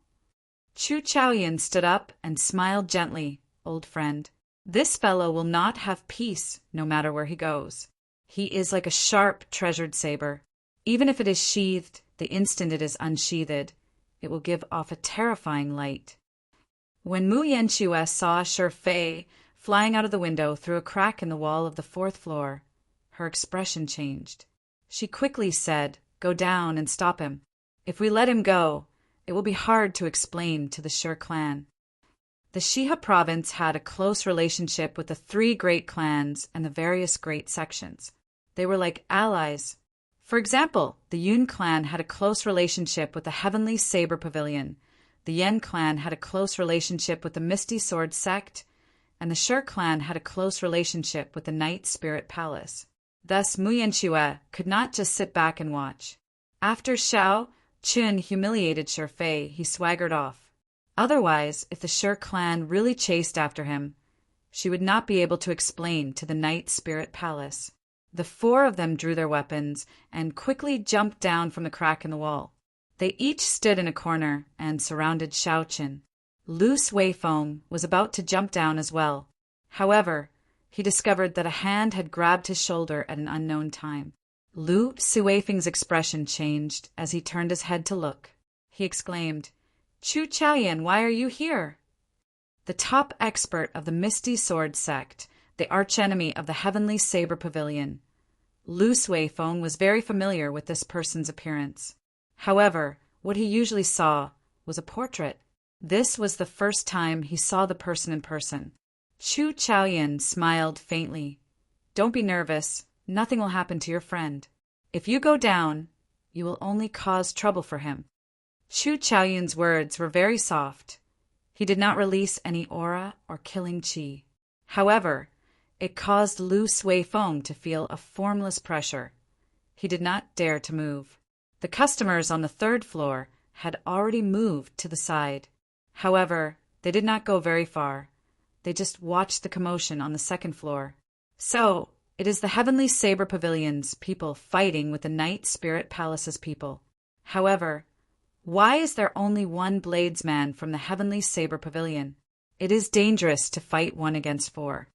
Chu Chaoyan stood up and smiled gently. "Old friend, this fellow will not have peace no matter where he goes. He is like a sharp, treasured saber. Even if it is sheathed, the instant it is unsheathed, it will give off a terrifying light." When Mu Yanxue saw Shifei flying out of the window through a crack in the wall of the 4th floor, her expression changed. She quickly said, "Go down and stop him. If we let him go, it will be hard to explain to the Sher clan." The Xia province had a close relationship with the 3 great clans and the various great sections. They were like allies. For example, the Yun clan had a close relationship with the Heavenly Saber Pavilion, the Yen clan had a close relationship with the Misty Sword sect, and the Sher clan had a close relationship with the Night Spirit Palace. Thus, Mu Yanxue could not just sit back and watch. After Xiao Chen humiliated Shifei, he swaggered off. Otherwise, if the Sher clan really chased after him, she would not be able to explain to the Night Spirit Palace. The 4 of them drew their weapons and quickly jumped down from the crack in the wall. They each stood in a corner and surrounded Xiao Chen. Lu Suifeng was about to jump down as well. However, he discovered that a hand had grabbed his shoulder at an unknown time. Lu Suifeng's expression changed as he turned his head to look. He exclaimed, "Chu Chaoyan, why are you here?" The top expert of the Misty Sword sect, the archenemy of the Heavenly Saber Pavilion. Lu Suifeng was very familiar with this person's appearance. However, what he usually saw was a portrait. This was the first time he saw the person in person. Chu Chaoyan smiled faintly. "Don't be nervous. Nothing will happen to your friend. If you go down, you will only cause trouble for him." Chu Chaoyan's words were very soft. He did not release any aura or killing qi. However, it caused Lu Suifeng to feel a formless pressure. He did not dare to move. The customers on the 3rd floor had already moved to the side. However, they did not go very far. They just watched the commotion on the 2nd floor. So, it is the Heavenly Saber Pavilion's people fighting with the Night Spirit Palace's people. However, why is there only one bladesman from the Heavenly Saber Pavilion? It is dangerous to fight 1 against 4.